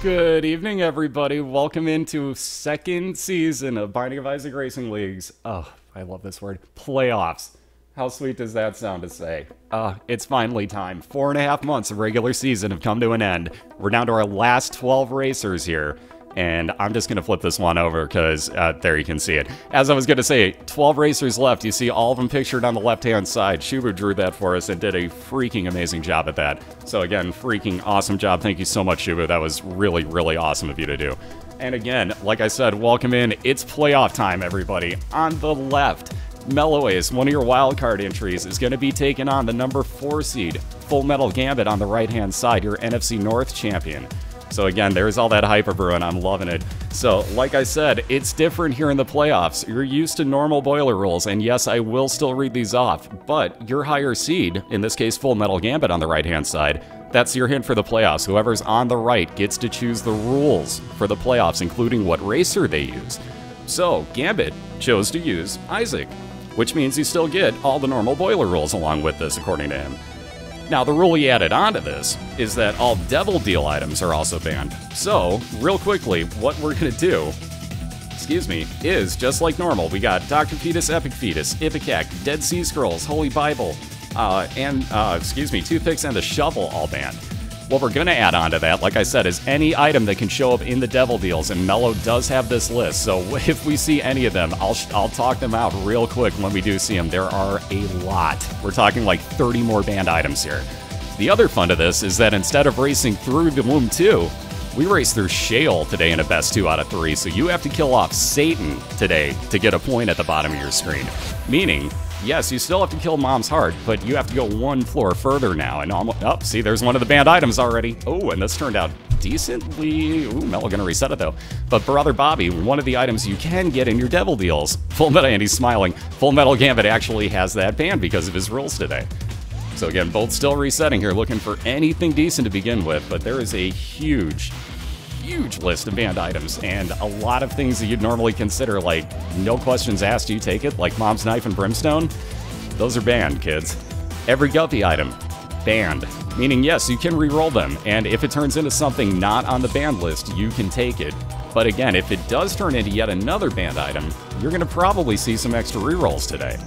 Good evening, everybody. Welcome into second season of Binding of Isaac Racing League's, oh, I love this word, playoffs. How sweet does that sound to say? It's finally time. 4.5 months of regular season have come to an end. We're down to our last 12 racers here. And I'm just going to flip this one over because there you can see it. As I was going to say, 12 racers left. You see all of them pictured on the left-hand side. Shubu drew that for us and did a freaking amazing job at that. So again, freaking awesome job. Thank you so much, Shubu. That was really, really awesome of you to do. And again, like I said, welcome in. It's playoff time, everybody. On the left, Melloace, one of your wildcard entries, is going to be taking on the number 4 seed, FullMetalGambit on the right-hand side, your NFC North champion. So again, there's all that hyper brewing. I'm loving it. So, like I said, it's different here in the playoffs. You're used to normal boiler rules, and yes, I will still read these off, but your higher seed, in this case FullMetalGambit on the right-hand side, that's your hint for the playoffs. Whoever's on the right gets to choose the rules for the playoffs, including what racer they use. So, Gambit chose to use Isaac, which means you still get all the normal boiler rules along with this, according to him. Now, the rule he added onto this is that all Devil Deal items are also banned. So, real quickly, what we're going to do, is just like normal. We got Dr. Fetus, Epic Fetus, Ipecac, Dead Sea Scrolls, Holy Bible, Toothpicks and the Shovel all banned. What we're going to add onto that, like I said, is any item that can show up in the Devil Deals, and Mello does have this list, so if we see any of them, I'll talk them out real quick when we do see them. There are a lot. We're talking like 30 more banned items here. The other fun to this is that instead of racing through the Womb 2, we race through Shale today in a best 2 out of 3, so you have to kill off Satan today to get a point at the bottom of your screen. Meaning, yes, you still have to kill Mom's Heart, but you have to go 1 floor further now, and almost, oh, see, there's one of the banned items already. Oh, and this turned out decently, ooh, Mello gonna reset it though. But Brother Bobby, one of the items you can get in your Devil Deals, and he's smiling, FullMetalGambit actually has that banned because of his rules today. So again, both still resetting here, looking for anything decent to begin with, but there is a huge list of banned items, and a lot of things that you'd normally consider, like, no questions asked, you take it, like Mom's Knife and Brimstone, those are banned, kids. Every Guppy item, banned. Meaning, yes, you can re-roll them, and if it turns into something not on the banned list, you can take it. But again, if it does turn into yet another banned item, you're going to probably see some extra re-rolls today.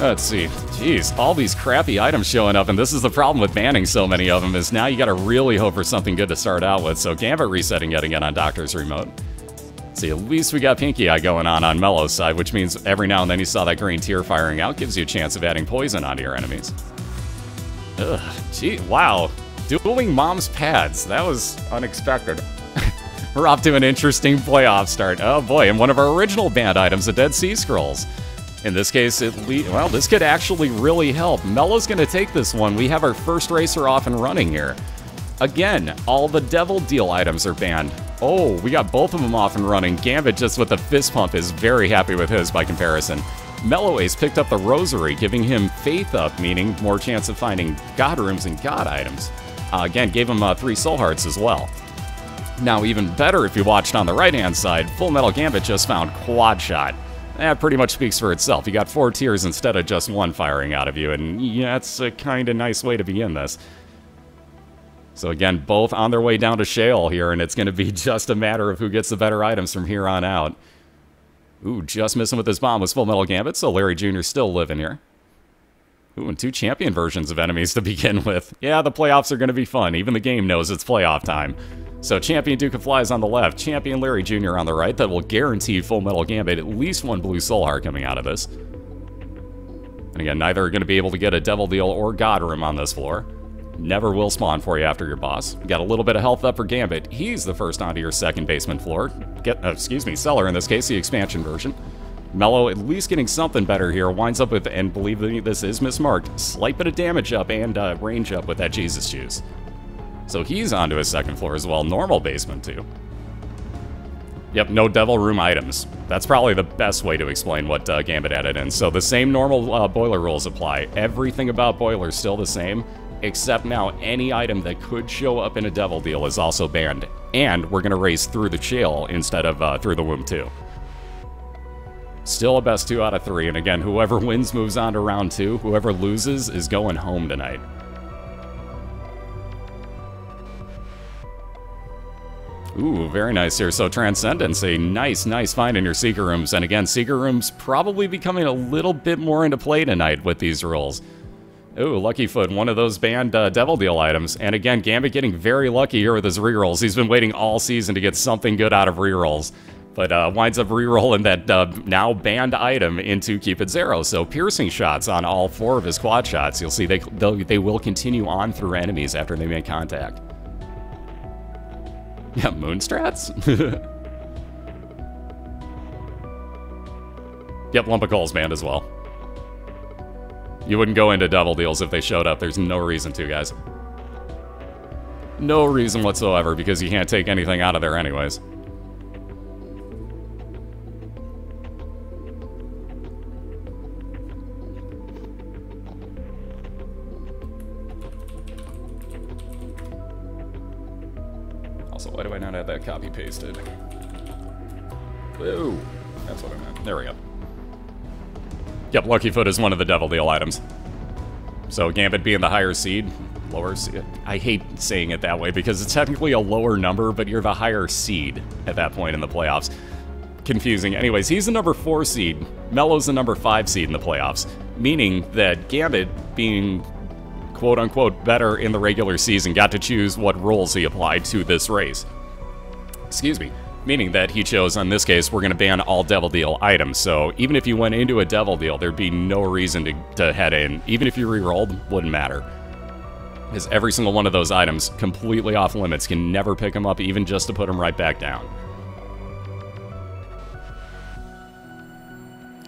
Let's see. Jeez, all these crappy items showing up, and this is the problem with banning so many of them, is now you gotta really hope for something good to start out with. So Gambit resetting yet again on Doctor's Remote. See, at least we got Pinky Eye going on Mello's side, which means every now and then you saw that green tear firing out, gives you a chance of adding poison onto your enemies. Ugh, gee, wow. Dueling Mom's Pads, that was unexpected. We're off to an interesting playoff start. Oh boy, and one of our original banned items, the Dead Sea Scrolls. In this case, well, this could actually really help. Mello's going to take this one. We have our first racer off and running here. Again, all the Devil Deal items are banned. Oh, we got both of them off and running. Gambit, just with a fist pump, is very happy with his by comparison. Melloace picked up the Rosary, giving him Faith up, meaning more chance of finding God Rooms and God items. Again, gave him 3 Soul Hearts as well. Now, even better if you watched on the right-hand side, FullMetalGambit just found Quad Shot. That pretty much speaks for itself. You got 4 tiers instead of just 1 firing out of you, and yeah, it's a kind of nice way to begin this. So again, both on their way down to Shale here, and it's going to be just a matter of who gets the better items from here on out. Ooh, just missing with this bomb was FullMetalGambit, so Larry Jr. still living here. Ooh, and 2 champion versions of enemies to begin with. Yeah, the playoffs are going to be fun. Even the game knows it's playoff time. So Champion Duke of Flies on the left, Champion Larry Jr. on the right. That will guarantee FullMetalGambit at least 1 blue Soul Heart coming out of this. And again, neither are going to be able to get a Devil Deal or God Room on this floor. Never will spawn for you after your boss. Got a little bit of health up for Gambit. He's the first onto your second basement floor. Cellar in this case, the expansion version. Mello at least getting something better here. Winds up with, and believe me, this is mismarked, slight bit of damage up and range up with that Jesus Juice. So he's onto his second floor as well. Normal basement, too. Yep, no Devil Room items. That's probably the best way to explain what Gambit added in. So the same normal boiler rules apply. Everything about boiler is still the same, except now any item that could show up in a Devil Deal is also banned. And we're going to race through the Shale instead of through the Womb 2. Still a best 2 out of 3, and again, whoever wins moves on to round 2. Whoever loses is going home tonight. Ooh, very nice here. So Transcendence, a nice find in your Secret Rooms. And again, Secret Rooms probably becoming a little bit more into play tonight with these rules. Ooh, Lucky Foot, one of those banned Devil Deal items. And again, Gambit getting very lucky here with his rerolls. He's been waiting all season to get something good out of rerolls. But winds up rerolling that now banned item into Cupid Zero. So piercing shots on all 4 of his quad shots. You'll see they will continue on through enemies after they make contact. Yeah, Moonstrats? Yep, Lump of Coal's banned as well. You wouldn't go into double deals if they showed up. There's no reason to, guys. No reason whatsoever, because you can't take anything out of there anyways. Also, why do I not have that copy pasted? Ooh, that's what I meant. There we go. Yep, Lucky Foot is one of the Devil Deal items. So Gambit being the higher seed, lower seed. I hate saying it that way because it's technically a lower number, but you're the higher seed at that point in the playoffs. Confusing. Anyways, he's the number 4 seed. Mello's the number 5 seed in the playoffs, meaning that Gambit, being quote-unquote better in the regular season, got to choose what rules he applied to this race. Excuse me. Meaning that he chose, in this case, we're going to ban all Devil Deal items. So even if you went into a Devil Deal, there'd be no reason to head in. Even if you re-rolled, wouldn't matter. Because every single one of those items, completely off limits, can never pick them up, even just to put them right back down.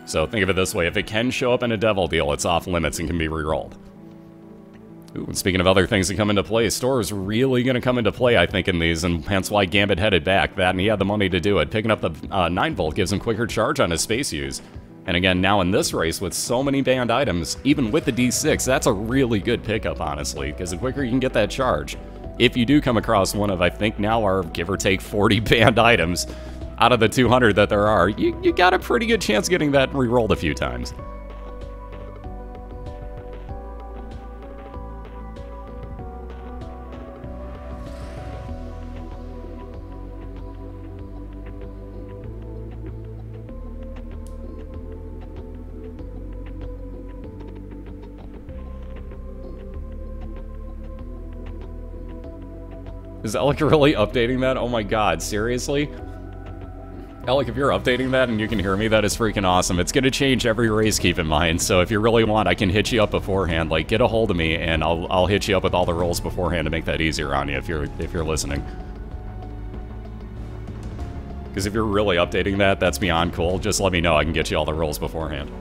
So think of it this way, if it can show up in a Devil Deal, it's off limits and can be re-rolled. Ooh, and speaking of other things that come into play, Store is really going to come into play, I think, in these, and hence why Gambit headed back. That, and he had the money to do it. Picking up the 9-volt gives him quicker charge on his space use. And again, now in this race, with so many banned items, even with the D6, that's a really good pickup, honestly, because the quicker you can get that charge. If you do come across one of, I think now our give or take 40 banned items out of the 200 that there are, you got a pretty good chance getting that re-rolled a few times. Is Alec really updating that? Oh my god, seriously? Alec, if you're updating that and you can hear me, that is freaking awesome. It's gonna change every race, keep in mind, so if you really want, I can hit you up beforehand. Like, get a hold of me, and I'll hit you up with all the rolls beforehand to make that easier on you if you're listening. Because if you're really updating that, that's beyond cool. Just let me know, I can get you all the rolls beforehand.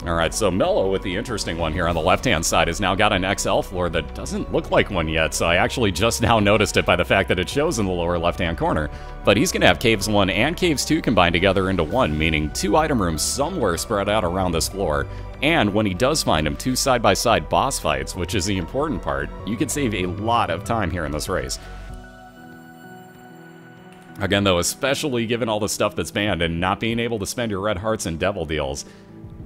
Alright, so Mello with the interesting one here on the left-hand side has now got an XL floor that doesn't look like one yet, so I actually just now noticed it by the fact that it shows in the lower left-hand corner. But he's going to have Caves 1 and Caves 2 combined together into one, meaning 2 item rooms somewhere spread out around this floor. And when he does find them, 2 side-by-side boss fights, which is the important part, you could save a lot of time here in this race. Again, though, especially given all the stuff that's banned and not being able to spend your red hearts in Devil Deals,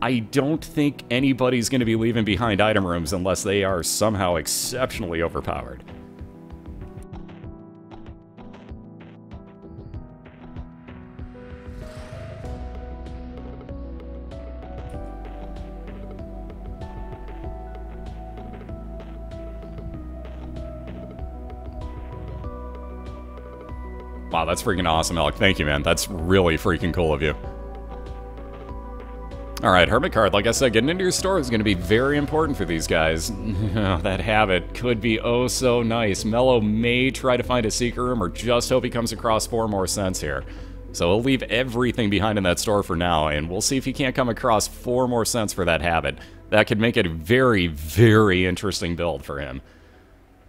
I don't think anybody's going to be leaving behind item rooms unless they are somehow exceptionally overpowered. Wow, that's freaking awesome, Alec. Thank you, man. That's really freaking cool of you. Alright, Hermit card, like I said, getting into your store is going to be very important for these guys. That habit could be oh so nice. Mello may try to find a secret room or just hope he comes across 4 more cents here. So he'll leave everything behind in that store for now, and we'll see if he can't come across 4 more cents for that habit. That could make it a very, very interesting build for him.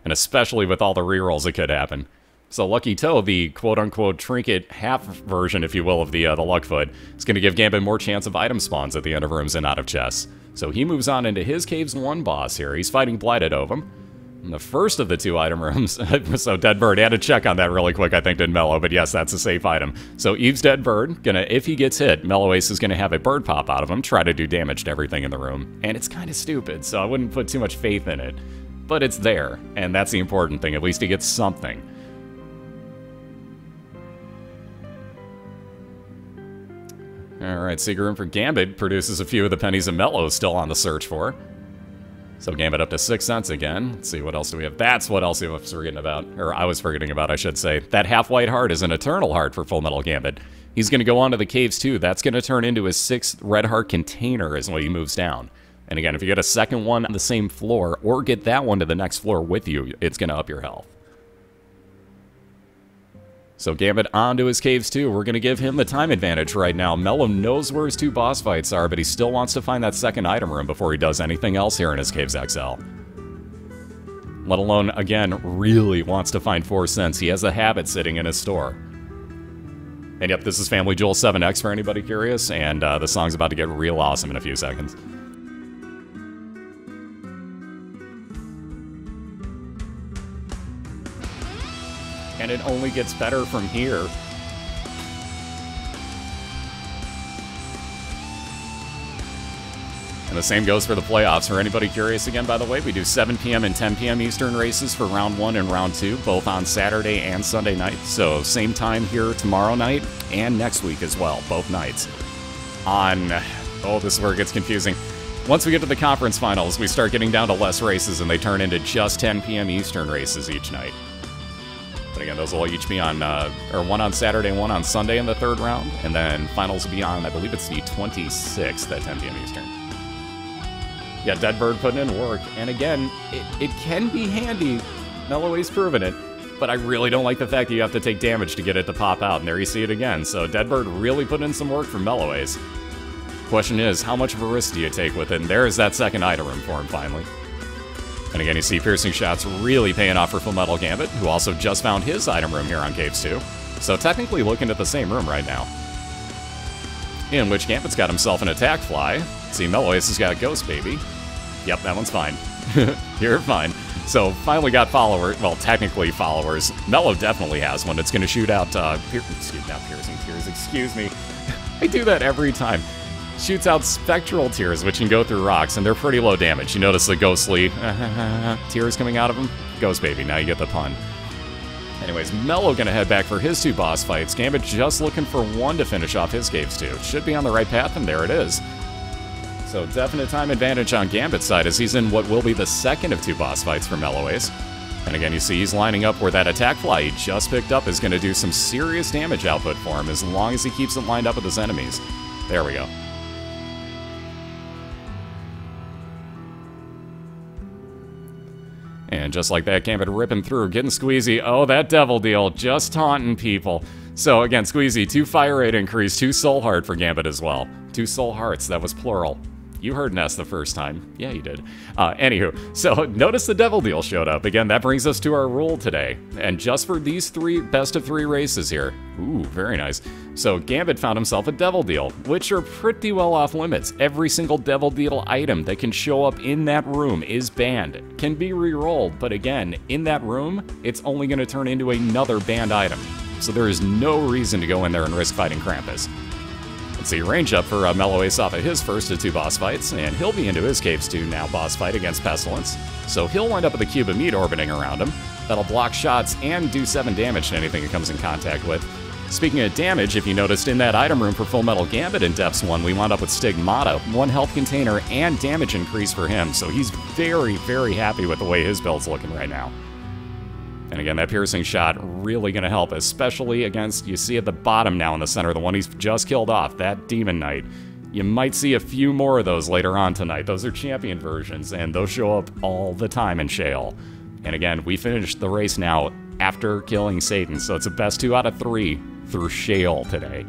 And especially with all the rerolls that could happen. So Lucky Toe, the quote-unquote trinket half version, if you will, of the Luckfoot, is going to give Gambit more chance of item spawns at the end of rooms and out of chests. So he moves on into his Caves 1 boss here. He's fighting Blighted Ovum. And the first of the 2 item rooms, so Dead Bird, had to check on that really quick, I think, did Mellow, but yes, that's a safe item. So Eve's Dead Bird, if he gets hit, Melloace is gonna have a bird pop out of him, try to do damage to everything in the room. And it's kind of stupid, so I wouldn't put too much faith in it. But it's there, and that's the important thing, at least he gets something. Alright, Secret Room for Gambit produces a few of the pennies that Mellow is still on the search for. So Gambit up to 6 cents again. Let's see, what else do we have? That's what else I was forgetting about. Or I was forgetting about, I should say. That half-white heart is an eternal heart for FullMetalGambit. He's going to go on to the caves too. That's going to turn into his 6th red heart container as when he moves down. And again, if you get a second one on the same floor, or get that one to the next floor with you, it's going to up your health. So Gambit on to his caves too. We're going to give him the time advantage right now. Mellow knows where his 2 boss fights are, but he still wants to find that second item room before he does anything else here in his Caves XL. Let alone, again, really wants to find 4 cents. He has a habit sitting in his store. And yep, this is Family Jewel 7X for anybody curious, and the song's about to get real awesome in a few seconds. And it only gets better from here. And the same goes for the playoffs. For anybody curious again, by the way, we do 7 p.m. and 10 p.m. Eastern races for round 1 and round 2, both on Saturday and Sunday night. So same time here tomorrow night and next week as well, both nights. Oh, this is where it gets confusing. Once we get to the conference finals, we start getting down to less races, and they turn into just 10 p.m. Eastern races each night. But again, those will each be on, or one on Saturday and one on Sunday in the 3rd round. And then finals will be on, I believe it's the 26th at 10 p.m. Eastern. Yeah, Dead Bird putting in work. And again, it can be handy. Melloace proven it. But I really don't like the fact that you have to take damage to get it to pop out. And there you see it again. So Dead Bird really put in some work for Melloace. Question is, how much of a risk do you take with it? And there is that second item room for him, finally. And again, you see Piercing Shots really paying off for FullMetalGambit, who also just found his item room here on Caves 2. So technically looking at the same room right now. In which Gambit's got himself an Attack Fly. See, Melloace has got a Ghost Baby. Yep, that one's fine. You're fine. So, finally got followers. Well, technically followers. Mellow definitely has one. It's going to shoot out, Piercing Tears, excuse me. I do that every time. Shoots out spectral tears, which can go through rocks, and they're pretty low damage. You notice the ghostly tears coming out of them? Ghost Baby, now you get the pun. Anyways, Mellow gonna head back for his 2 boss fights. Gambit just looking for 1 to finish off his Caves 2. Should be on the right path, and there it is. So definite time advantage on Gambit's side as he's in what will be the second of 2 boss fights for Melloace. And again, you see he's lining up where that Attack Fly he just picked up is gonna do some serious damage output for him as long as he keeps it lined up with his enemies. There we go. And just like that, Gambit ripping through, getting Squeezy. Oh, that Devil Deal, just taunting people. So again, Squeezy, 2 fire rate increase, 2 soul heart for Gambit as well. 2 soul hearts, that was plural. You heard Ness the first time. Yeah, you did. Anywho, so notice the Devil Deal showed up. Again, that brings us to our rule today. And just for these 3 best of 3 races here. Ooh, very nice. So Gambit found himself a Devil Deal, which are pretty well off limits. Every single Devil Deal item that can show up in that room is banned. Can be re-rolled, but again, in that room, it's only going to turn into another banned item. So there is no reason to go in there and risk fighting Krampus. Let's see, range up for Melloace off of his first of 2 boss fights, and he'll be into his Caves 2 now boss fight against Pestilence. So he'll wind up with a cube of meat orbiting around him. That'll block shots and do 7 damage to anything it comes in contact with. Speaking of damage, if you noticed in that item room for FullMetalGambit in Depths 1, we wound up with Stigmata, 1 health container, and damage increase for him. So he's very, very happy with the way his build's looking right now. And again, that Piercing Shot really going to help, especially against, you see at the bottom now in the center, the one he's just killed off, that Demon Knight. You might see a few more of those later on tonight. Those are champion versions, and those show up all the time in Shale. And again, we finished the race now after killing Satan, so it's a best 2 out of 3 through Shale today.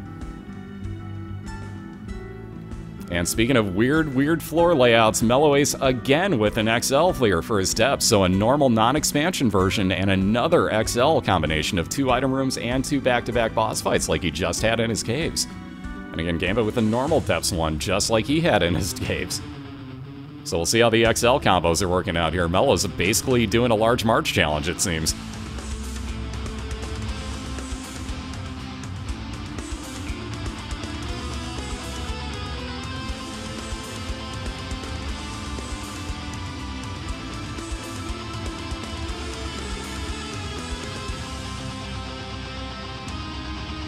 And speaking of weird floor layouts, Melloace again with an XL clear for his depths, so a normal non-expansion version and another XL combination of 2 item rooms and 2 back-to-back boss fights like he just had in his Caves. And again, Gambit with a normal depths 1, just like he had in his Caves. So we'll see how the XL combos are working out here. Melloace basically doing a large March challenge, it seems.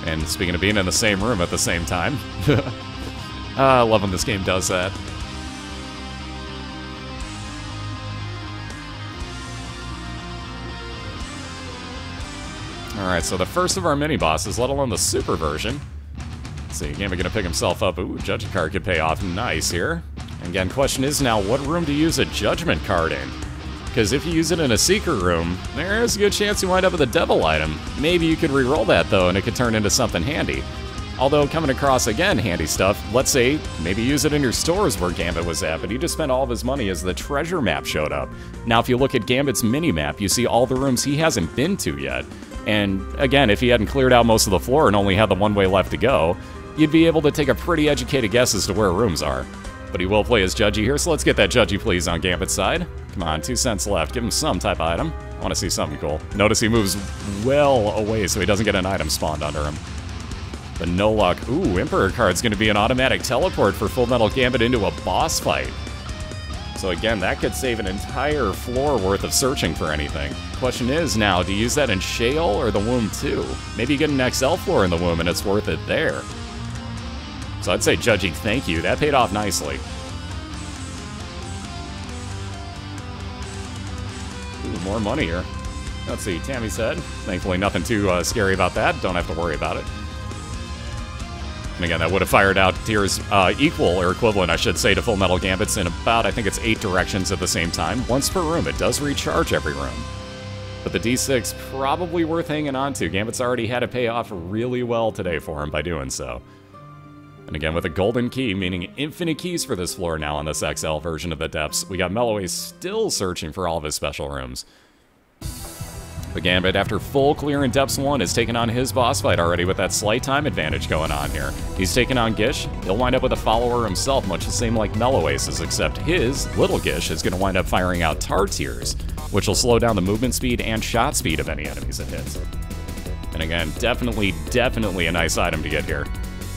And speaking of being in the same room at the same time, I love when this game does that. Alright, so the first of our mini-bosses, let alone the super version. Let's see, Gambit gonna pick himself up. Ooh, Judgment card could pay off nice here. And again, question is now, what room to use a Judgment card in? Because if you use it in a secret room, there's a good chance you wind up with a devil item. Maybe you could re-roll that, though, and it could turn into something handy. Although, coming across, again, handy stuff, let's say, maybe use it in your stores where Gambit was at, but he just spent all of his money as the treasure map showed up. Now, if you look at Gambit's mini-map, you see all the rooms he hasn't been to yet. And, again, if he hadn't cleared out most of the floor and only had the one way left to go, you'd be able to take a pretty educated guess as to where rooms are. But he will play as Judgy here, so let's get that Judgy, please, on Gambit's side. Come on, 2 cents left. Give him some type of item. I want to see something cool. Notice he moves well away so he doesn't get an item spawned under him. But no luck. Ooh, Emperor card's going to be an automatic teleport for FullMetalGambit into a boss fight. So again, that could save an entire floor worth of searching for anything. Question is now, do you use that in Shale or the Womb too? Maybe you get an XL floor in the Womb and it's worth it there. So I'd say Judgy, thank you. That paid off nicely. Ooh, more money here. Let's see, Tammy's head. Thankfully nothing too scary about that. Don't have to worry about it. And again, that would have fired out tiers equal, or equivalent, I should say, to FullMetalGambit's in about, I think it's 8 directions at the same time. Once per room. It does recharge every room. But the D6, probably worth hanging on to. Gambit's already had it pay off really well today for him by doing so. And again, with a golden key, meaning infinite keys for this floor now on this XL version of the Depths, we got Melloace still searching for all of his special rooms. But Gambit, after full clear in Depths 1, has taken on his boss fight already with that slight time advantage going on here. He's taken on Gish. He'll wind up with a follower himself, much the same like Melloace's, except his, Little Gish, is going to wind up firing out tar tears, which will slow down the movement speed and shot speed of any enemies it hits. And again, definitely a nice item to get here.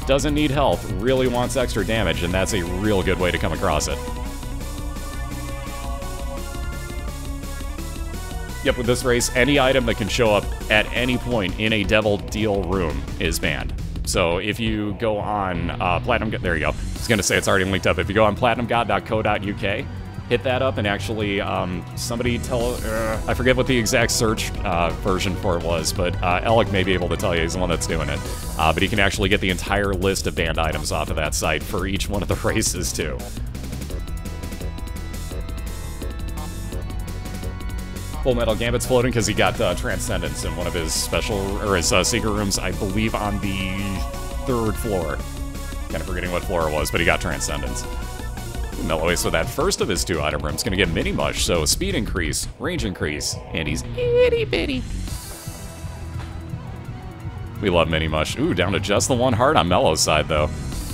Doesn't need health, really wants extra damage, and that's a real good way to come across it. Yep, with this race, any item that can show up at any point in a Devil Deal room is banned. So if you go on Platinum... There you go. I was going to say it's already linked up. If you go on platinumgod.co.uk, hit that up and actually somebody tell... I forget what the exact search version for it was, but Alec may be able to tell you. He's the one that's doing it. But he can actually get the entire list of banned items off of that site for each one of the races, too. FullMetalGambit's floating because he got Transcendence in one of his special, or his secret rooms, I believe on the 3rd floor. Kind of forgetting what floor it was, but he got Transcendence. Melloace with that first of his 2 item rooms, gonna get Mini Mush, so speed increase, range increase, and he's itty bitty. We love Mini Mush. Ooh, down to just the 1 heart on Mello's side, though.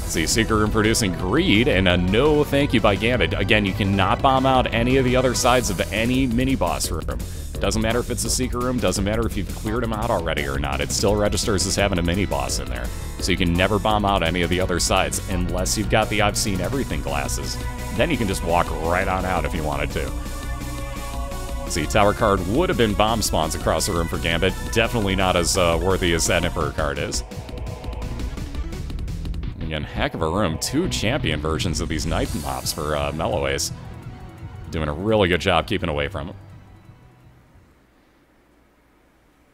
See, secret room producing Greed, and a no thank you by Gambit. Again, you cannot bomb out any of the other sides of any mini-boss room. Doesn't matter if it's a secret room, doesn't matter if you've cleared them out already or not. It still registers as having a mini-boss in there. So you can never bomb out any of the other sides, unless you've got the I've seen everything glasses. Then you can just walk right on out if you wanted to. See, Tower card would have been bomb spawns across the room for Gambit. Definitely not as worthy as that Emperor card is. Again, heck of a room. 2 champion versions of these knife mobs for Melloace. Doing a really good job keeping away from him.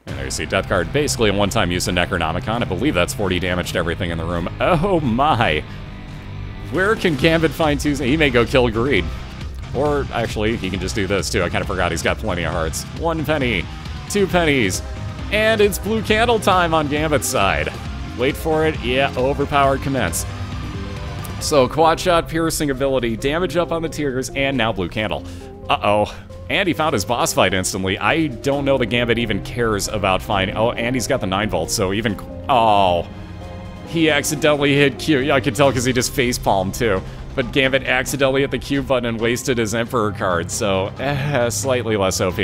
And there you see Death card, basically a one-time use of Necronomicon. I believe that's 40 damage to everything in the room. Oh my! Where can Gambit find 2? He may go kill Greed. Or, actually, he can just do this too. I kind of forgot he's got plenty of hearts. 1 penny, 2 pennies, and it's blue candle time on Gambit's side. Wait for it. Yeah, overpowered commence. So, quad shot, piercing ability, damage up on the tiers, and now blue candle. Uh-oh. And he found his boss fight instantly. I don't know that Gambit even cares about finding... Oh, and he's got the 9 volts, so even... Oh. He accidentally hit Q. Yeah, I could tell because he just facepalmed too. But Gambit accidentally hit the Q button and wasted his Emperor card, so slightly less OP.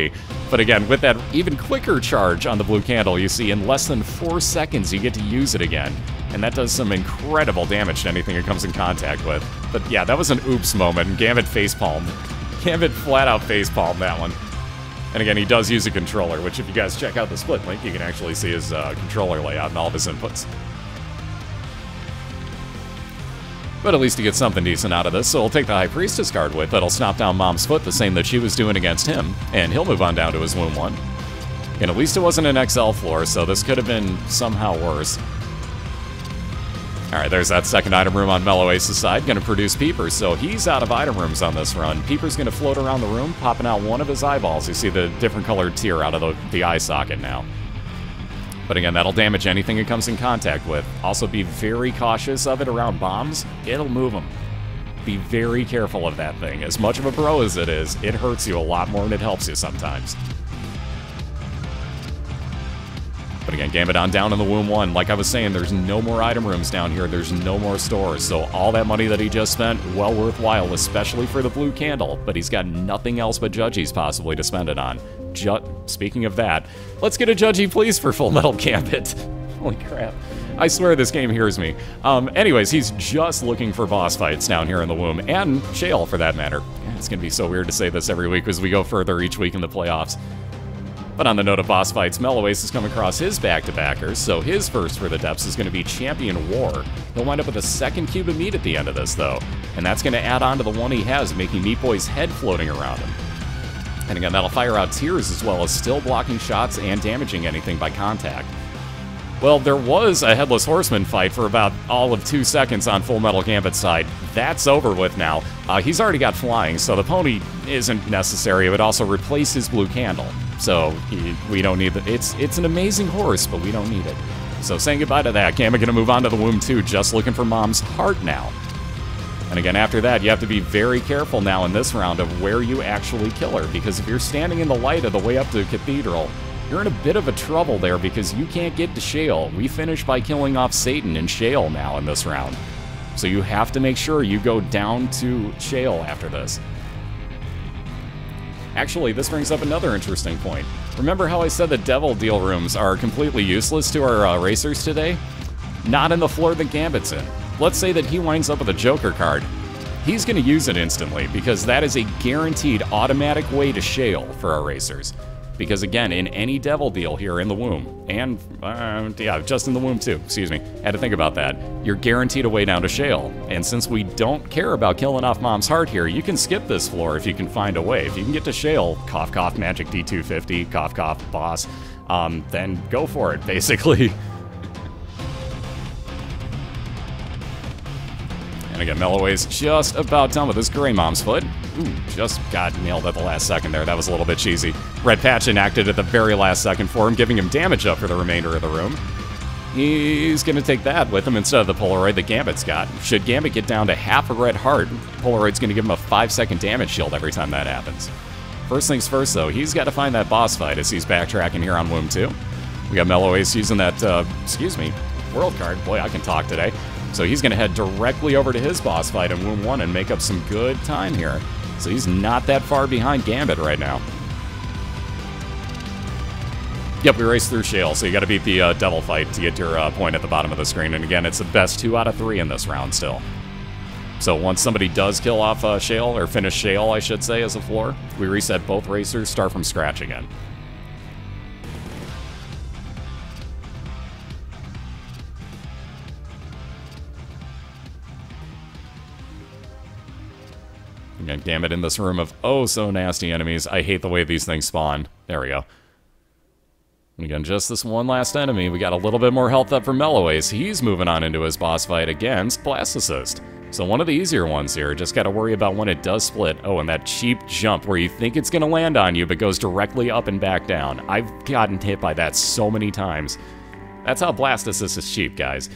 But again, with that even quicker charge on the blue candle, you see in less than 4 seconds you get to use it again. And that does some incredible damage to anything it comes in contact with. But yeah, that was an oops moment, and Gambit facepalmed. Gambit flat out facepalmed that one. And again, he does use a controller, which if you guys check out the split link, you can actually see his controller layout and all of his inputs. But at least he gets something decent out of this, so he'll take the High Priestess card with. That'll snap down Mom's Foot, the same that she was doing against him, and he'll move on down to his Womb 1. And at least it wasn't an XL floor, so this could have been somehow worse. Alright, there's that second item room on Melloace's side, gonna produce Peepers, so he's out of item rooms on this run. Peeper's gonna float around the room, popping out one of his eyeballs. You see the different colored tear out of the eye socket now. But again, that'll damage anything it comes in contact with. Also be very cautious of it around bombs. It'll move them. Be very careful of that thing. As much of a bro as it is, it hurts you a lot more than it helps you sometimes. But again, Gambit on down in the Womb 1. Like I was saying, there's no more item rooms down here. There's no more stores. So all that money that he just spent, well worthwhile, especially for the blue candle. But he's got nothing else but Judgies possibly to spend it on. Speaking of that, let's get a Judgy, please, for Full Metal Gambit. Holy crap. I swear this game hears me. Anyways, he's just looking for boss fights down here in the Womb, and Shale, for that matter. It's going to be so weird to say this every week as we go further each week in the playoffs. But on the note of boss fights, Melloace has come across his back-to-backers, so his first for the depths is going to be Champion War. He'll wind up with a second cube of meat at the end of this, though, and that's going to add on to the one he has, making Meat Boy's head floating around him. And again, that'll fire out tears as well as still blocking shots and damaging anything by contact. Well, there was a Headless Horseman fight for about all of 2 seconds on Full Metal Gambit's side. That's over with now. He's already got flying, so the pony isn't necessary. It would also replace his blue candle. So we don't need it. It's an amazing horse, but we don't need it. So saying goodbye to that, Gambit gonna move on to the Womb 2, just looking for Mom's heart now. And again, after that, you have to be very careful now in this round of where you actually kill her, because if you're standing in the light of the way up to the Cathedral, you're in a bit of a trouble there because you can't get to Shale. We finish by killing off Satan and Shale now in this round. So you have to make sure you go down to Shale after this. Actually, this brings up another interesting point. Remember how I said the Devil Deal rooms are completely useless to our racers today? Not in the floor that Gambit's in. Let's say that he winds up with a Joker card. He's going to use it instantly because that is a guaranteed automatic way to Shale for our racers. Because again, in any Devil Deal here in the Womb, and yeah, just in the Womb too, excuse me, had to think about that, you're guaranteed a way down to Shale. And since we don't care about killing off Mom's heart here, you can skip this floor if you can find a way. If you can get to Shale, cough cough, magic D250, cough cough, boss, then go for it, basically. And again, Melloace just about done with his Gray Mom's Foot. Ooh, just got nailed at the last second there. That was a little bit cheesy. Red Patch enacted at the very last second for him, giving him damage up for the remainder of the room. He's going to take that with him instead of the Polaroid that Gambit's got. Should Gambit get down to half a red heart, Polaroid's going to give him a 5-second damage shield every time that happens. First things first, though, he's got to find that boss fight as he's backtracking here on Womb 2. We got Melloace using that, World Card. Boy, I can talk today. So he's going to head directly over to his boss fight in Womb 1 and make up some good time here. So he's not that far behind Gambit right now. Yep, we raced through Shale, so you got to beat the Devil fight to get your point at the bottom of the screen. And again, it's the best 2 out of 3 in this round still. So once somebody does kill off Shale, or finish Shale, I should say, as a floor, we reset both racers, start from scratch again. Again, Gambit in this room of oh so nasty enemies. I hate the way these things spawn. There we go. And again, just this one last enemy. We got a little bit more health up for Melloace. He's moving on into his boss fight against Blastocyst. So one of the easier ones here. Just got to worry about when it does split. Oh, and that cheap jump where you think it's going to land on you, but goes directly up and back down. I've gotten hit by that so many times. That's how Blastocyst is cheap, guys.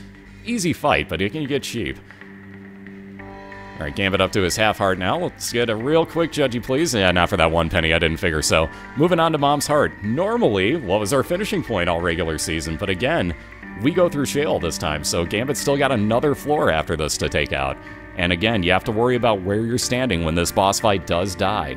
Easy fight, but it can get cheap. All right, Gambit up to his half heart now. Let's get a real quick judgy, please. Yeah, not for that 1 penny. I didn't figure so. Moving on to Mom's Heart. Normally, what was our finishing point all regular season? But again, we go through Shale this time, so Gambit's still got another floor after this to take out. And again, you have to worry about where you're standing when this boss fight does die.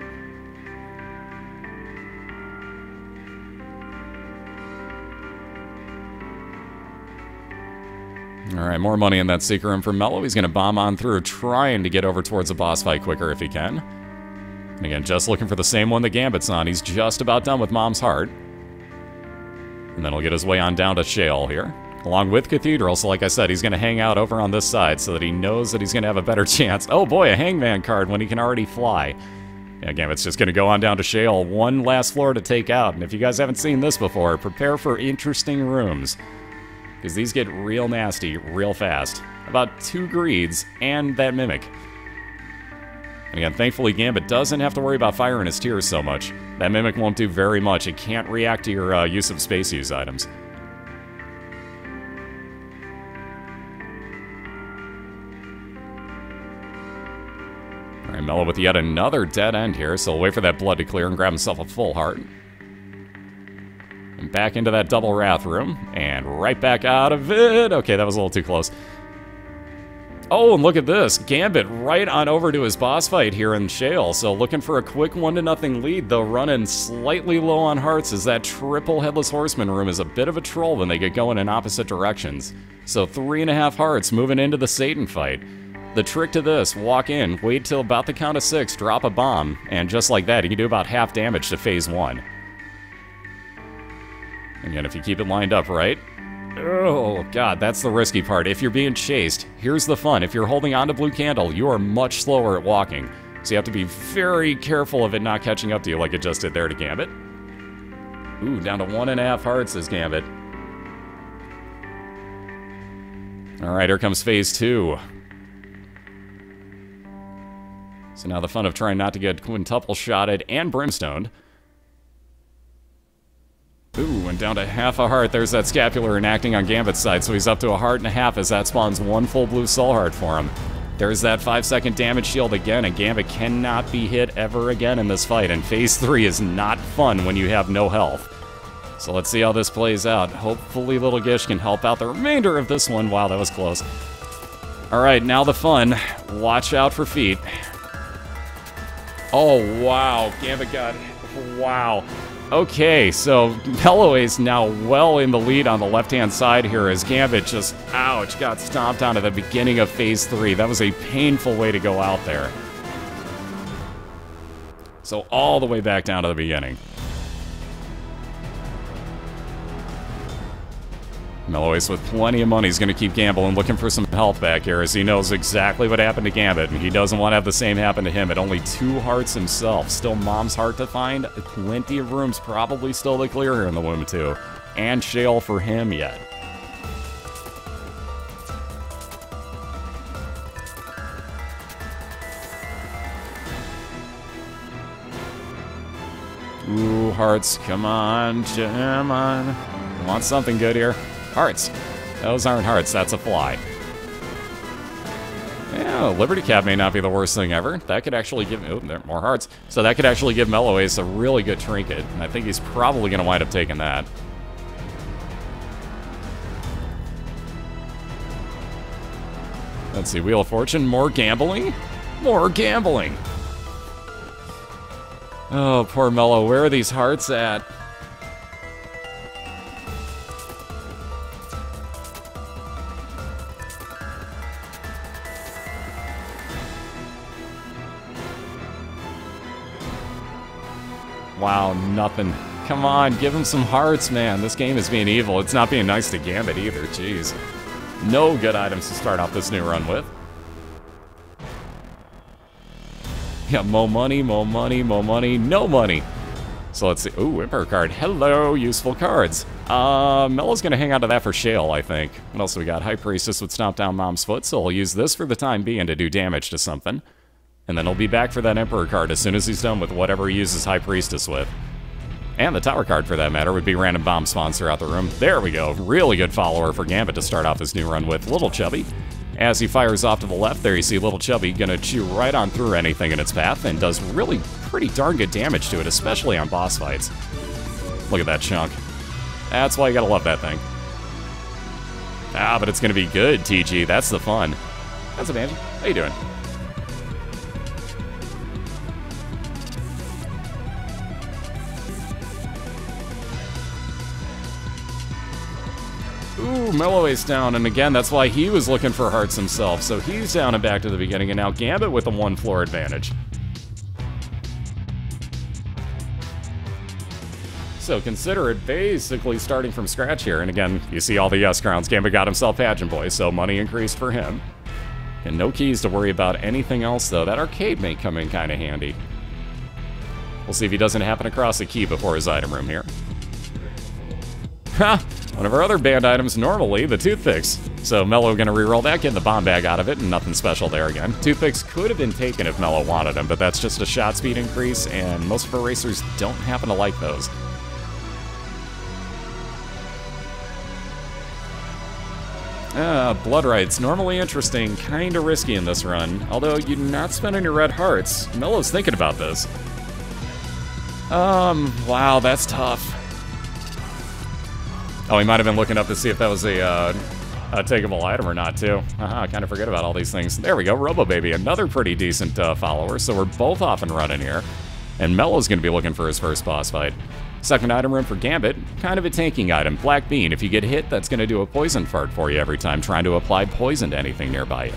Alright, more money in that secret room for Mello. He's going to bomb on through, trying to get over towards the boss fight quicker if he can. And again, just looking for the same one that Gambit's on. He's just about done with Mom's Heart. And then he'll get his way on down to Shale here, along with Cathedral. So like I said, he's going to hang out over on this side so that he knows that he's going to have a better chance. Oh boy, a Hangman card when he can already fly. Yeah, Gambit's just going to go on down to Shale. One last floor to take out. And if you guys haven't seen this before, prepare for interesting rooms, because these get real nasty real fast. About 2 greeds and that Mimic. And again, thankfully Gambit doesn't have to worry about firing his tears so much. That Mimic won't do very much. It can't react to your use of space use items. Alright, Mello with yet another dead end here, so we'll wait for that blood to clear and grab himself a full heart. And back into that double wrath room, and right back out of it. Okay, that was a little too close. Oh, and look at this. Gambit right on over to his boss fight here in Shale. So looking for a quick 1-0 lead, though running slightly low on hearts, as that triple Headless Horseman room is a bit of a troll when they get going in opposite directions. So 3.5 hearts moving into the Satan fight. The trick to this, walk in, wait till about the count of 6, drop a bomb, and just like that, you can do about half damage to phase 1. Again, if you keep it lined up right. Oh, God, that's the risky part. If you're being chased, here's the fun. If you're holding on to Blue Candle, you are much slower at walking. So you have to be very careful of it not catching up to you like it just did there to Gambit. Ooh, down to 1.5 hearts is Gambit. Alright, here comes phase 2. So now the fun of trying not to get quintuple shotted and brimstoned. Ooh, and down to half a heart. There's that scapular enacting on Gambit's side, so he's up to 1.5 hearts as that spawns 1 full blue soul heart for him. There's that 5-second damage shield again, and Gambit cannot be hit ever again in this fight, and phase 3 is not fun when you have no health. So let's see how this plays out. Hopefully Little Gish can help out the remainder of this one. Wow, that was close. Alright, now the fun. Watch out for feet. Oh, wow. Gambit got... Wow. Okay, so Melloace now well in the lead on the left-hand side here as Gambit just, ouch, got stomped on at the beginning of phase 3. That was a painful way to go out there. So all the way back down to the beginning. Melloace with plenty of money is going to keep gambling, looking for some health back here as he knows exactly what happened to Gambit, and he doesn't want to have the same happen to him at only 2 hearts himself. Still Mom's Heart to find, plenty of rooms probably still to clear here in the Womb too, and Shale for him yet. Ooh, hearts, come on, come on. I want something good here. Hearts. Those aren't hearts, that's a fly. Yeah, Liberty Cap may not be the worst thing ever. That could actually give... Oh, there are more hearts. So that could actually give Melloace a really good trinket. And I think he's probably going to wind up taking that. Let's see, Wheel of Fortune. More gambling? More gambling! Oh, poor Mello. Where are these hearts at? Wow, nothing. Come on, give him some hearts, man. This game is being evil. It's not being nice to Gambit either, jeez. No good items to start off this new run with. Yeah, more money, more money, more money, no money. So let's see. Ooh, Emperor card. Hello, useful cards. Mello's gonna hang on to that for Shale, I think. What else do we got? High Priestess would stomp down Mom's foot, so he'll use this for the time being to do damage to something. And then he'll be back for that Emperor card as soon as he's done with whatever he uses High Priestess with. And the Tower card, for that matter, would be random bomb spawns throughout the room. There we go. Really good follower for Gambit to start off his new run with. Little chubby. As he fires off to the left, there you see Little Chubby gonna chew right on through anything in its path and does really pretty darn good damage to it, especially on boss fights. Look at that chunk. That's why you gotta love that thing. Ah, but it's gonna be good, TG. That's the fun. That's a Banjo. How you doing? Ooh, Melloace down, and again, that's why he was looking for hearts himself. So he's down and back to the beginning, and now Gambit with a 1 floor advantage. So consider it basically starting from scratch here. And again, you see all the yes crowns. Gambit got himself Pageant Boy, so money increased for him. And no keys to worry about anything else, though. That arcade may come in kind of handy. We'll see if he doesn't happen across a key before his item room here. Ha! One of our other banned items normally, the toothpicks. So Mello gonna reroll that, getting the bomb bag out of it, and nothing special there again. Toothpicks could have been taken if Mello wanted them, but that's just a shot speed increase, and most of our racers don't happen to like those. Blood Rights, normally interesting, kinda risky in this run. Although you're not spending your red hearts. Mello's thinking about this. Wow, that's tough. Oh, he might have been looking up to see if that was a takeable item or not, too. I kind of forget about all these things. There we go, Robo Baby, another pretty decent follower, so we're both off and running here. And Mello's going to be looking for his first boss fight. Second item room for Gambit, kind of a tanking item. Black Bean, if you get hit, that's going to do a poison fart for you every time trying to apply poison to anything nearby you.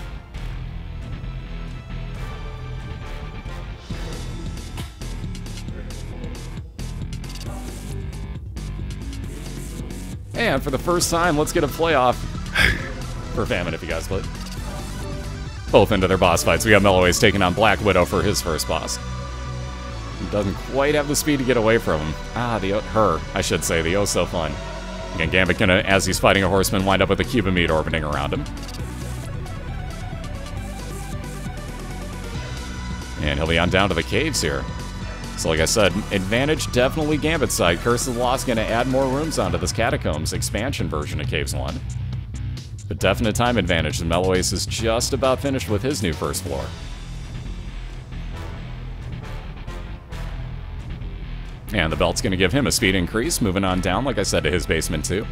And for the first time, let's get a playoff for Famine, if you guys would. Both into their boss fights. We got Melloace taking on Black Widow for his first boss. He doesn't quite have the speed to get away from him. Her, I should say, the oh so fun. Again, Gambit gonna, as he's fighting a horseman, wind up with a cube of meat orbiting around him. And he'll be on down to the caves here. So like I said, advantage definitely Gambit's side. Curse of the Lost gonna add more rooms onto this Catacombs expansion version of Caves 1. But definite time advantage, and Melloace is just about finished with his new first floor. And the belt's gonna give him a speed increase, moving on down, like I said, to his basement too.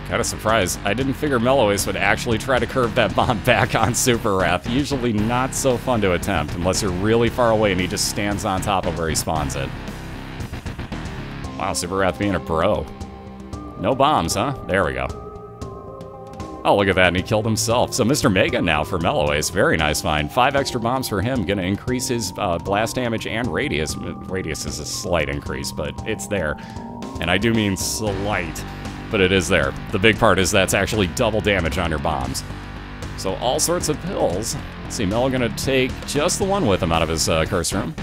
Kind of surprised. I didn't figure Melloace would actually try to curve that bomb back on Super Wrath. Usually not so fun to attempt, unless you're really far away and he just stands on top of where he spawns it. Wow, Super Wrath being a bro. No bombs, huh? There we go. Oh, look at that, and he killed himself. So Mr. Mega now for Melloace. Very nice find. 5 extra bombs for him. Gonna increase his blast damage and radius. Radius is a slight increase, but it's there. And I do mean slight. But it is there. The big part is that's actually double damage on your bombs. So all sorts of pills. Let's see, Mello gonna take just the one with him out of his curse room.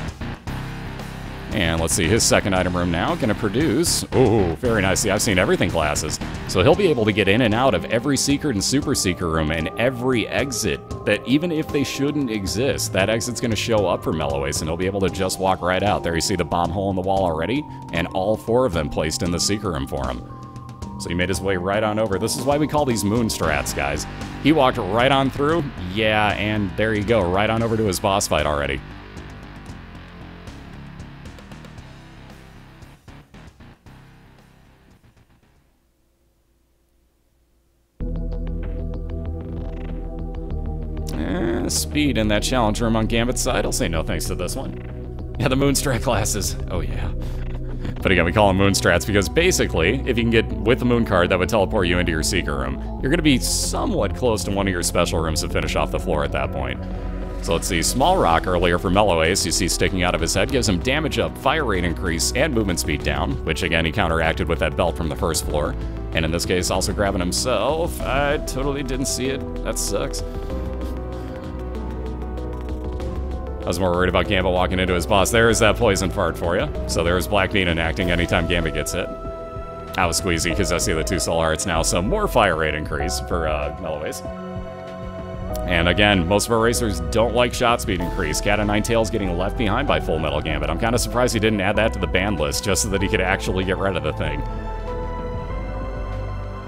And let's see, his second item room now gonna produce, ooh, very nicely. I've seen everything classes. So he'll be able to get in and out of every secret and super seeker room and every exit that even if they shouldn't exist, that exit's gonna show up for Melloace and he'll be able to just walk right out. There you see the bomb hole in the wall already, and all 4 of them placed in the seeker room for him. So he made his way right on over. This is why we call these moon strats, guys. He walked right on through. Yeah, and there you go. Right on over to his boss fight already. Speed in that challenge room on Gambit's side. I'll say no thanks to this one. Yeah, the Moonstrike classes. Oh, yeah. But again, we call them moon strats because basically, if you can get with the moon card, that would teleport you into your secret room. You're going to be somewhat close to one of your special rooms to finish off the floor at that point. So let's see, Small Rock earlier for Melloace, you see sticking out of his head, gives him damage up, fire rate increase, and movement speed down, which again, he counteracted with that belt from the first floor. And in this case, also grabbing himself. I totally didn't see it. That sucks. I was more worried about Gambit walking into his boss. There's that poison fart for you. So there's Black Meat enacting anytime Gambit gets hit. I was squeezy because I see the 2 soul hearts now, so more fire rate increase for Melloace. And again, most of our racers don't like shot speed increase. Cat o' Nine Tails getting left behind by FullMetalGambit. I'm kind of surprised he didn't add that to the ban list just so that he could actually get rid of the thing.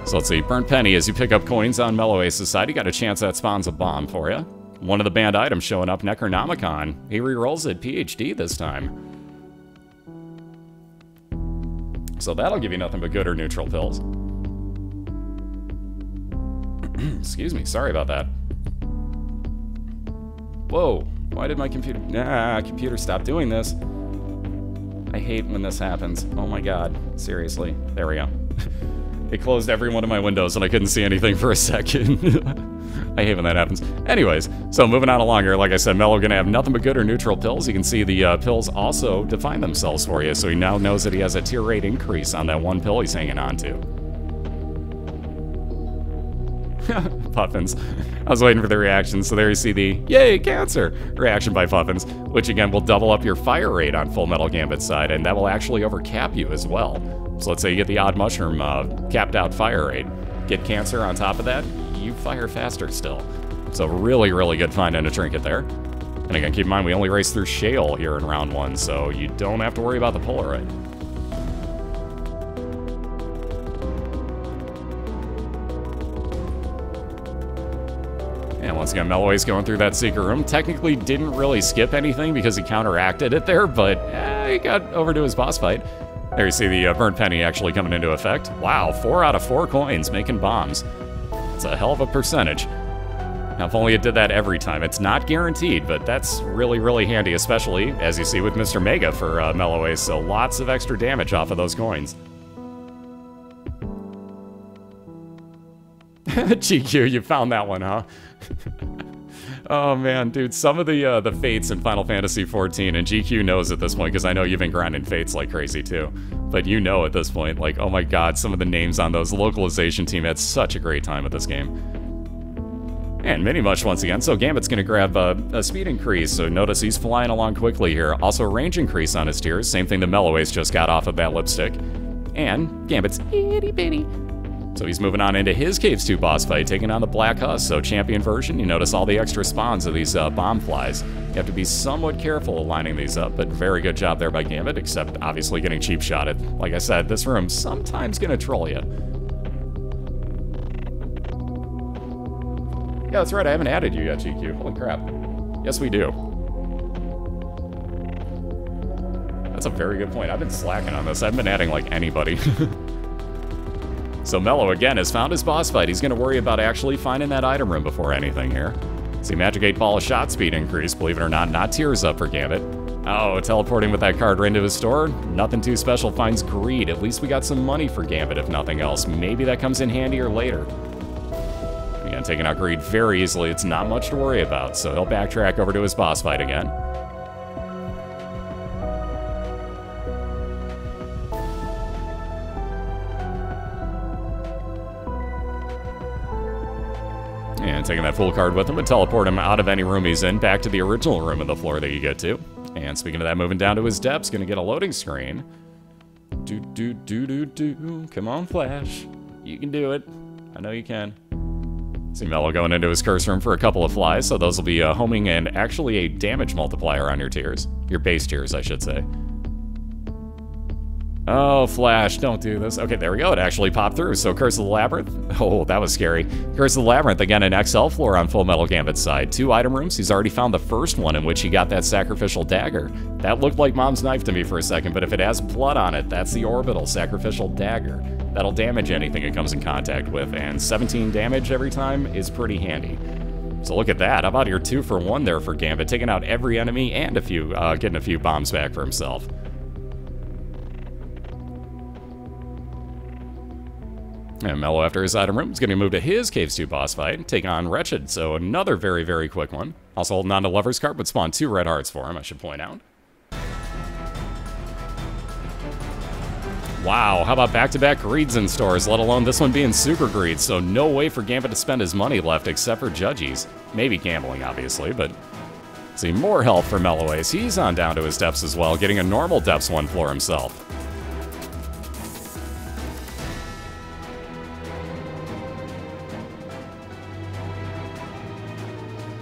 So let's see, Burnt Penny, as you pick up coins on Melloace's side, you got a chance that spawns a bomb for you. One of the banned items showing up, Necronomicon. He rerolls it, PhD this time. So that'll give you nothing but good or neutral pills. Excuse me, sorry about that. Whoa, why did my computer stop doing this? I hate when this happens. Oh my god, seriously. There we go. It closed every one of my windows and I couldn't see anything for a second. I hate when that happens. Anyways, so moving on along here, like I said, Mello gonna have nothing but good or neutral pills. You can see the pills also define themselves for you, so he now knows that he has a tier rate increase on that one pill he's hanging on to. Puffins. I was waiting for the reaction, so there you see the yay, cancer reaction by Puffins, which again will double up your fire rate on FullMetalGambit's side, and that will actually overcap you as well. So let's say you get the odd mushroom capped out fire rate. Get cancer on top of that, you fire faster still. So really, really good finding a trinket there. And again, keep in mind, we only race through Shale here in round 1, so you don't have to worry about the Polaroid. And once again, Melloace going through that secret room. Technically didn't really skip anything because he counteracted it there, but he got over to his boss fight. There you see the Burnt Penny actually coming into effect. Wow, 4 out of 4 coins making bombs. It's a hell of a percentage. Now, if only it did that every time. It's not guaranteed, but that's really, really handy, especially, as you see with Mr. Mega for Melloace, so lots of extra damage off of those coins. GQ, you found that one, huh? Oh man, dude, some of the fates in Final Fantasy XIV, and GQ knows at this point, because I know you've been grinding fates like crazy too. But you know at this point, like, oh my god, some of the names on those. The localization team had such a great time with this game. And Mini Mush once again, so Gambit's gonna grab a speed increase, so notice he's flying along quickly here. Also range increase on his tiers, same thing that Melloace just got off of that lipstick. And Gambit's itty bitty. So he's moving on into his Caves 2 boss fight, taking on the Black Husk. So champion version, you notice all the extra spawns of these bomb flies. You have to be somewhat careful lining these up, but very good job there by Gambit, except obviously getting cheap shotted. Like I said, this room's sometimes gonna troll you. Yeah, that's right, I haven't added you yet, GQ. Holy crap. Yes, we do. That's a very good point. I've been slacking on this. I haven't been adding, like, anybody. So Mello, again, has found his boss fight. He's going to worry about actually finding that item room before anything here. See, Magic 8 Ball of shot speed increase, believe it or not tears up for Gambit. Oh, teleporting with that card right into his store? Nothing too special, finds greed. At least we got some money for Gambit, if nothing else. Maybe that comes in handier later. Again, taking out greed very easily. It's not much to worry about, so he'll backtrack over to his boss fight again. And taking that full card with him and teleport him out of any room he's in, back to the original room of the floor that you get to. And speaking of that, moving down to his depths, gonna get a loading screen. Come on, Flash. You can do it. I know you can. See Mello going into his curse room for a couple of flies, so those will be homing and actually a damage multiplier on your tiers. Your base tiers, I should say. Oh, Flash, don't do this. Okay, there we go. It actually popped through. So Curse of the Labyrinth. Oh, that was scary. Curse of the Labyrinth, again, an XL floor on FullMetalGambit's side. 2 item rooms. He's already found the first one in which he got that sacrificial dagger. That looked like Mom's knife to me for a second, but if it has blood on it, that's the orbital sacrificial dagger. That'll damage anything it comes in contact with, and 17 damage every time is pretty handy. So look at that. How about your 2 for 1 there for Gambit, taking out every enemy and getting a few bombs back for himself. And Mello, after his item room, is going to move to his Caves 2 boss fight, take on Wretched, so another very, very quick one. Also holding on to Lover's Card, but spawn 2 red hearts for him, I should point out. Wow, how about back-to-back greeds in stores, let alone this one being super greed, so no way for Gambit to spend his money left except for Judgies. Maybe gambling, obviously, but... See, more health for Melloace. He's on down to his depths as well, getting a normal depths 1 floor himself.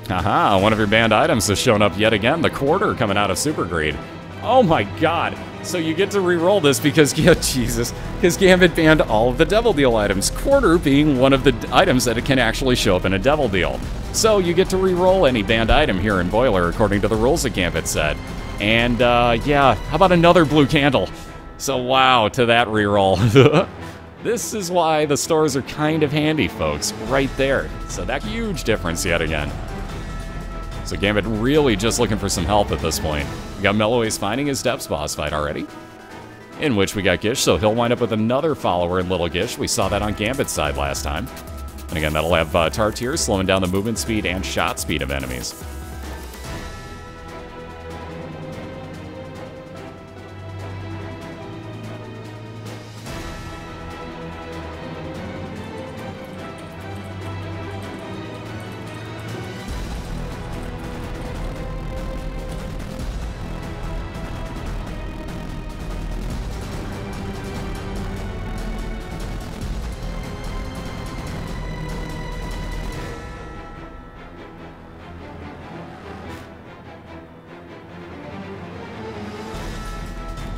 Haha, one of your banned items has shown up yet again, the quarter coming out of Super Greed. Oh my god, so you get to re-roll this because, yeah, Jesus, because Gambit banned all of the Devil Deal items, quarter being one of the items that it can actually show up in a Devil Deal. So you get to re-roll any banned item here in BOILeR according to the rules that Gambit said. And, yeah, how about another blue candle? So wow, to that re-roll. This is why the stores are kind of handy, folks, right there. So that huge difference yet again. So Gambit really just looking for some help at this point. We got Melloace finding his depths boss fight already, in which we got Gish, so he'll wind up with another follower in Little Gish. We saw that on Gambit's side last time. And again, that'll have Tartier slowing down the movement speed and shot speed of enemies.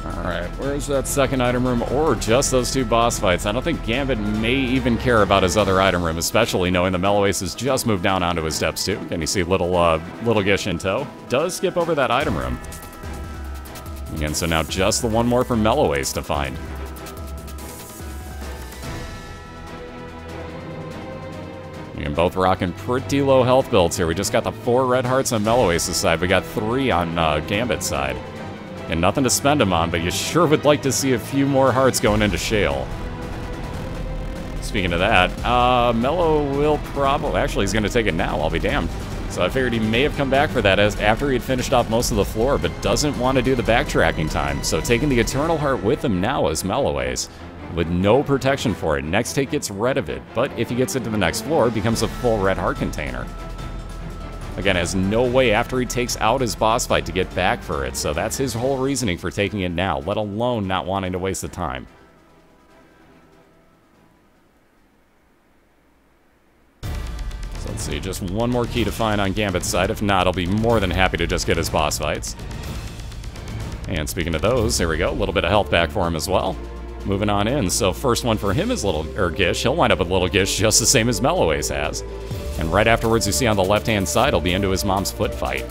Alright, where's that second item room, or just those 2 boss fights? I don't think Gambit may even care about his other item room, especially knowing the Melloace has just moved down onto his depths too. Can you see little Gish in tow? Does skip over that item room. Again, so now just the one more for Melloace to find. Again, both rocking pretty low health builds here. We just got the 4 red hearts on Melloace's side. We got 3 on Gambit's side. And nothing to spend them on, but you sure would like to see a few more hearts going into Shale. Speaking of that, Mello will probably... Actually, he's going to take it now, I'll be damned. So I figured he may have come back for that after he had finished off most of the floor, but doesn't want to do the backtracking time. So taking the Eternal Heart with him now is Melloace, with no protection for it. Next take gets rid of it, but if he gets into the next floor, it becomes a full red heart container. Again, has no way after he takes out his boss fight to get back for it, so that's his whole reasoning for taking it now, let alone not wanting to waste the time. So let's see, just one more key to find on Gambit's side. If not, I'll be more than happy to just get his boss fights. And speaking of those, here we go, a little bit of health back for him as well. Moving on in, so first one for him is Gish. He'll wind up with Little Gish just the same as Melloace has. And right afterwards, you see on the left-hand side, he'll be into his mom's foot fight.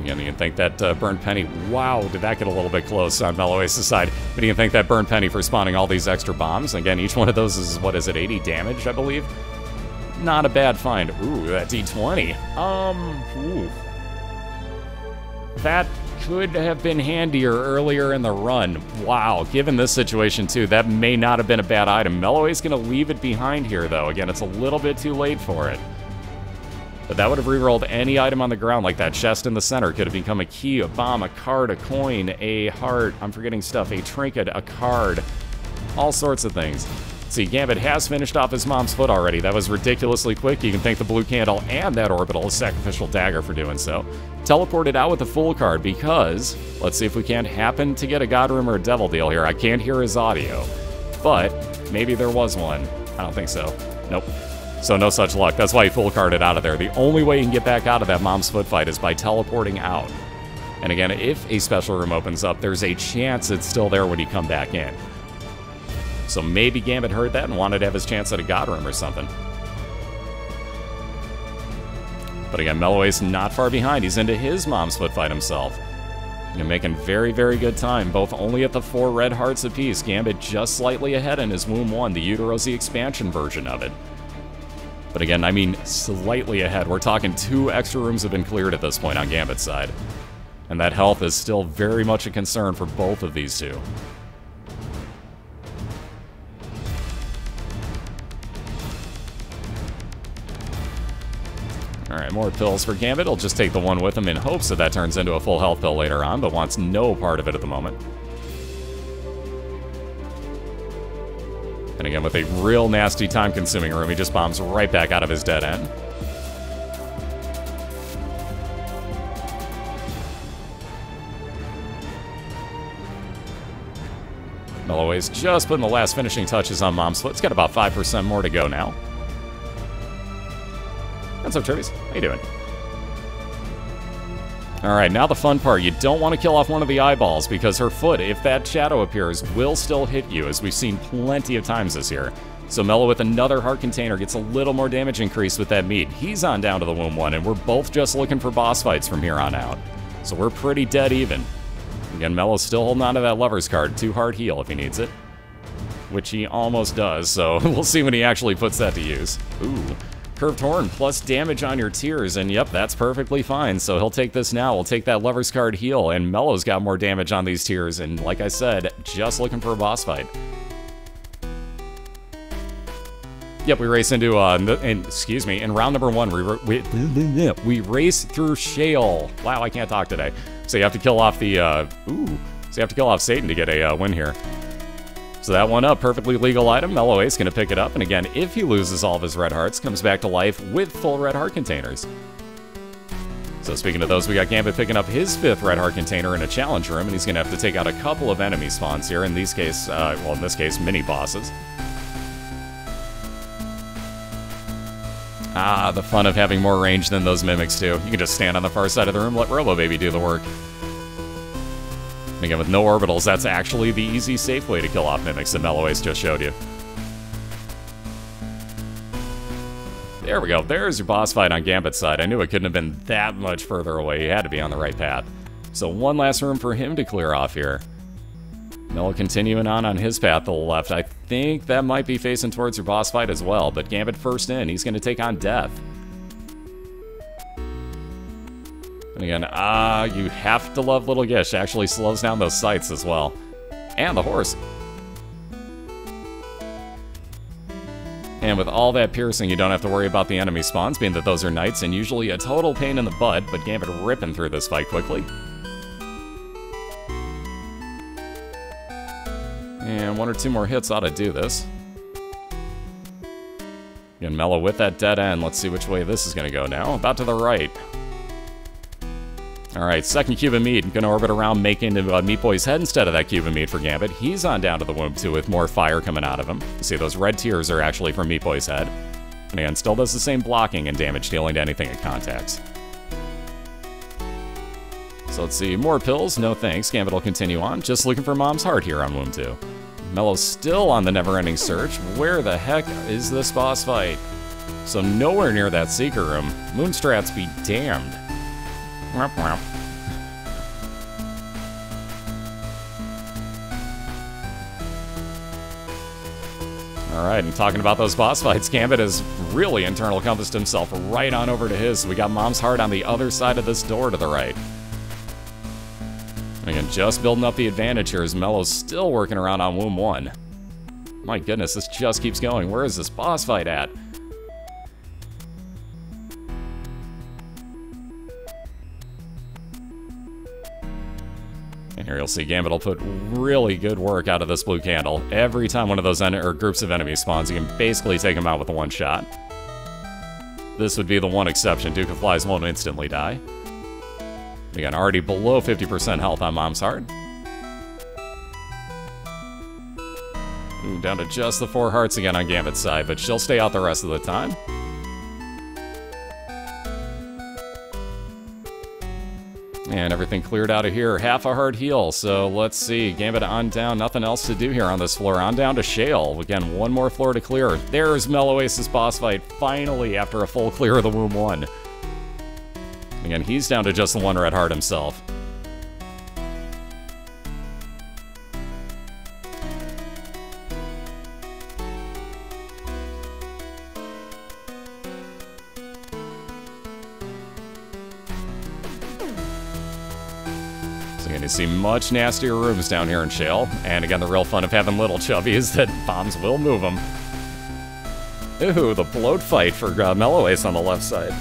Again, you can think that Burnt Penny... Wow, did that get a little bit close on Melloace's side. But you can thank that Burnt Penny for spawning all these extra bombs. Again, each one of those is, what is it, 80 damage, I believe? Not a bad find. Ooh, that D20. Ooh. That could have been handier earlier in the run. Wow, given this situation too, that may not have been a bad item. Melloace gonna leave it behind here though. Again, it's a little bit too late for it. But that would have re-rolled any item on the ground, like that chest in the center. Could have become a key, a bomb, a card, a coin, a heart. I'm forgetting stuff. A trinket, a card. All sorts of things. See, Gambit has finished off his mom's foot already. That was ridiculously quick. You can thank the blue candle and that orbital sacrificial dagger for doing so. Teleported out with the full card because, let's see if we can't happen to get a God Room or a Devil Deal here. I can't hear his audio, but maybe there was one. I don't think so. Nope. So no such luck. That's why he full carded out of there. The only way you can get back out of that mom's foot fight is by teleporting out. And again, if a special room opens up, there's a chance it's still there when you come back in. So maybe Gambit heard that and wanted to have his chance at a God Room or something. But again, Melloace not far behind. He's into his mom's foot fight himself. And making very, very good time, both only at the 4 red hearts apiece. Gambit just slightly ahead in his Womb 1, the Uteros, the expansion version of it. But again, I mean slightly ahead. We're talking 2 extra rooms have been cleared at this point on Gambit's side. And that health is still very much a concern for both of these two. Alright, more pills for Gambit. He'll just take the one with him in hopes that turns into a full health pill later on, but wants no part of it at the moment. And again, with a real nasty time-consuming room, he just bombs right back out of his dead end. Melloace just putting the last finishing touches on Mom's foot. It's got about 5% more to go now. What's up, Turbies? How you doing? Alright, now the fun part. You don't want to kill off one of the eyeballs, because her foot, if that shadow appears, will still hit you, as we've seen plenty of times this year. So Mellow with another heart container gets a little more damage increase with that meat. He's on down to the womb 1, and we're both just looking for boss fights from here on out. So we're pretty dead even. Again, Mellow's still holding on to that lover's card. 2 hard heal if he needs it. Which he almost does, so we'll see when he actually puts that to use. Ooh. Curved Horn plus damage on your tears, and yep, that's perfectly fine. So he'll take this now. We'll take that lover's card heal, and Mellow's got more damage on these tears, and like I said, just looking for a boss fight. Yep, we race into, in round number 1, we race through Shale. Wow, I can't talk today. So you have to kill off the, so you have to kill off Satan to get a win here. So that one up, perfectly legal item. Melloace gonna pick it up, and again, if he loses all of his red hearts, comes back to life with full red heart containers. So speaking of those, we got Gambit picking up his 5th red heart container in a challenge room, and he's gonna have to take out a couple of enemy spawns here. In this case, mini bosses. Ah, the fun of having more range than those mimics too. You can just stand on the far side of the room, let Robo Baby do the work. And again, with no orbitals, that's actually the easy, safe way to kill off mimics that Melloace just showed you. There we go. There's your boss fight on Gambit's side. I knew it couldn't have been that much further away. He had to be on the right path. So one last room for him to clear off here. Mellow continuing on his path to the left. I think that might be facing towards your boss fight as well, but Gambit first in. He's going to take on Death. And again, you have to love Little Gish. Actually slows down those sights as well. And the horse. And with all that piercing, you don't have to worry about the enemy spawns, being that those are knights, and usually a total pain in the butt, but Gambit ripping through this fight quickly. And 1 or 2 more hits ought to do this. Again, Mellow with that dead end. Let's see which way this is going to go now. About to the right. Alright, second cube of meat. Gonna orbit around, making Meat Boy's head instead of that cube of meat for Gambit. He's on down to the womb, too, with more fire coming out of him. You see, those red tears are actually from Meat Boy's head. And again, still does the same blocking and damage dealing to anything it contacts. So let's see, more pills, no thanks. Gambit will continue on, just looking for Mom's heart here on womb 2. Mellow's still on the never-ending search. Where the heck is this boss fight? So nowhere near that secret room. Moonstrats be damned. Alright, and talking about those boss fights, Gambit has really internal compassed himself right on over to his. So we got Mom's heart on the other side of this door to the right. And again, just building up the advantage here as Mellow's still working around on womb 1. My goodness, this just keeps going. Where is this boss fight at? And here you'll see Gambit will put really good work out of this blue candle. Every time one of those groups of enemies spawns, you can basically take them out with one shot. This would be the one exception. Duke of Flies won't instantly die. Again, already below 50% health on Mom's heart. Ooh, down to just the 4 hearts again on Gambit's side, but she'll stay out the rest of the time. And everything cleared out of here. Half a hard heal, so let's see. Gambit on down. Nothing else to do here on this floor. On down to Shale. Again, 1 more floor to clear. There's Melloace's boss fight, finally, after a full clear of the womb 1. Again, he's down to just the 1 red heart himself. You see much nastier rooms down here in Shale. And again, the real fun of having little Chubby is that bombs will move them. Ooh, the bloat fight for Melloace on the left side.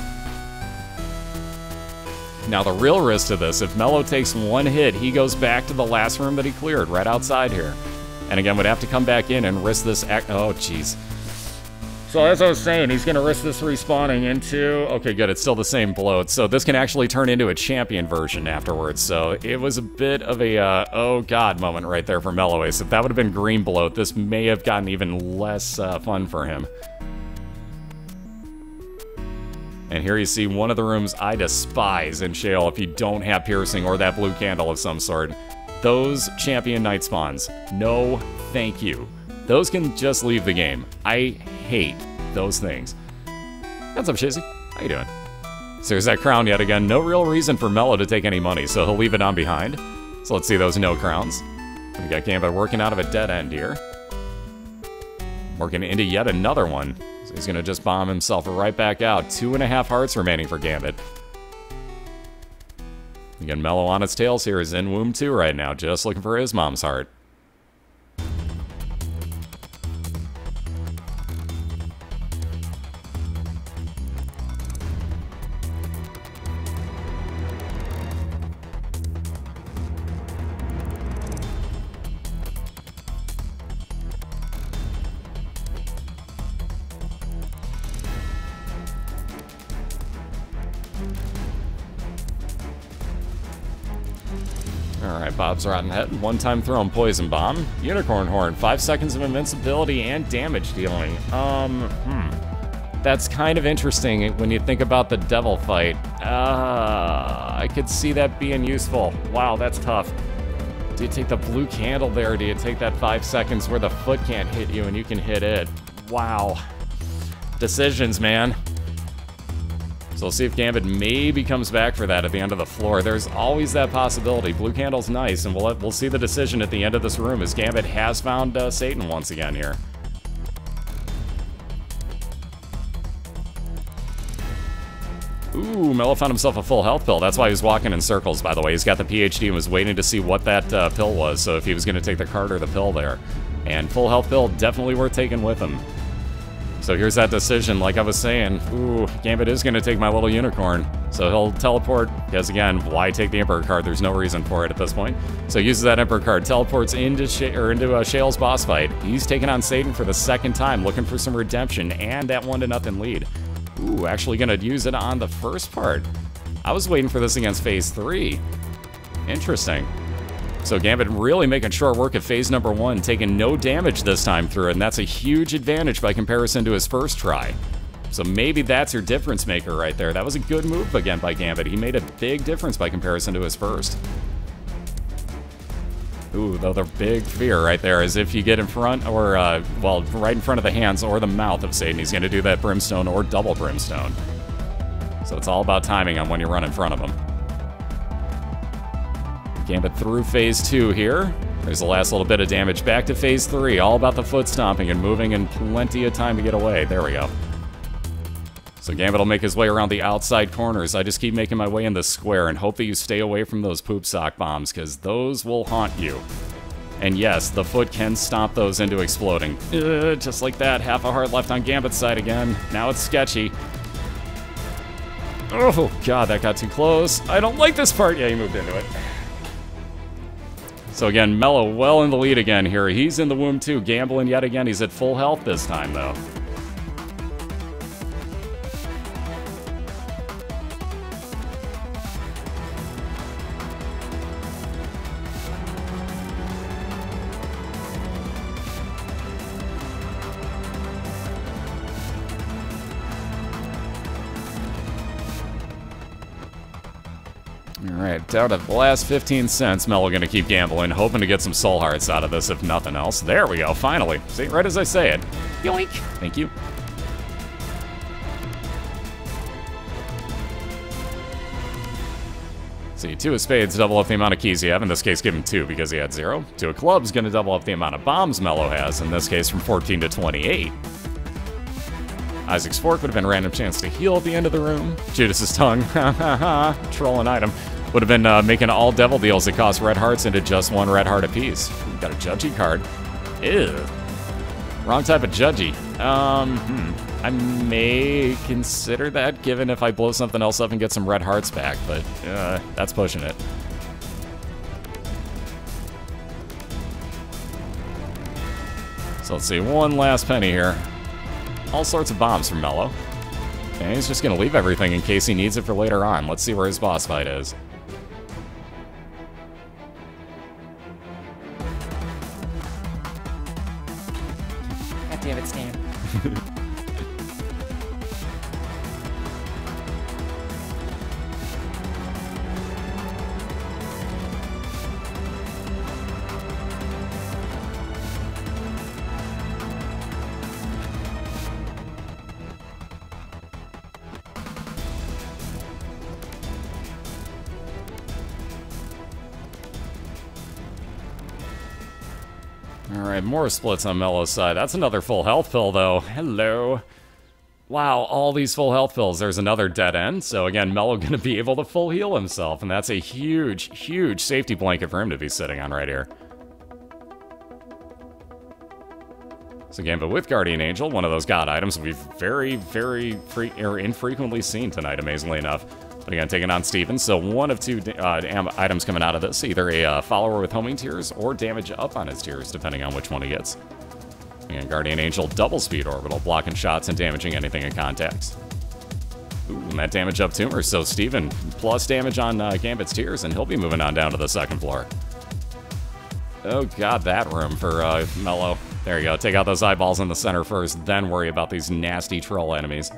Now the real risk to this, if Mello takes one hit, he goes back to the last room that he cleared, right outside here. And again, would have to come back in and risk this oh, jeez. So as I was saying, he's going to risk this respawning into... Okay, good, it's still the same bloat. So this can actually turn into a champion version afterwards. So it was a bit of a, oh god moment right there for Melloace. If that would have been green bloat, this may have gotten even less fun for him. And here you see one of the rooms I despise in Shale if you don't have piercing or that blue candle of some sort. Those champion night spawns. No, thank you. Those can just leave the game. I hate those things. What's up, Shizzy? How you doing? So there's that crown yet again. No real reason for Mello to take any money, so he'll leave it on behind. So let's see those no crowns. We got Gambit working out of a dead end here. Working into yet another one. So he's going to just bomb himself right back out. 2.5 hearts remaining for Gambit. Again, Mello on its tails here is in Womb 2 right now, just looking for his mom's heart. Alright, Bob's Rotten Head. One-time throw Poison Bomb. Unicorn Horn. 5 seconds of invincibility and damage dealing. That's kind of interesting when you think about the devil fight. I could see that being useful. Wow, that's tough. Do you take the blue candle there, or do you take that 5 seconds where the foot can't hit you and you can hit it? Wow. Decisions, man. So we'll see if Gambit maybe comes back for that at the end of the floor. There's always that possibility. Blue candle's nice, and we'll see the decision at the end of this room as Gambit has found Satan once again here. Ooh, Mello found himself a full health pill. That's why he was walking in circles, by the way. He's got the PhD and was waiting to see what that pill was, so if he was going to take the card or the pill there. And full health pill, definitely worth taking with him. So here's that decision, like I was saying. Ooh, Gambit is going to take my little unicorn. So he'll teleport, because again, why take the Emperor card? There's no reason for it at this point. So he uses that Emperor card, teleports into Shale's boss fight. He's taking on Satan for the second time, looking for some redemption and that 1-0 lead. Ooh, actually going to use it on the first part. I was waiting for this against Phase 3. Interesting. So Gambit really making short work of phase number 1, taking no damage this time through it, and that's a huge advantage by comparison to his first try. So maybe that's your difference maker right there. That was a good move again by Gambit. He made a big difference by comparison to his first. Ooh, though the big fear right there is if you get in front or, well, right in front of the hands or the mouth of Satan, he's going to do that Brimstone or double Brimstone. So it's all about timing on when you run in front of him. Gambit through phase 2 here. There's the last little bit of damage. Back to phase 3. All about the foot stomping and moving and plenty of time to get away. There we go. So Gambit will make his way around the outside corners. I just keep making my way in the square and hope that you stay away from those poop sock bombs, because those will haunt you. And yes, the foot can stomp those into exploding. Just like that. Half a heart left on Gambit's side again. Now it's sketchy. Oh god, that got too close. I don't like this part. Yeah, he moved into it. So again, Mello well in the lead again here. He's in the womb too, gambling yet again. He's at full health this time though. Alright, down to the last 15 cents. Mello gonna keep gambling, hoping to get some soul hearts out of this, if nothing else. There we go, finally. See, right as I say it. Yoink! Thank you. See, 2 of spades double up the amount of keys you have. In this case, give him 2 because he had 0. 2 of clubs gonna double up the amount of bombs Mello has, in this case from 14 to 28. Isaac's fork would have been a random chance to heal at the end of the room. Judas's tongue, ha ha ha, troll an item. Would have been making all devil deals that cost red hearts into just 1 red heart apiece. Ooh, got a judgy card. Ew. Wrong type of judgy. I may consider that, given if I blow something else up and get some red hearts back, but that's pushing it. So let's see, one last penny here. All sorts of bombs from Mello. And he's just going to leave everything in case he needs it for later on. Let's see where his boss fight is. God damn it, Stan. Alright, more splits on Mello's side. That's another full health pill, though. Hello. Wow, all these full health pills. There's another dead end. So again, Mello going to be able to full heal himself. And that's a huge, huge safety blanket for him to be sitting on right here. So Gambit with Guardian Angel, one of those god items we've very, very infrequently seen tonight, amazingly enough. But again, taking on Steven, so one of 2 items coming out of this, either a follower with homing tears or damage up on his tears, depending on which one he gets. And Guardian Angel double speed orbital, blocking shots and damaging anything in context. Ooh, and that damage up tumor, so Steven plus damage on Gambit's tears, and he'll be moving on down to the 2nd floor. Oh god, that room for Mello. There you go, take out those eyeballs in the center first, then worry about these nasty troll enemies.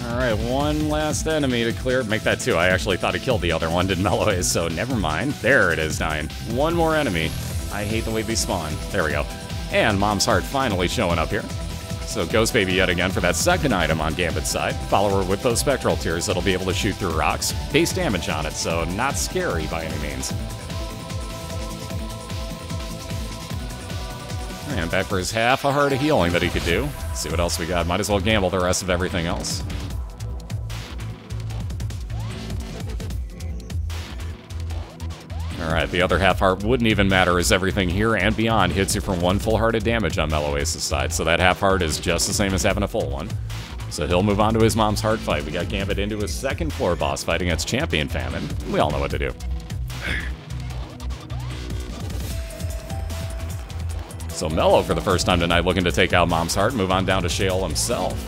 Alright, one last enemy to clear. Make that 2. I actually thought he killed the other one, did Melloace, so never mind. There it is, dying. One more enemy. I hate the way they spawn. There we go. And Mom's Heart finally showing up here. So Ghost Baby yet again for that 2nd item on Gambit's side. Follower with those Spectral Tears that'll be able to shoot through rocks. Base damage on it, so not scary by any means. And back for his half a heart of healing that he could do. Let's see what else we got. Might as well gamble the rest of everything else. Alright, the other half heart wouldn't even matter as everything here and beyond hits you for 1 full heart of damage on Melloace's side, so that half heart is just the same as having a full one. So he'll move on to his mom's heart fight. We got Gambit into his 2nd floor boss fight against Champion Famine. We all know what to do. So Mello for the first time tonight looking to take out Mom's Heart, move on down to Shale himself.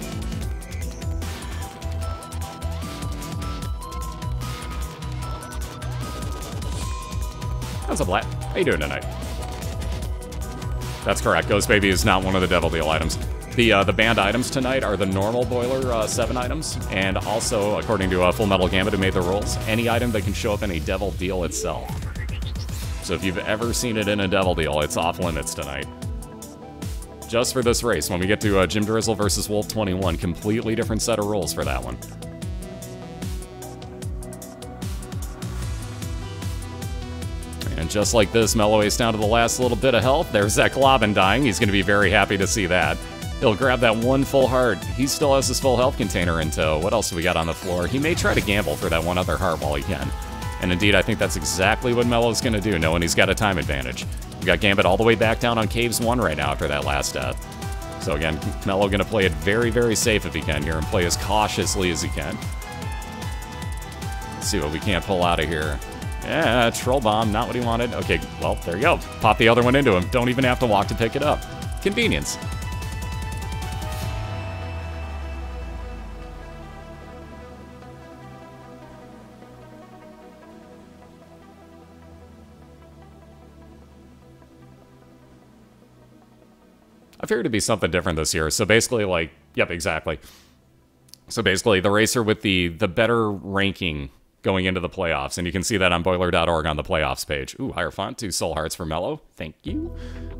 What's up, Black? How you doing tonight? That's correct. Ghost Baby is not one of the Devil Deal items. The banned items tonight are the normal BOILeR 7 items, and also, according to FullMetalGambit, who made the rules, any item that can show up in a Devil Deal itself. So if you've ever seen it in a Devil Deal, it's off limits tonight. Just for this race, when we get to Jim Drizzle versus Wolf 21, completely different set of rules for that one. And just like this, Melloace down to the last little bit of health. There's that Globin dying. He's going to be very happy to see that. He'll grab that 1 full heart. He still has his full health container in tow. What else do we got on the floor? He may try to gamble for that 1 other heart while he can. And indeed, I think that's exactly what Mello's going to do, knowing he's got a time advantage. We got Gambit all the way back down on Caves 1 right now after that last death. So again, Mello going to play it very, very safe if he can here and play as cautiously as he can. Let's see what we can't pull out of here. Yeah, Troll Bomb, not what he wanted. Okay, well, there you go. Pop the other one into him. Don't even have to walk to pick it up. Convenience. I figured it'd be something different this year. So basically, like, yep, exactly. So basically, the racer with the better ranking going into the playoffs, and you can see that on BOILeR.org on the playoffs page. Ooh, higher font, 2 soul hearts for Mello. Thank you.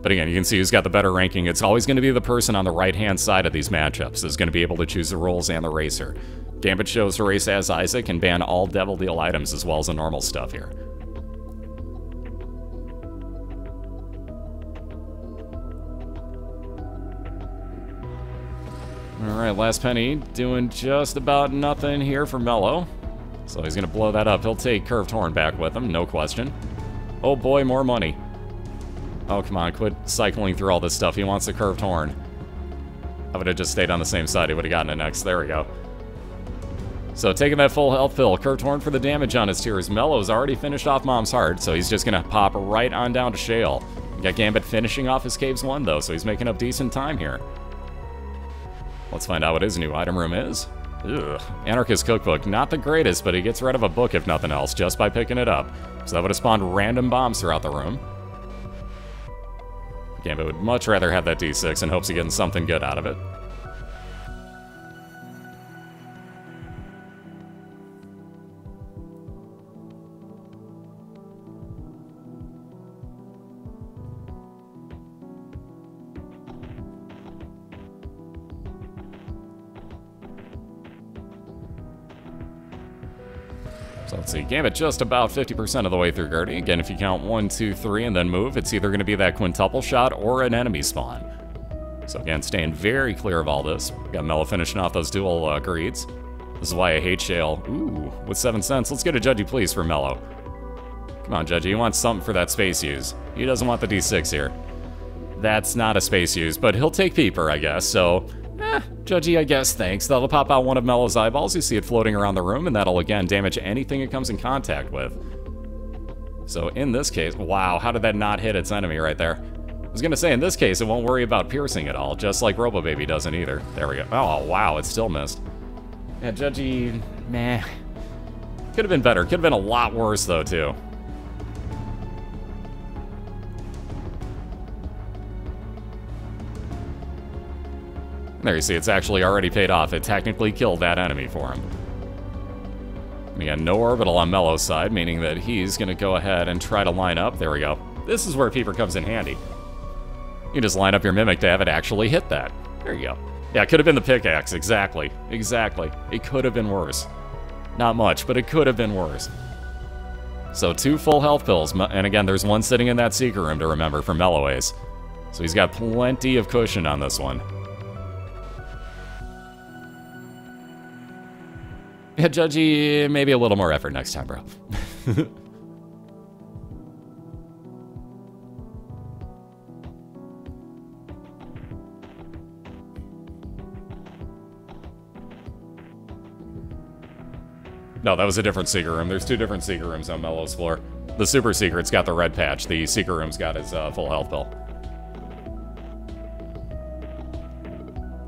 But again, you can see who's got the better ranking. It's always going to be the person on the right-hand side of these matchups is going to be able to choose the roles and the racer. Gambit chose to race as Isaac and ban all Devil Deal items as well as the normal stuff here. Alright, last penny doing just about nothing here for Mello. So he's going to blow that up. He'll take Curved Horn back with him, no question. Oh boy, more money. Oh, come on, quit cycling through all this stuff. He wants the Curved Horn. I would have just stayed on the same side. He would have gotten it next. There we go. So taking that full health pill, Curved Horn for the damage on his tiers. Mello's already finished off Mom's Heart, so he's just going to pop right on down to Shale. Got Gambit finishing off his Caves 1, though, so he's making up decent time here. Let's find out what his new item room is. Ugh. Anarchist Cookbook. Not the greatest, but he gets rid of a book, if nothing else, just by picking it up. So that would have spawned random bombs throughout the room. Gambit would much rather have that D6 in hopes of getting something good out of it. So let's see, Gambit just about 50% of the way through Gertie. Again, if you count 1, 2, 3, and then move, it's either going to be that quintuple shot or an enemy spawn. So again, staying very clear of all this. Got Mello finishing off those dual greeds. This is why I hate Shale. Ooh, with 7 cents. Let's get a Judgy Please for Mello. Come on, Judgy, he wants something for that space use. He doesn't want the D6 here. That's not a space use, but he'll take Peeper, I guess, so... Judgy, I guess, thanks. That'll pop out one of Mello's eyeballs. You see it floating around the room, and that'll, again, damage anything it comes in contact with. So, in this case... Wow, how did that not hit its enemy right there? I was gonna say, in this case, it won't worry about piercing at all, just like Robobaby doesn't either. There we go. Oh, wow, it still missed. Yeah, Judgy... meh. Could have been better. Could have been a lot worse, though, too. There you see, it's actually already paid off. It technically killed that enemy for him. We got no orbital on Mello's side, meaning that he's going to go ahead and try to line up. There we go. This is where Peeper comes in handy. You just line up your Mimic to have it actually hit that. There you go. Yeah, it could have been the pickaxe. Exactly. Exactly. It could have been worse. Not much, but it could have been worse. So 2 full health pills. And again, there's one sitting in that secret room to remember for Melloace. So he's got plenty of cushion on this one. Yeah, Judgy, maybe a little more effort next time, bro. No, that was a different secret room. There's 2 different secret rooms on Mello's floor. The super secret's got the red patch. The secret room's got his full health pill.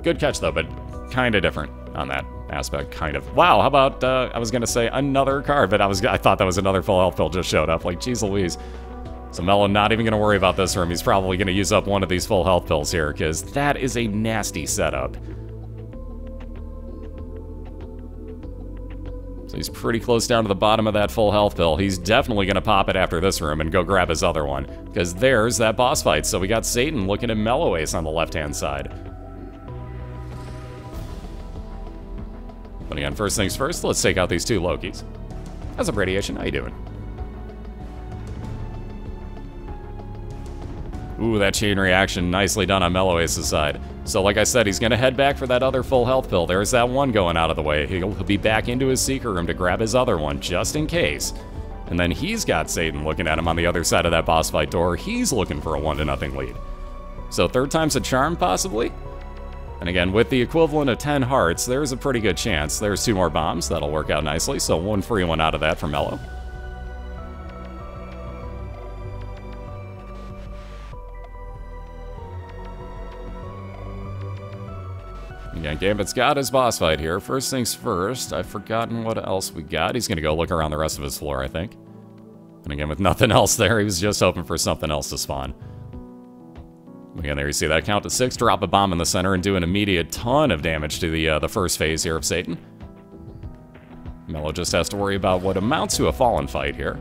Good catch, though, but kind of different on that aspect, kind of. Wow, how about, I was gonna say another card, but I thought that was another full health pill just showed up. Like, geez Louise. So Mello not even gonna worry about this room. He's probably gonna use up one of these full health pills here, because that is a nasty setup. So he's pretty close down to the bottom of that full health pill. He's definitely gonna pop it after this room and go grab his other one, because there's that boss fight. So we got Satan looking at Melloace on the left-hand side. But again, first things first, let's take out these 2 Lokis. How's up, Radiation? How you doing? Ooh, that chain reaction, nicely done on Melloace's side. So like I said, he's gonna head back for that other full health pill. There's that one going out of the way. He'll be back into his secret room to grab his other one, just in case. And then he's got Satan looking at him on the other side of that boss fight door. He's looking for a 1-0 lead. So 3rd time's a charm, possibly? And again, with the equivalent of 10 hearts, there's a pretty good chance. There's 2 more bombs. That'll work out nicely. So 1 free one out of that for Mello. Again, Gambit's got his boss fight here. First things first, I've forgotten what else we got. He's going to go look around the rest of his floor, I think. And again, with nothing else there, he was just hoping for something else to spawn. Again, there you see that count to 6, drop a bomb in the center, and do an immediate ton of damage to the first phase here of Satan. Mello just has to worry about what amounts to a fallen fight here.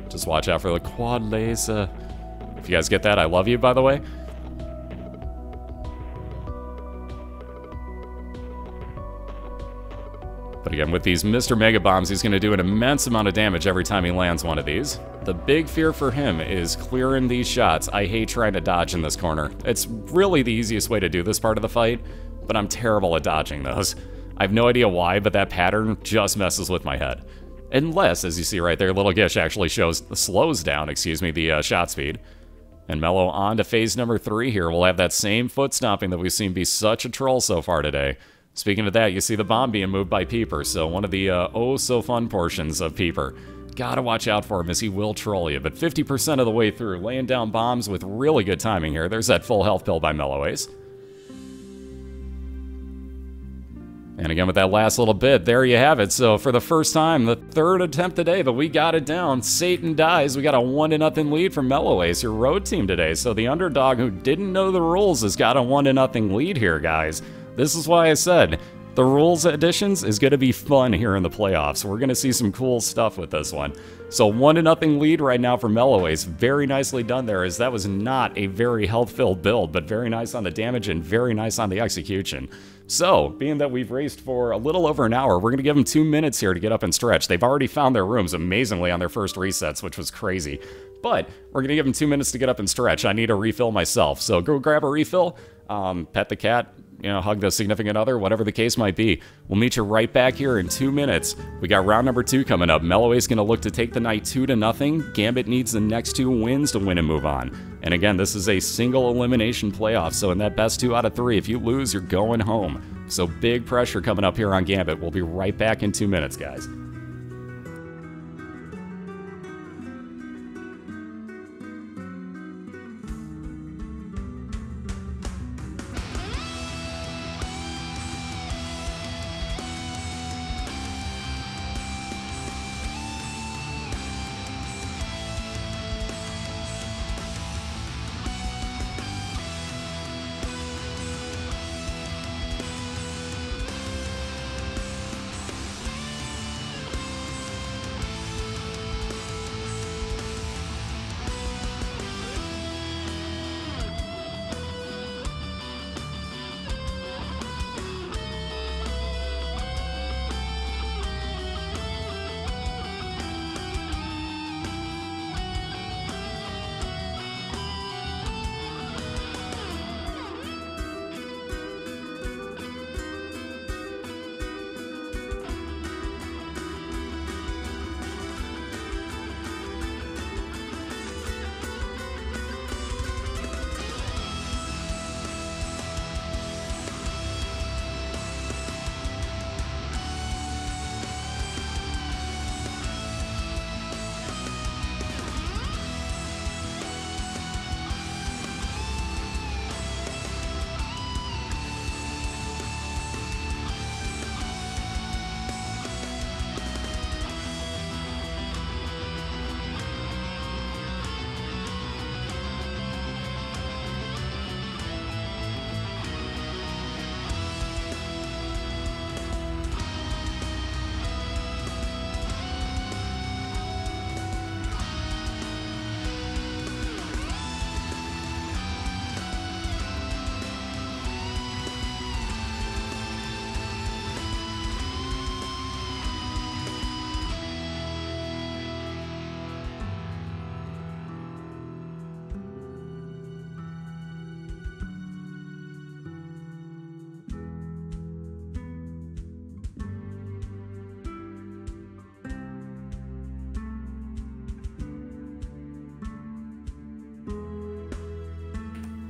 Just watch out for the quad laser. If you guys get that, I love you, by the way. But again, with these Mr. Mega Bombs, he's going to do an immense amount of damage every time he lands one of these. The big fear for him is clearing these shots. I hate trying to dodge in this corner. It's really the easiest way to do this part of the fight, but I'm terrible at dodging those. I have no idea why, but that pattern just messes with my head. Unless, as you see right there, Little Gish actually slows down, the shot speed. And Mello on to phase number 3 here. We'll have that same foot stomping that we've seen be such a troll so far today. Speaking of that, you see the bomb being moved by Peeper, so one of the oh-so-fun portions of Peeper. Gotta watch out for him as he will troll you, but 50% of the way through, laying down bombs with really good timing here. There's that full health pill by Melloace. And again, with that last little bit, there you have it. So for the first time, the 3rd attempt today, but we got it down. Satan dies. We got a 1-0 lead from Melloace, your road team today. So the underdog who didn't know the rules has got a 1-0 lead here, guys. This is why I said the rules additions is going to be fun here in the playoffs. We're going to see some cool stuff with this one. So 1-0 lead right now for Melloace. Very nicely done there, as that was not a very health-filled build, but very nice on the damage and very nice on the execution. So, being that we've raced for a little over an hour, we're going to give them 2 minutes here to get up and stretch. They've already found their rooms, amazingly, on their first resets, which was crazy. But we're going to give them 2 minutes to get up and stretch. I need a refill myself, so go grab a refill, pet the cat, hug the significant other, whatever the case might be. We'll meet you right back here in 2 minutes. We got round number 2 coming up. Melloace going to look to take the night 2-0. Gambit needs the next 2 wins to win and move on. And again, this is a single elimination playoff, so in that best 2 out of 3, if you lose, you're going home. So big pressure coming up here on Gambit. We'll be right back in 2 minutes, guys.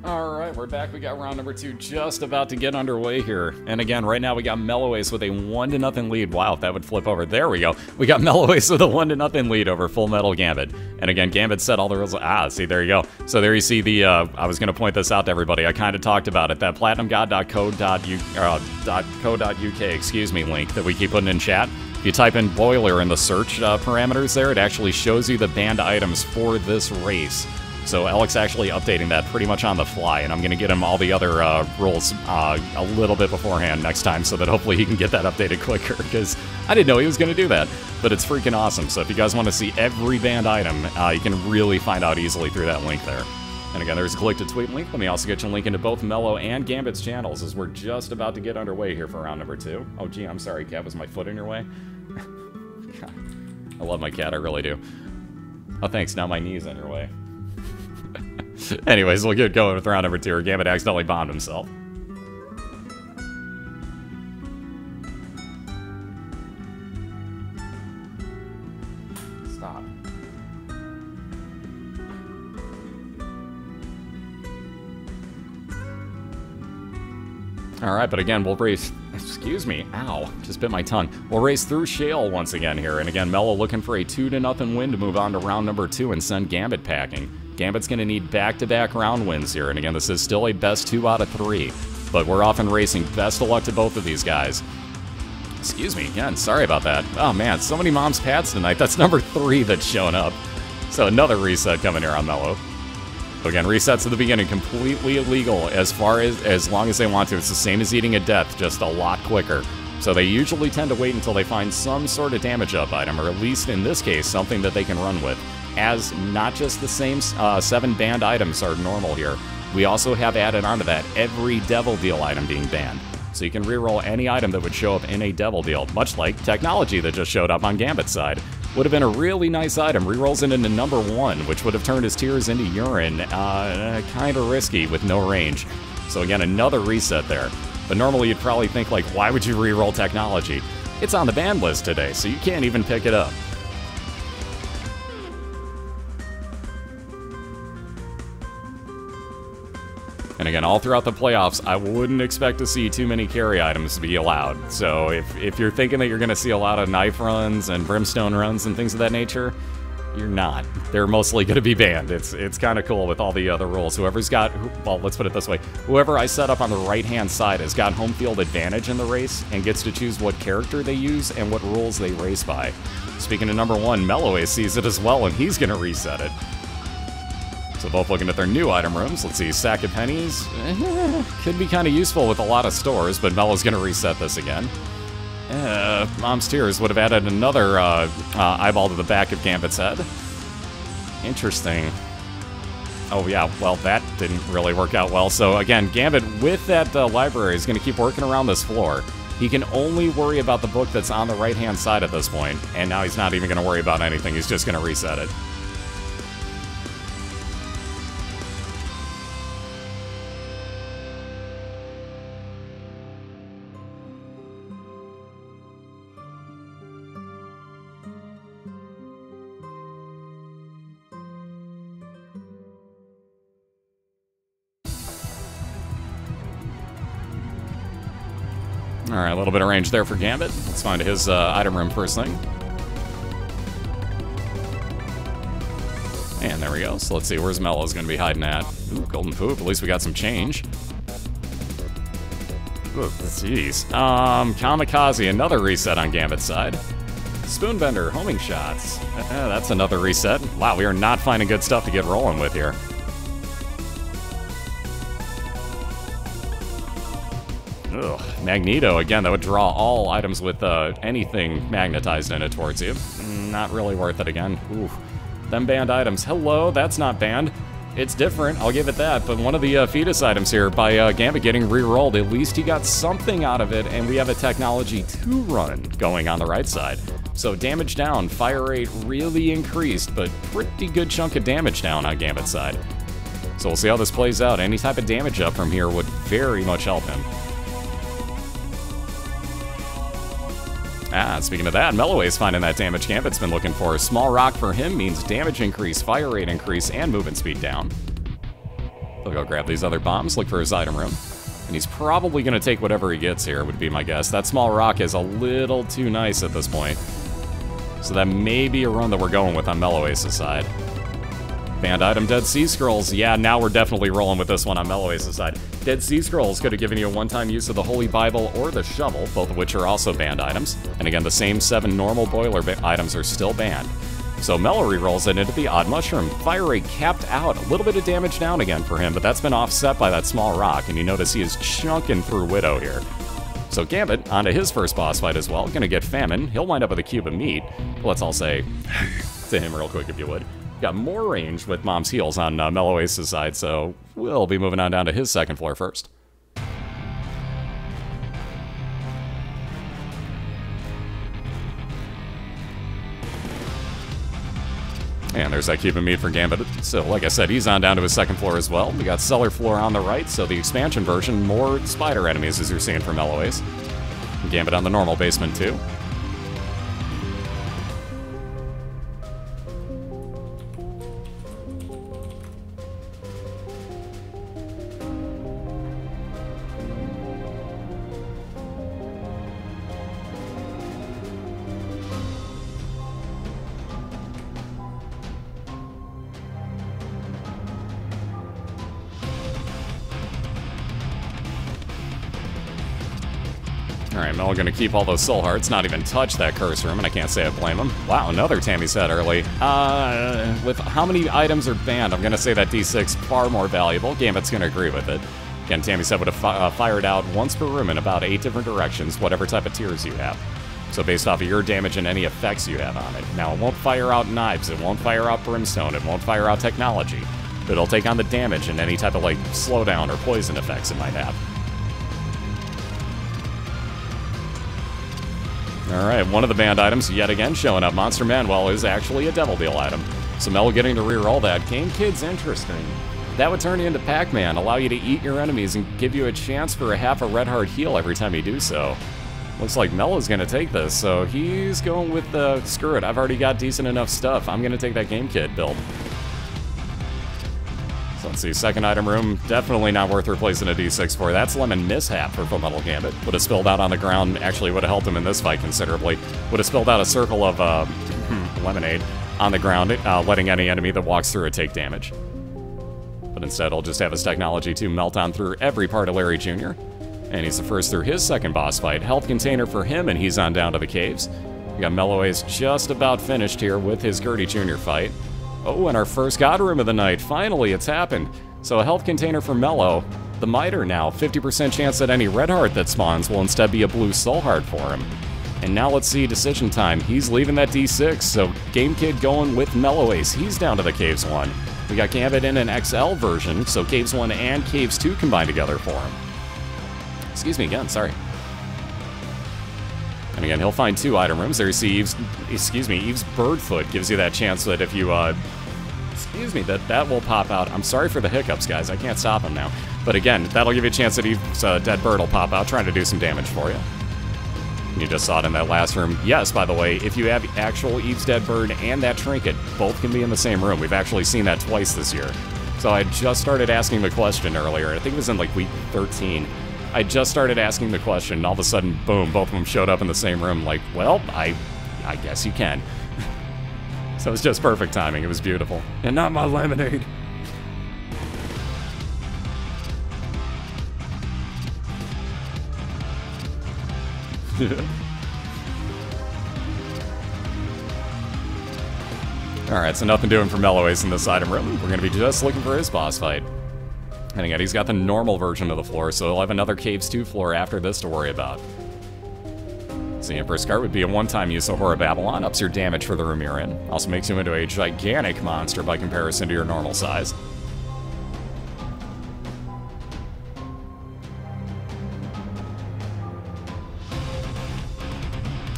Alright, we're back. We got round number 2 just about to get underway here. And again, right now we got Melloace with a 1-0 lead. Wow, if that would flip over. There we go. We got Melloace with a 1-0 lead over FullMetalGambit. And again, Gambit set all the rules. See, there you go. So there you see the, I was going to point this out to everybody. I kind of talked about it. That platinumgod.co.uk, link that we keep putting in chat. If you type in BOILeR in the search parameters there, it actually shows you the banned items for this race. So Alec's actually updating that pretty much on the fly, and I'm going to get him all the other rules a little bit beforehand next time so that hopefully he can get that updated quicker, because I didn't know he was going to do that. But it's freaking awesome. So if you guys want to see every banned item, you can really find out easily through that link there. And again, there's a click to tweet link. Let me also get you a link into both Mellow and Gambit's channels, as we're just about to get underway here for round number 2. Oh, gee, I'm sorry, cat. Was my foot in your way? I love my cat, I really do. Oh, thanks. Now my knee's in your way. Anyways, we'll get going with round number 2, where Gambit accidentally bombed himself. Stop. Alright, but again, we'll race... Excuse me. Ow. Just bit my tongue. We'll race through Shale once again here. And again, Mello looking for a 2-0 win to move on to round number 2 and send Gambit packing. Gambit's going to need back-to-back round wins here. And again, this is still a best 2 out of 3. But we're off and racing. Best of luck to both of these guys. Excuse me again. Sorry about that. Oh, man. So many mom's pads tonight. That's number 3 that's showing up. So another reset coming here on Mello. Again, resets at the beginning, completely illegal as long as they want to. It's the same as eating a death, just a lot quicker. So they usually tend to wait until they find some sort of damage up item, or at least in this case, something that they can run with. As not just the same 7 banned items are normal here, we also have added onto that every Devil Deal item being banned. So you can reroll any item that would show up in a Devil Deal, much like Technology that just showed up on Gambit's side. Would have been a really nice item. Rerolls it into number 1, which would have turned his tears into urine. Kind of risky with no range. So again, another reset there. But normally you'd probably think, like, why would you reroll Technology? It's on the ban list today, so you can't even pick it up. And again, all throughout the playoffs, I wouldn't expect to see too many carry items to be allowed. So if you're thinking that you're going to see a lot of knife runs and brimstone runs and things of that nature, you're not. They're mostly going to be banned. It's kind of cool with all the other rules. Whoever's got, well, let's put it this way. Whoever I set up on the right-hand side has got home field advantage in the race and gets to choose what character they use and what rules they race by. Speaking of number 1, Melloace sees it as well, and he's going to reset it. So both looking at their new item rooms. Let's see, sack of pennies. Could be kind of useful with a lot of stores, but Mello's going to reset this again. Mom's Tears would have added another eyeball to the back of Gambit's head. Interesting. Oh yeah, well that didn't really work out well. So again, Gambit with that library is going to keep working around this floor. He can only worry about the book that's on the right-hand side at this point, and now he's not even going to worry about anything. He's just going to reset it. Alright, a little bit of range there for Gambit. Let's find his item room first thing. And there we go. So let's see, where's Mello's going to be hiding at? Ooh, golden poop. At least we got some change. Ooh, jeez. Kamikaze, another reset on Gambit's side. Spoonbender, homing shots. That's another reset. Wow, we are not finding good stuff to get rolling with here. Ugh. Magneto, again, that would draw all items with anything magnetized in it towards you. Not really worth it again. Ooh. Them banned items. Hello, that's not banned. It's different, I'll give it that, but one of the fetus items here by Gambit getting re-rolled, at least he got something out of it, and we have a Technology 2 run going on the right side. So damage down, fire rate really increased, but pretty good chunk of damage down on Gambit's side. So we'll see how this plays out. Any type of damage up from here would very much help him. Speaking of that, Melloace finding that damage Gambit's been looking for. Small rock for him means damage increase, fire rate increase, and movement speed down. He'll go grab these other bombs, look for his item room. And he's probably going to take whatever he gets here, would be my guess. That small rock is a little too nice at this point. So that may be a run that we're going with on Melloace's side. Banned item, Dead Sea Scrolls. Yeah, now we're definitely rolling with this one on Melloace's side. Dead Sea Scrolls could have given you a one-time use of the Holy Bible or the Shovel, both of which are also banned items. And again, the same 7 normal BOILeR items are still banned. So Mello rerolls it into the Odd Mushroom. Fire rate capped out. A little bit of damage down again for him, but that's been offset by that small rock, and you notice he is chunking through Widow here. So Gambit onto his first boss fight as well. Gonna get Famine. He'll wind up with a cube of meat. Let's all say to him real quick if you would. Got more range with Mom's Heals on Melloace's side, so we'll be moving on down to his second floor first. And there's that cube of meat for Gambit. So, like I said, he's on down to his second floor as well. We got cellar floor on the right, so the expansion version, more spider enemies as you're seeing from Melloace. Gambit on the normal basement too. Alright, Mel gonna keep all those soul hearts, not even touch that curse room, and I can't say I blame him. Wow, another Tammy's head early. With how many items are banned, I'm gonna say that D6 far more valuable. Gambit's gonna agree with it. Again, Tammy's head would have fired out once per room in about 8 different directions, whatever type of tiers you have. So based off of your damage and any effects you have on it. Now, it won't fire out knives, it won't fire out brimstone, it won't fire out technology. But it'll take on the damage and any type of, like, slowdown or poison effects it might have. Alright, one of the banned items yet again showing up. Monster Manuel is actually a Devil Deal item. So Mel getting to reroll that. Game Kid's interesting. That would turn you into Pac-Man, allow you to eat your enemies and give you a chance for a half a red heart heal every time you do so. Looks like Mello's gonna take this, so he's going with the screw it, I've already got decent enough stuff. I'm gonna take that Game Kid build. So let's see, second item room, definitely not worth replacing a D6 for. That's Lemon Mishap for FullMetalGambit. Would have spilled out on the ground, actually would have helped him in this fight considerably. Would have spilled out a circle of lemonade on the ground, letting any enemy that walks through it take damage. But instead, he'll just have his technology to melt on through every part of Larry Jr. And he's the first through his second boss fight. Health container for him, and he's on down to the caves. We got Melloace just about finished here with his Gertie Jr. fight. Oh, and our first God Room of the night. Finally, it's happened. So a health container for Mello. The Miter now. 50% chance that any red heart that spawns will instead be a blue soul heart for him. And now let's see decision time. He's leaving that D6, so Game Kid going with Melloace. He's down to the Caves 1. We got Gambit in an XL version, so Caves 1 and Caves 2 combined together for him. Excuse me again, sorry. And again, he'll find 2 item rooms. There you see Eve's Birdfoot gives you that chance that if you, that will pop out. I'm sorry for the hiccups, guys. I can't stop them now. But again, that'll give you a chance that Eve's dead bird will pop out, trying to do some damage for you. You just saw it in that last room. Yes, by the way, if you have actual Eve's dead bird and that trinket, both can be in the same room. We've actually seen that twice this year. So I just started asking the question earlier. I think it was in like week 13. I just started asking the question, and all of a sudden, boom, both of them showed up in the same room. Like, well, I guess you can. So it was just perfect timing. It was beautiful. And not my lemonade. Alright, so nothing doing for Melloace in this item room. We're going to be just looking for his boss fight. And again, he's got the normal version of the floor, so he'll have another Caves 2 floor after this to worry about. So Emperor's Cart would be a one-time use of Horror Babylon, ups your damage for the room you're in. Also makes you into a gigantic monster by comparison to your normal size.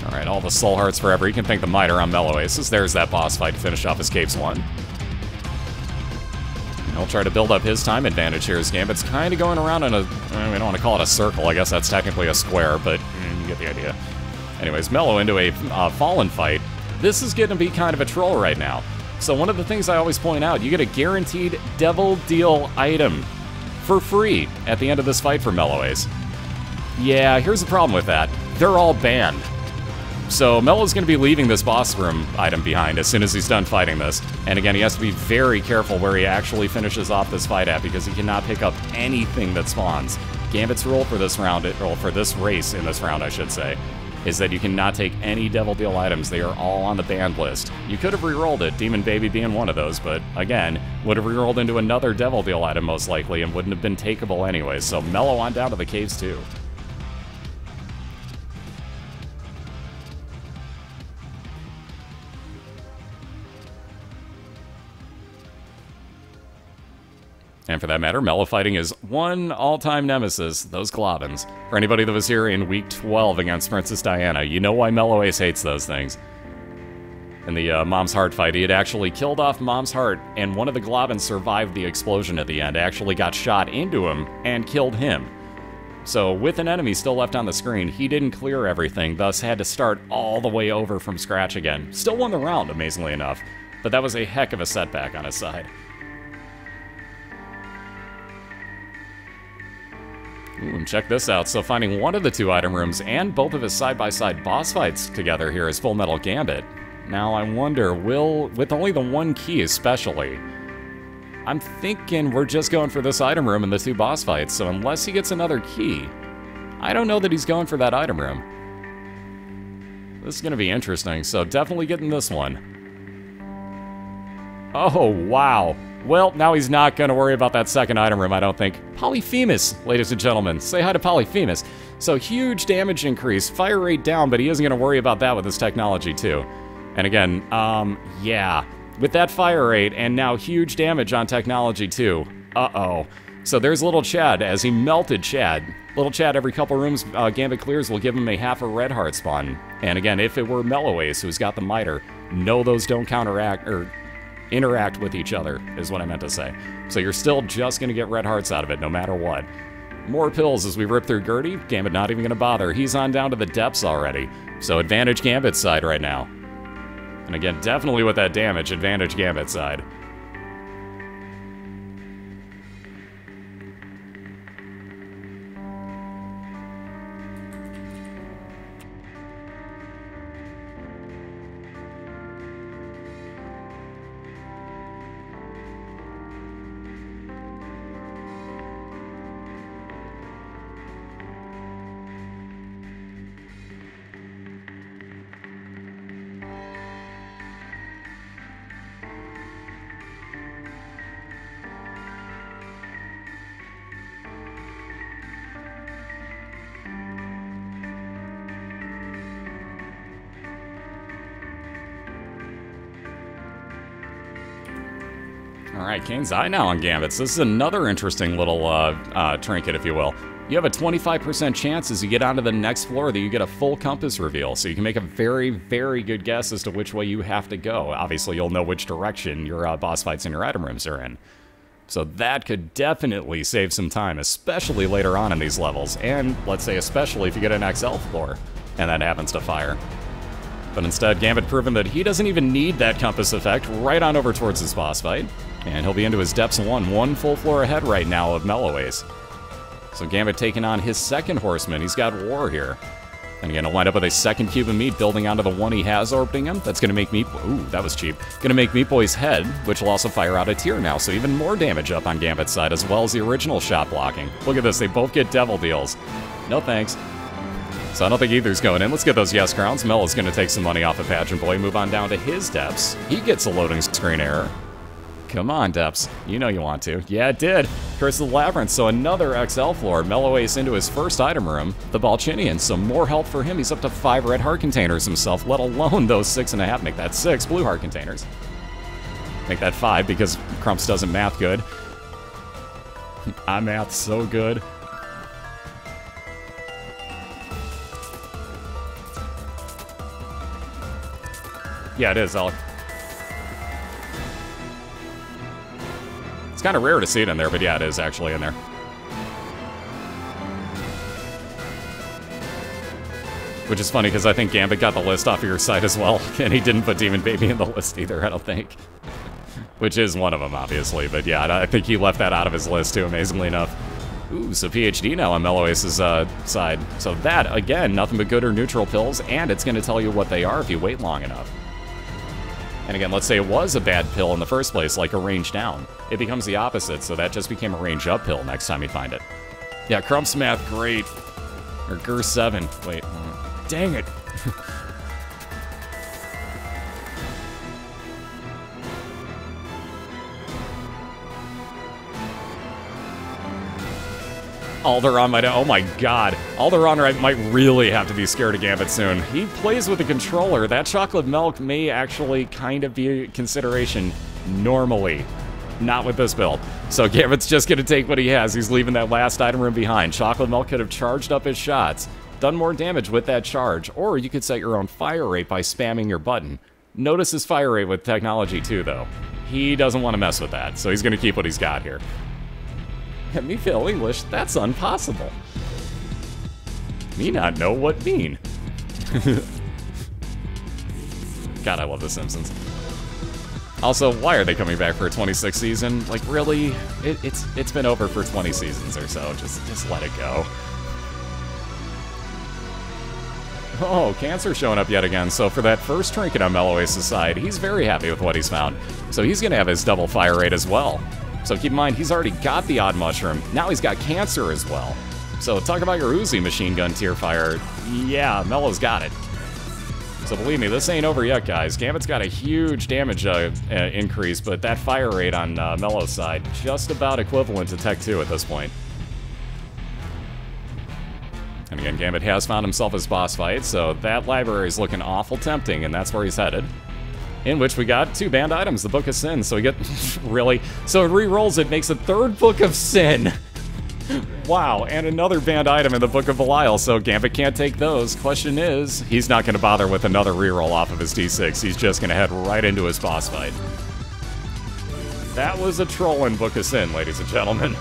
Alright, all the soul hearts forever. You can thank the Miter on Melloace. There's that boss fight to finish off his Caves 1. He'll try to build up his time advantage here as Gambit's kind of going around in a, we don't want to call it a circle, I guess that's technically a square, but you get the idea. Anyways, Mello into a Fallen fight. This is getting to be kind of a troll right now. So one of the things I always point out, you get a guaranteed Devil Deal item for free at the end of this fight for Melloace. Yeah, here's the problem with that. They're all banned. So Mello's going to be leaving this boss room item behind as soon as he's done fighting this. And again, he has to be very careful where he actually finishes off this fight at because he cannot pick up anything that spawns. Gambit's rule for this round, or for this race in this round, I should say, is that you cannot take any Devil Deal items. They are all on the banned list. You could have re-rolled it, Demon Baby being one of those, but again, would have re-rolled into another Devil Deal item most likely and wouldn't have been takeable anyway, so Mellow on down to the caves too. And for that matter, Mellow fighting his one all-time nemesis, those Globins. For anybody that was here in Week 12 against Princess Diana, you know why Melloace hates those things. In the Mom's Heart fight, he had actually killed off Mom's Heart, and one of the Globins survived the explosion at the end, actually got shot into him, and killed him. So, with an enemy still left on the screen, he didn't clear everything, thus had to start all the way over from scratch again. Still won the round, amazingly enough, but that was a heck of a setback on his side. Ooh, and check this out. So finding one of the two item rooms and both of his side-by-side boss fights together here is FullMetalGambit. Now I wonder, with only the one key especially, I'm thinking we're just going for this item room and the two boss fights, so unless he gets another key, I don't know that he's going for that item room. This is going to be interesting, so definitely getting this one. Oh, wow. Well, now he's not going to worry about that second item room, I don't think. Polyphemus, ladies and gentlemen. Say hi to Polyphemus. So, huge damage increase, fire rate down, but he isn't going to worry about that with his technology, too. And again, yeah. With that fire rate, and now huge damage on technology, too. Uh-oh. So there's little Chad, as he melted Chad. Little Chad, every couple rooms Gambit clears will give him a half a red heart spawn. And again, if it were Melloace, who's got the miter, no, those don't counteract, or interact with each other, is what I meant to say. So you're still just going to get red hearts out of it, no matter what. More pills as we rip through Gertie. Gambit not even going to bother. He's on down to the depths already. So advantage Gambit's side right now. And again, definitely with that damage, advantage Gambit's side. Alright, Kane's Eye now on Gambits. This is another interesting little trinket, if you will. You have a 25% chance as you get onto the next floor that you get a full compass reveal, so you can make a very, very good guess as to which way you have to go. Obviously, you'll know which direction your boss fights and your item rooms are in. So that could definitely save some time, especially later on in these levels, and let's say especially if you get an XL floor, and that happens to fire. But instead, Gambit proven that he doesn't even need that compass effect right on over towards his boss fight. And he'll be into his depths one full floor ahead right now of Melloace. So Gambit taking on his second horseman. He's got War here. And again, he'll wind up with a second cube of meat building onto the one he has orbiting him. That's going to make Meat... Ooh, that was cheap. Going to make Meat Boy's head, which will also fire out a tier now, so even more damage up on Gambit's side, as well as the original shot blocking. Look at this, they both get devil deals. No thanks. So I don't think either's going in. Let's get those yes crowns. Mello's going to take some money off of Pageant Boy, move on down to his depths. He gets a loading screen error. Come on, Depths. You know you want to. Yeah, it did. Curse of the Labyrinth, so another XL floor. Melloace into his first item room, the Balchinian, so more health for him. He's up to 5 red heart containers himself, let alone those 6.5. Make that 6 blue heart containers. Make that 5 because Crumps doesn't math good. I math so good. Yeah, it is, Alec. It's kind of rare to see it in there, but yeah, it is actually in there. Which is funny, because I think Gambit got the list off of your site as well, and he didn't put Demon Baby in the list either, I don't think. Which is one of them, obviously, but yeah, I think he left that out of his list too, amazingly enough. Ooh, so PhD now on Melloace's side. So that, again, nothing but good or neutral pills, and it's going to tell you what they are if you wait long enough. And again, let's say it was a bad pill in the first place, like a range down. It becomes the opposite, so that just became a range up pill next time you find it. Yeah, Crump's math, great. Or Gur7. Wait. Dang it. Alderaan might, oh my god. Alderaan might really have to be scared of Gambit soon. He plays with a controller. That chocolate milk may actually kind of be a consideration normally. Not with this build. So Gambit's just going to take what he has. He's leaving that last item room behind. Chocolate milk could have charged up his shots, done more damage with that charge, or you could set your own fire rate by spamming your button. Notice his fire rate with technology too, though. He doesn't want to mess with that, so he's going to keep what he's got here. Let me fail English? That's impossible. Me not know what mean. God, I love The Simpsons. Also, why are they coming back for a 26th season? Like, really? It's been over for 20 seasons or so. Just let it go. Oh, Cancer showing up yet again. So for that first trinket on Melloace's side, he's very happy with what he's found. So he's going to have his double fire rate as well. So keep in mind, he's already got the odd mushroom. Now he's got Cancer as well. So talk about your Uzi machine gun tier fire. Yeah, Mello's got it. So believe me, this ain't over yet, guys. Gambit's got a huge damage increase, but that fire rate on Mello's side, just about equivalent to Tech 2 at this point. And again, Gambit has found himself his boss fight, so that library is looking awful tempting, and that's where he's headed. In which we got 2 banned items, the Book of Sin. So we get, really? So it re-rolls it, makes a 3rd Book of Sin. Wow, and another banned item in the Book of BOILeR, so Gambit can't take those. Question is, he's not going to bother with another reroll off of his D6. He's just going to head right into his boss fight. That was a trollin' Book of Sin, ladies and gentlemen.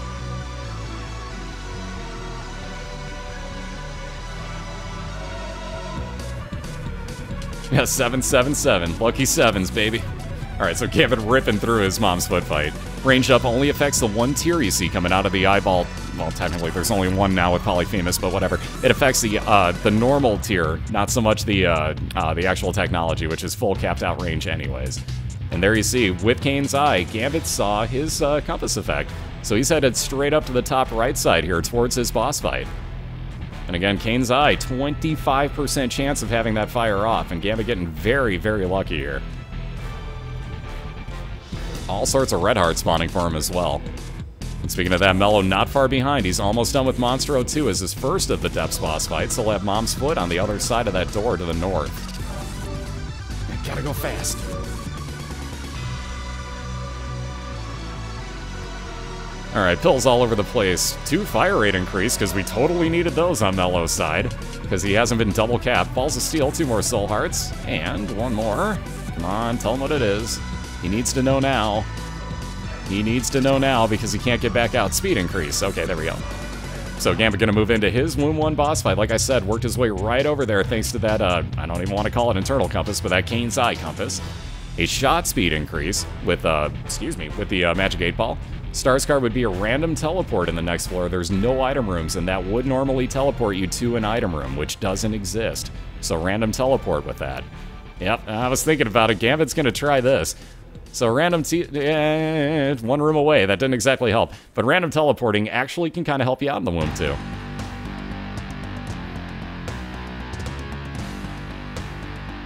Yeah, 777. Lucky sevens, baby. Alright, so Gambit ripping through his mom's foot fight. Range up only affects the 1 tier you see coming out of the eyeball. Well, technically, there's only 1 now with Polyphemus, but whatever. It affects the normal tier, not so much the actual technology, which is full capped out range anyways. And there you see, with Kane's Eye, Gambit saw his compass effect. So he's headed straight up to the top right side here towards his boss fight. And again, Kane's Eye, 25% chance of having that fire off, and Gambit getting very, very lucky here. All sorts of red hearts spawning for him as well. And speaking of that, Mello not far behind. He's almost done with Monstro 2 as his first of the Depths boss fights. He'll have Mom's Foot on the other side of that door to the north. Gotta go fast. Alright, pills all over the place. 2 fire rate increase, because we totally needed those on Mello's side. Because he hasn't been double capped. Balls of Steel, 2 more Soul Hearts. And 1 more. Come on, tell him what it is. He needs to know now. He needs to know now because he can't get back out. Speed increase. Okay, there we go. So Gambit gonna move into his Wound 1 boss fight. Like I said, worked his way right over there thanks to that, I don't even want to call it internal compass, but that Kane's Eye compass. A shot speed increase with, with the Magic 8 Ball. Starscar would be a random teleport in the next floor. There's no item rooms, and that would normally teleport you to an item room, which doesn't exist. So random teleport with that. Yep, I was thinking about it. Gambit's gonna try this. So random 1 room away. That didn't exactly help. But random teleporting actually can kind of help you out in the womb, too.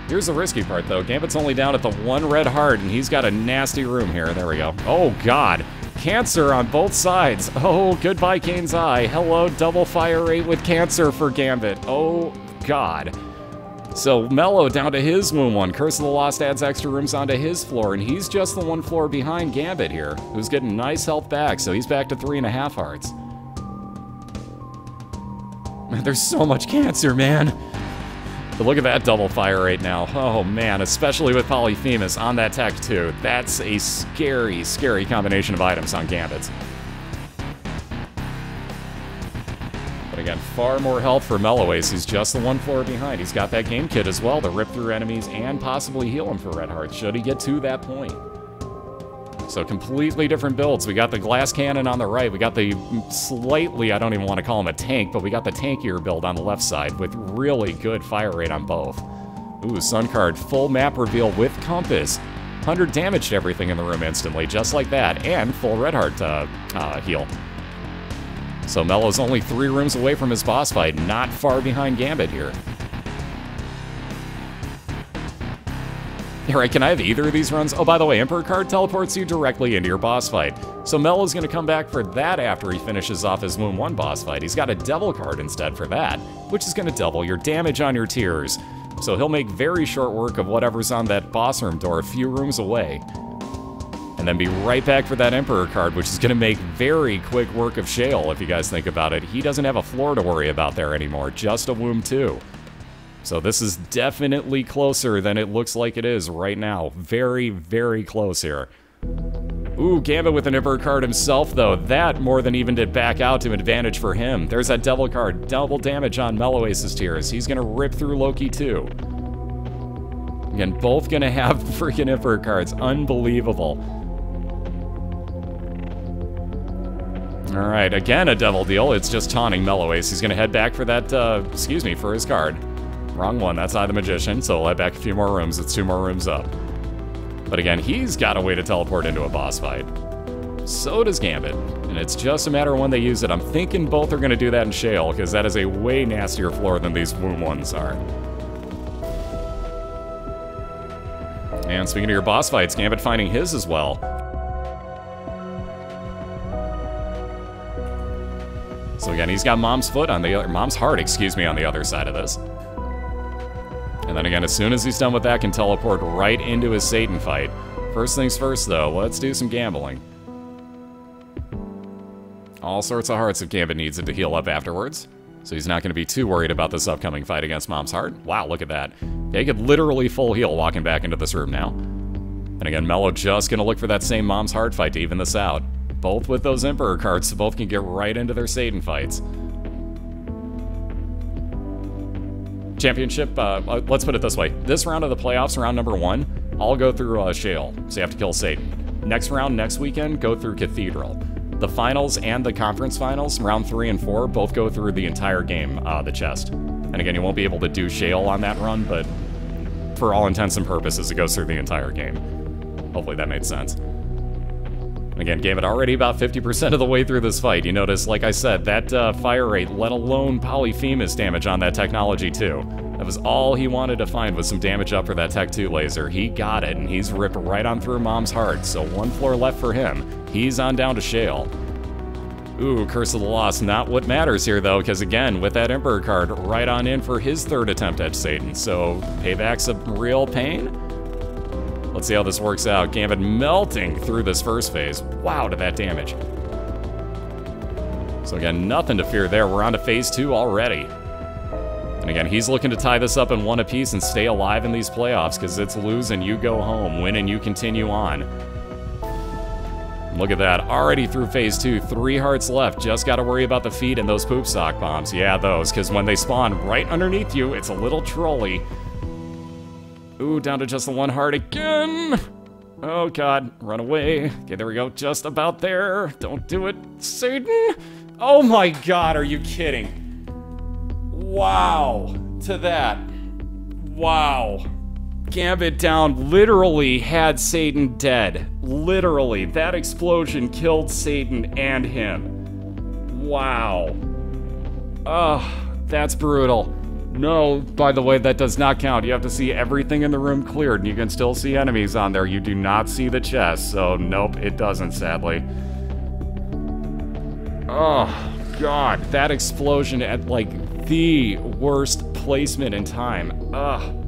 Here's the risky part, though. Gambit's only down at the 1 red heart, and he's got a nasty room here. There we go. Oh, God. Cancer on both sides. Oh, goodbye, Kane's Eye. Hello, double fire rate with Cancer for Gambit. Oh, God. So Mello down to his Wound 1. Curse of the Lost adds extra rooms onto his floor, and he's just the 1 floor behind Gambit here, who's getting nice health back, so he's back to 3.5 hearts. Man, there's so much Cancer, man. But look at that double fire rate now. Oh, man, especially with Polyphemus on that Tech 2. That's a scary, scary combination of items on Gambit. But again, far more health for Melloace. He's just the 1 floor behind. He's got that game kit as well to rip through enemies and possibly heal him for red hearts, should he get to that point. So completely different builds. We got the glass cannon on the right. We got the slightly, I don't even want to call him a tank, but we got the tankier build on the left side with really good fire rate on both. Ooh, Sun card, full map reveal with compass. 100 damage to everything in the room instantly, just like that, and full red heart heal. So Mello's only 3 rooms away from his boss fight, not far behind Gambit here. Alright, can I have either of these runs? Oh, by the way, Emperor card teleports you directly into your boss fight. So Mello's gonna come back for that after he finishes off his Wound 1 boss fight. He's got a Devil card instead for that, which is gonna double your damage on your tiers. So he'll make very short work of whatever's on that boss room door a few rooms away. And then be right back for that Emperor card, which is gonna make very quick work of Shale, if you guys think about it. He doesn't have a floor to worry about there anymore, just a Womb 2. So this is definitely closer than it looks like it is right now. Very, very close here. Ooh, Gambit with an Emperor card himself, though. That more than evened it back out to advantage for him. There's that Devil card. Double damage on Melloace's tiers. He's going to rip through Loki, too. Again, both going to have freaking Emperor cards. Unbelievable. All right, again, a Devil deal. It's just taunting Melloace. He's going to head back for that, for his card. Wrong one, that's not the Magician, so we'll head back a few more rooms. It's 2 more rooms up. But again, he's got a way to teleport into a boss fight. So does Gambit, and it's just a matter of when they use it. I'm thinking both are going to do that in Shale, because that is a way nastier floor than these Womb ones are. And speaking of your boss fights, Gambit finding his as well. So again, he's got Mom's Heart, on the other side of this. And then again, as soon as he's done with that, can teleport right into his Satan fight. First things first, though, let's do some gambling. All sorts of hearts if Gambit needs it to heal up afterwards. So he's not going to be too worried about this upcoming fight against Mom's Heart. Wow, look at that. Yeah, he could literally full heal walking back into this room now. And again, Mello just going to look for that same Mom's Heart fight to even this out. Both with those Emperor cards, so both can get right into their Satan fights. Championship, let's put it this way. This round of the playoffs, round number 1, all go through Shale, so you have to kill Satan. Next round, next weekend, go through Cathedral. The finals and the conference finals, round 3 and 4, both go through the entire game, the chest. And again, you won't be able to do Shale on that run, but for all intents and purposes, it goes through the entire game. Hopefully that made sense. Again, Gambit already about 50% of the way through this fight. You notice, like I said, that fire rate, let alone Polyphemus damage on that technology too. That was all he wanted to find, was some damage up for that Tech 2 laser. He got it, and he's ripped right on through Mom's Heart, so 1 floor left for him. He's on down to Shale. Ooh, Curse of the Lost, not what matters here though, because again, with that Emperor card, right on in for his 3rd attempt at Satan, so payback's a real pain. Let's see how this works out. Gambit melting through this first phase. Wow, to that damage. So again, nothing to fear there. We're on to phase 2 already. And again, he's looking to tie this up in 1 apiece and stay alive in these playoffs, because it's lose and you go home, win and you continue on. Look at that, already through phase 2, 3 hearts left. Just got to worry about the feet and those poop sock bombs. Yeah, those, because when they spawn right underneath you, it's a little trolly. Ooh, down to just the 1 heart again. Oh god, run away. Okay, there we go, just about there. Don't do it, Satan. Oh my god, are you kidding? Wow, to that. Wow. Gambit down literally had Satan dead. Literally, that explosion killed Satan and him. Wow. Ugh, that's brutal. No, by the way, that does not count. You have to see everything in the room cleared, and you can still see enemies on there. You do not see the chest, so nope, it doesn't, sadly. Oh, God, that explosion at, like, the worst placement in time. Ugh.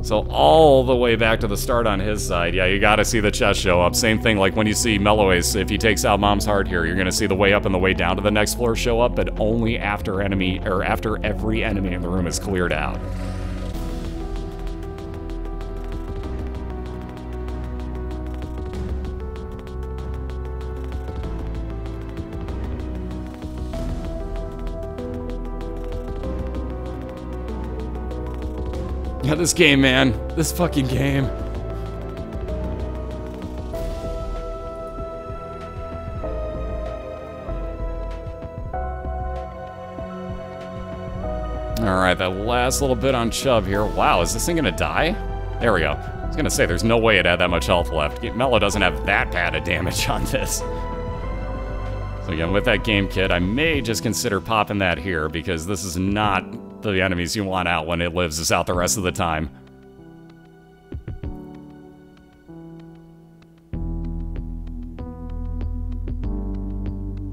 So all the way back to the start on his side. Yeah, you gotta see the chest show up. Same thing like when you see Melloace, if he takes out Mom's Heart here, you're gonna see the way up and the way down to the next floor show up, but only after every enemy in the room is cleared out. Yeah, this game, man. This fucking game. Alright, that last little bit on Chubb here. Wow, is this thing gonna die? There we go. I was gonna say, there's no way it had that much health left. Mello doesn't have that bad of damage on this. So again, with that game kit, I may just consider popping that here, because this is not the enemies you want out when it lives us out the rest of the time.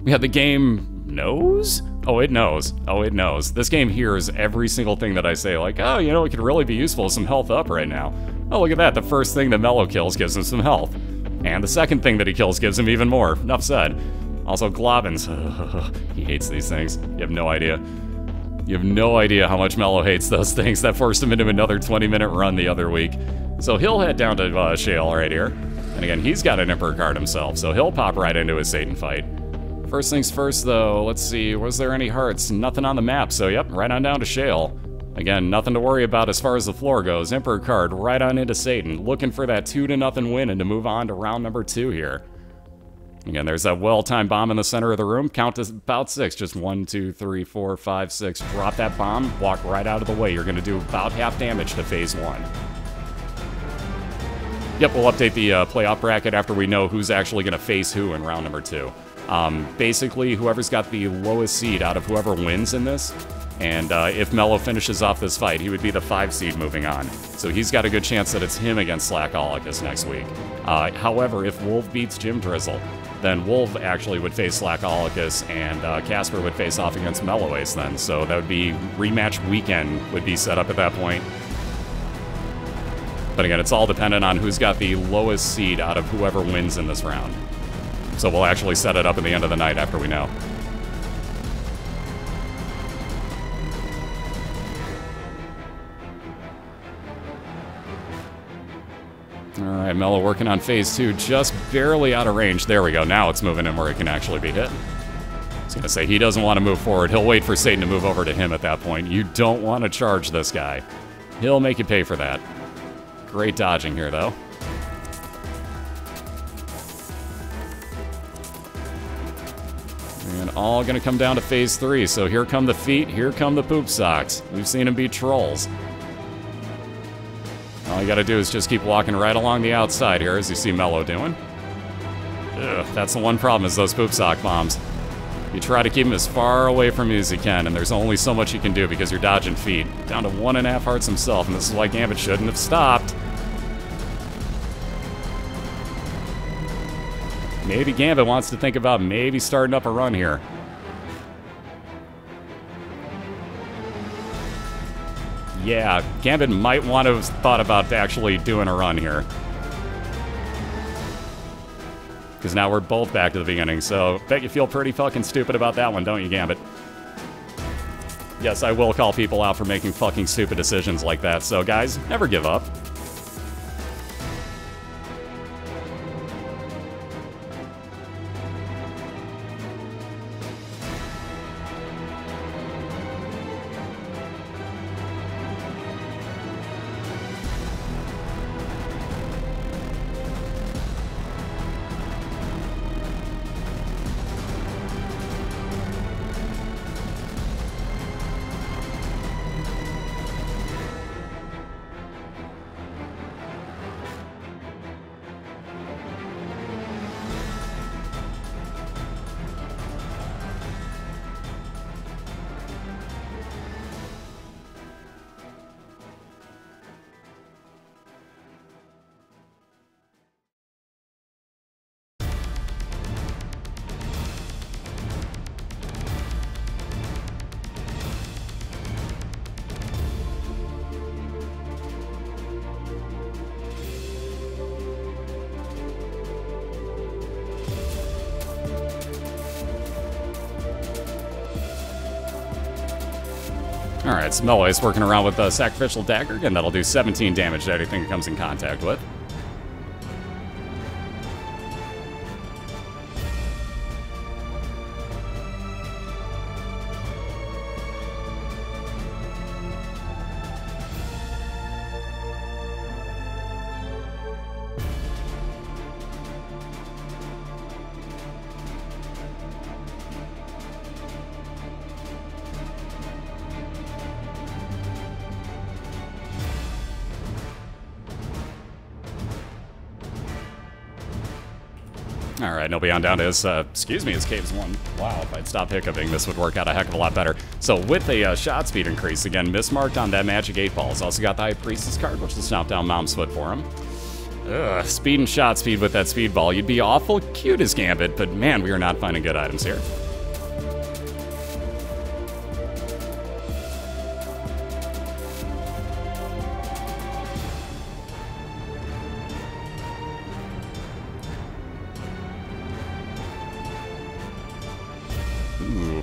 Yeah, the game knows? Oh, it knows. Oh, it knows. This game hears every single thing that I say, like, oh, you know, it could really be useful with some health up right now. Oh, look at that. The first thing that Mello kills gives him some health. And the second thing that he kills gives him even more. Enough said. Also, Globins. He hates these things. You have no idea. You have no idea how much Mello hates those things. That forced him into another 20-minute run the other week. So he'll head down to Shale right here. And again, he's got an Emperor card himself, so he'll pop right into his Satan fight. First things first, though, let's see, was there any hearts? Nothing on the map, so yep, right on down to Shale. Again, nothing to worry about as far as the floor goes. Emperor card right on into Satan, looking for that 2-0 win and to move on to round number 2 here. Again, there's that well-timed bomb in the center of the room. Count to about 6, just 1, 2, 3, 4, 5, 6. Drop that bomb, walk right out of the way. You're going to do about half damage to phase 1. Yep, we'll update the playoff bracket after we know who's actually going to face who in round number 2. Basically, whoever's got the lowest seed out of whoever wins in this, and if Mello finishes off this fight, he would be the 5 seed moving on. So he's got a good chance that it's him against Slackolicus next week. However, if Wolf beats Jim Drizzle, then Wolf actually would face Slackolicus, and Casper would face off against Melloace then. So that would be rematch weekend would be set up at that point. But again, it's all dependent on who's got the lowest seed out of whoever wins in this round. So we'll actually set it up at the end of the night after we know. Alright, Mello working on phase 2, just barely out of range. There we go, now it's moving in where it can actually be hit. I was gonna say, he doesn't want to move forward. He'll wait for Satan to move over to him at that point. You don't want to charge this guy. He'll make you pay for that. Great dodging here, though. And all gonna come down to phase 3. So here come the feet, here come the poop socks. We've seen them beat trolls. All you gotta do is just keep walking right along the outside here, as you see Mello doing. Ugh, that's the one problem, is those poop sock bombs. You try to keep them as far away from you as you can, and there's only so much you can do because you're dodging feet. Down to 1.5 hearts himself, and this is why Gambit shouldn't have stopped. Maybe Gambit wants to think about maybe starting up a run here. Yeah, Gambit might want to have thought about actually doing a run here. Because now we're both back to the beginning, so bet you feel pretty fucking stupid about that one, don't you, Gambit? Yes, I will call people out for making fucking stupid decisions like that, so guys, never give up. Alright, so Melloace working around with the Sacrificial Dagger, and that'll do 17 damage to anything it comes in contact with. Alright, he'll be on down to his, his Caves 1. Wow, if I'd stop hiccuping, this would work out a heck of a lot better. So with a shot speed increase, again, mismarked on that Magic 8 Ball. He's also got the High Priestess card, which will stomp down Mom's Foot for him. Ugh, speed and shot speed with that speed ball. You'd be awful cute as Gambit, but man, we are not finding good items here.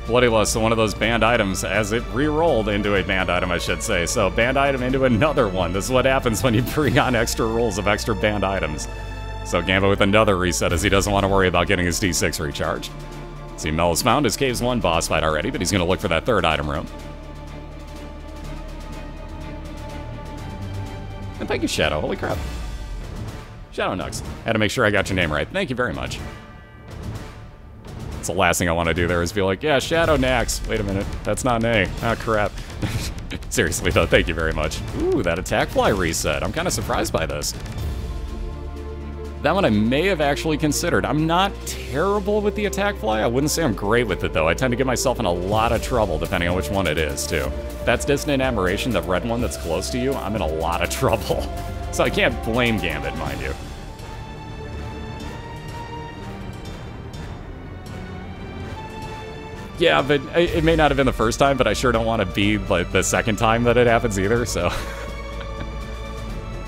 Bloody Lust, so one of those banned items as it re-rolled into a banned item, I should say. So banned item into another one. This is what happens when you bring on extra rolls of extra banned items. So Gambit with another reset as he doesn't want to worry about getting his D6 recharged. See, Melloace found his Caves 1 boss fight already, but he's going to look for that third item room. And thank you, Shadow. Holy crap. Shadow Nux. Had to make sure I got your name right. Thank you very much. It's the last thing I want to do there is be like, yeah, Shadow Nax. Wait a minute, that's not an A. Ah, crap. Seriously, though, thank you very much. Ooh, that attack fly reset. I'm kind of surprised by this. That one I may have actually considered. I'm not terrible with the attack fly. I wouldn't say I'm great with it, though. I tend to get myself in a lot of trouble, depending on which one it is, too. If that's Dissonant Admiration, the red one that's close to you, I'm in a lot of trouble. So I can't blame Gambit, mind you. Yeah, but it may not have been the first time, but I sure don't want to be like the second time that it happens either, so.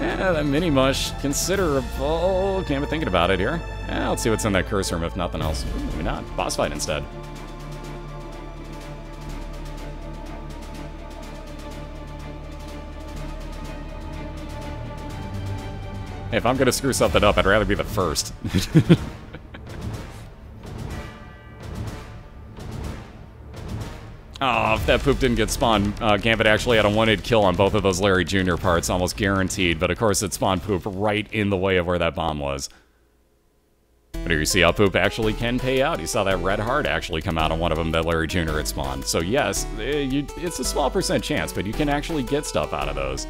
Yeah, that mini mush, considerable. Can't be thinking about it here. Yeah, let's see what's in that curse room if nothing else. Ooh, maybe not. Boss fight instead. Hey, if I'm gonna screw something up, I'd rather be the first. Oh, if that poop didn't get spawned, Gambit actually had a one-hit kill on both of those Larry Jr. parts, almost guaranteed, but of course it spawned poop right in the way of where that bomb was. But here you see how poop actually can pay out. You saw that red heart actually come out on one of them that Larry Jr. had spawned. So yes, it's a small % chance, but you can actually get stuff out of those.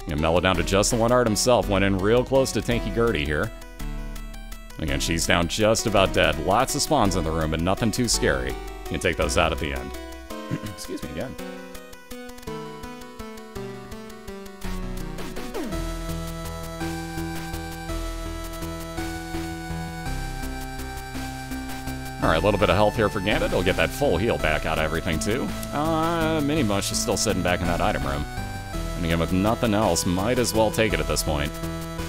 And Mellow down to just the one heart himself, went in real close to Tanky Gertie here. Again, she's down just about dead. Lots of spawns in the room, but nothing too scary. You can take those out at the end. Excuse me again. Alright, a little bit of health here for Gambit. He'll get that full heal back out of everything, too. Mini Mush is still sitting back in that item room. And again, with nothing else, might as well take it at this point.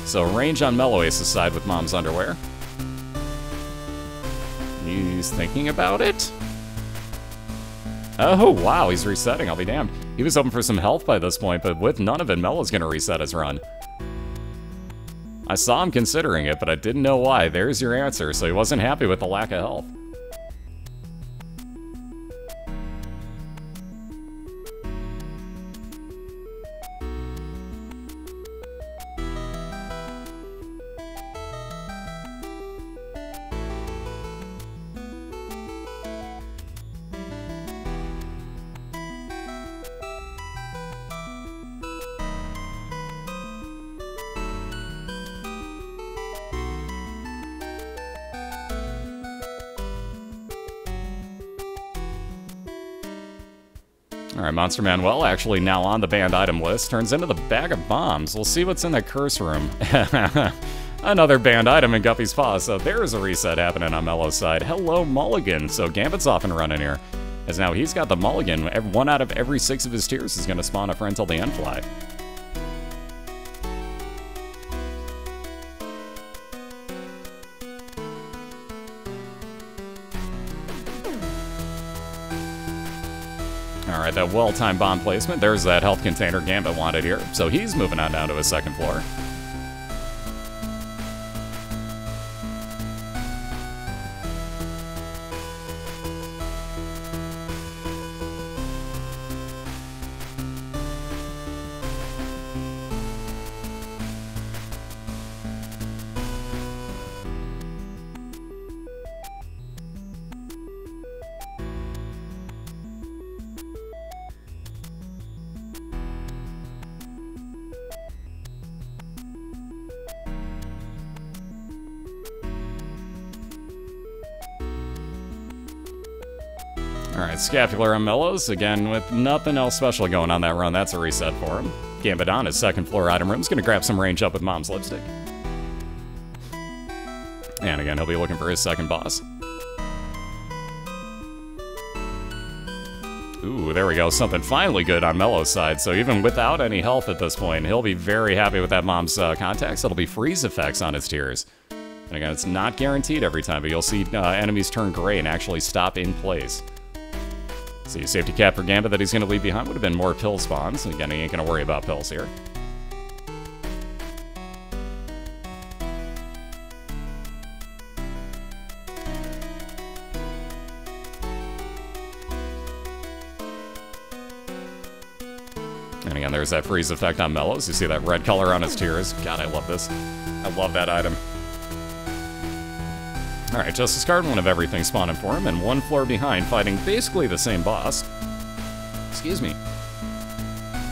So, range on Melloace's side with Mom's Underwear. He's thinking about it. Oh, wow, he's resetting, I'll be damned. He was hoping for some health by this point, but with none of it, Mello's gonna reset his run. I saw him considering it, but I didn't know why. There's your answer, so he wasn't happy with the lack of health. Alright, Monster Manuel actually now on the banned item list. Turns into the bag of bombs. We'll see what's in that curse room. Another banned item in Guppy's paw, so there's a reset happening on Mello's side. Hello, Mulligan. So Gambit's off and running here. As now he's got the Mulligan. 1 out of every 6 of his tiers is going to spawn a friend till the end fly. Alright, that well-timed bomb placement. There's that health container Gambit wanted here. So he's moving on down to his second floor. Alright, Scapular on Mellows. Again, with nothing else special going on that run, that's a reset for him. Gambit on his second floor item room is going to grab some range up with Mom's Lipstick. And again, he'll be looking for his second boss. Ooh, there we go. Something finally good on Melloace's side. So even without any health at this point, he'll be very happy with that Mom's contacts. It'll be freeze effects on his tears. And again, it's not guaranteed every time, but you'll see enemies turn gray and actually stop in place. See, safety cap for Gambit that he's going to leave behind would have been more pill spawns. Again, he ain't going to worry about pills here. And again, there's that freeze effect on Melloace. You see that red color on his tears. God, I love this. I love that item. Alright, Justice Card, one of everything spawning for him, and one floor behind, fighting basically the same boss. Excuse me.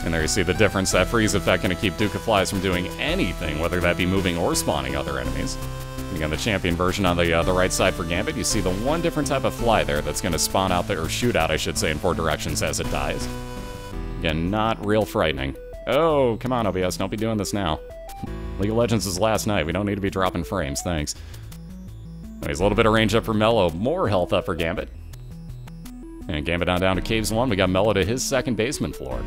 And there you see the difference. That freeze effect going to keep Duke of Flies from doing anything, whether that be moving or spawning other enemies. And again, the champion version on the right side for Gambit, you see the one different type of fly there that's going to spawn out there, or shoot out, I should say, in 4 directions as it dies. Again, not real frightening. Oh, come on, OBS, don't be doing this now. League of Legends is last night. We don't need to be dropping frames, thanks. Anyways, a little bit of range up for Mello, more health up for Gambit. And Gambit on down to Caves 1. We got Mello to his second basement floor.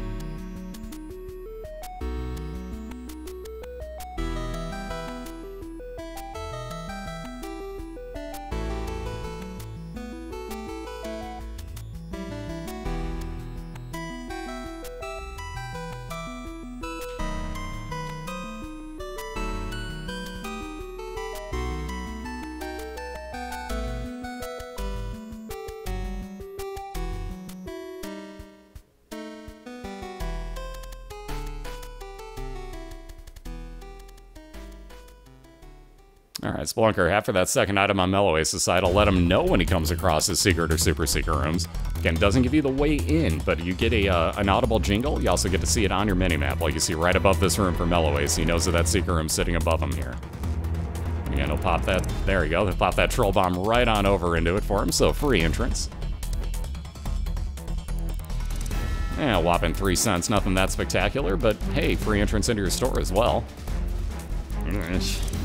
Alright, Spelunker, after that second item on Melloace's side, I'll let him know when he comes across his secret or super secret rooms. Again, doesn't give you the way in, but you get an audible jingle. You also get to see it on your minimap, like you see right above this room for Melloace. He knows that secret room's sitting above him here. Again, he'll pop that, there you go, he'll pop that troll bomb right on over into it for him, so free entrance. Yeah, whopping 3 cents, nothing that spectacular, but hey, free entrance into your store as well.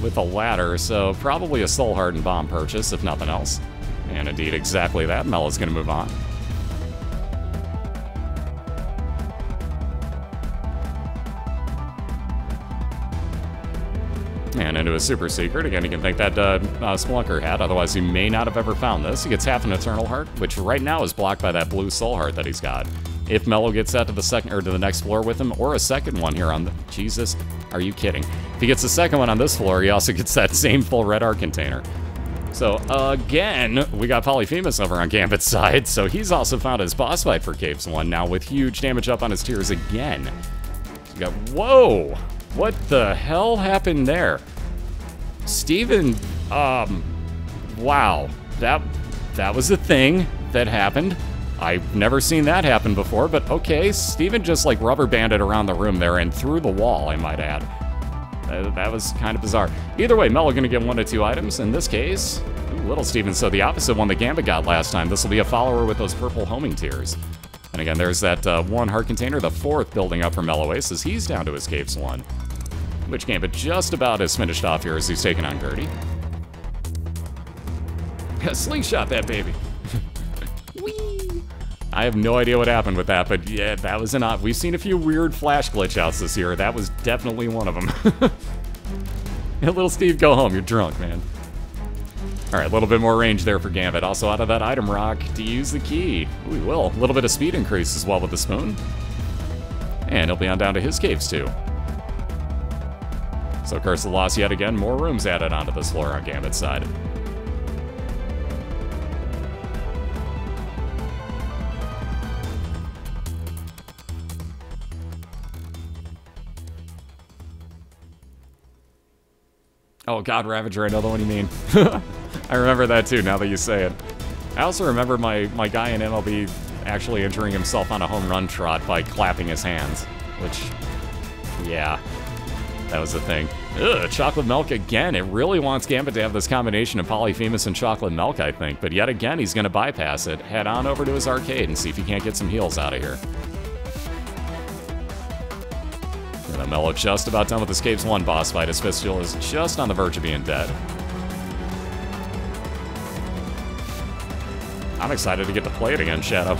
With a ladder, so probably a soul hardened bomb purchase, if nothing else. And indeed, exactly that. Mello's gonna move on. And into a super secret. Again, you can thank that Spelunker hat, otherwise he may not have ever found this. He gets half an Eternal Heart, which right now is blocked by that blue soul heart that he's got. If Mello gets that to the second or to the next floor with him, or a second one here on the... Jesus, are you kidding? If he gets the second one on this floor, he also gets that same full red art container. So, again, we got Polyphemus over on Gambit's side, so he's also found his boss fight for Caves 1, now with huge damage up on his tiers again. So you got... Whoa! What the hell happened there? Steven, wow. That was a thing that happened. I've never seen that happen before, but okay, Steven just like rubber banded around the room there and through the wall, I might add. That was kind of bizarre. Either way, Mello gonna get 1 of 2 items. In this case, ooh, little Steven, so the opposite one that Gambit got last time. This will be a follower with those purple homing tiers. And again, there's that 1 heart container, the 4th building up for Melloace as he's down to his Caves 1. Which Gambit just about has finished off here as he's taking on Gertie. Slingshot that baby. Whee! I have no idea what happened with that, but yeah, that was an odd... We've seen a few weird flash glitch outs this year. That was definitely one of them. Hey, little Steve, go home. You're drunk, man. Alright, a little bit more range there for Gambit. Also out of that item rock to use the key. We will. A little bit of speed increase as well with the spoon. And he'll be on down to his caves, too. So Curse of Loss yet again. More rooms added onto this floor on Gambit's side. Oh god, Ravager, I know the one you mean. I remember that too, now that you say it. I also remember my guy in MLB actually injuring himself on a home run trot by clapping his hands. Which, yeah, that was the thing. Ugh, Chocolate Milk again. It really wants Gambit to have this combination of Polyphemus and Chocolate Milk, I think. But yet again, he's going to bypass it, head on over to his arcade, and see if he can't get some heals out of here. And then Mello just about done with this Caves 1 boss fight. His pistol is just on the verge of being dead. I'm excited to get to play it again, Shadow.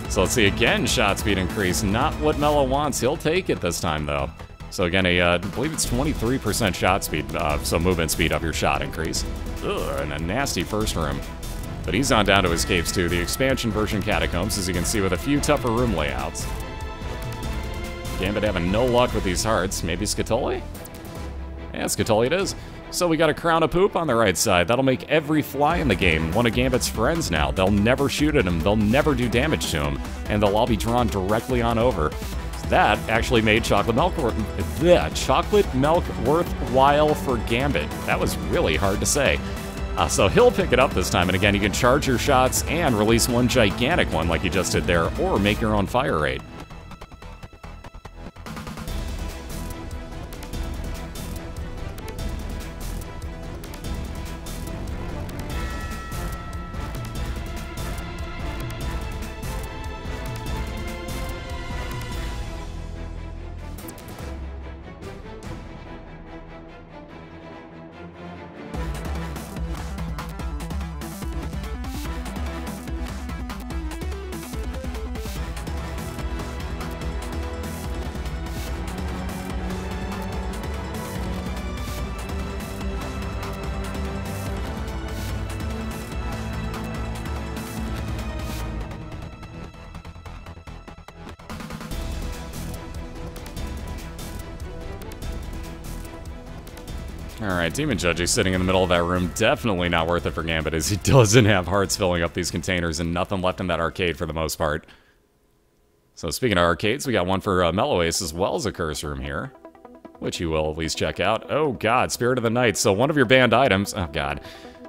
So let's see, again, shot speed increase. Not what Mello wants. He'll take it this time, though. So again, I believe it's 23% shot speed, so movement speed of your shot increase. Ugh, and a nasty first room. But he's on down to his Caves 2, the expansion version Catacombs, as you can see, with a few tougher room layouts. Gambit having no luck with these hearts. Maybe Scatoli? Yeah, Scatoli it is. So we got a Crown of Poop on the right side. That'll make every fly in the game one of Gambit's friends now. They'll never shoot at him. They'll never do damage to him. And they'll all be drawn directly on over. So that actually made chocolate milk worthwhile for Gambit. That was really hard to say. So he'll pick it up this time. And again, you can charge your shots and release one gigantic one like you just did there, or make your own fire rate. Alright, Demon Judge is sitting in the middle of that room. Definitely not worth it for Gambit, as he doesn't have hearts filling up these containers and nothing left in that arcade for the most part. So speaking of arcades, we got one for Melloace as well as a curse room here, which you will at least check out. Oh god, Spirit of the Night. So one of your banned items, oh god,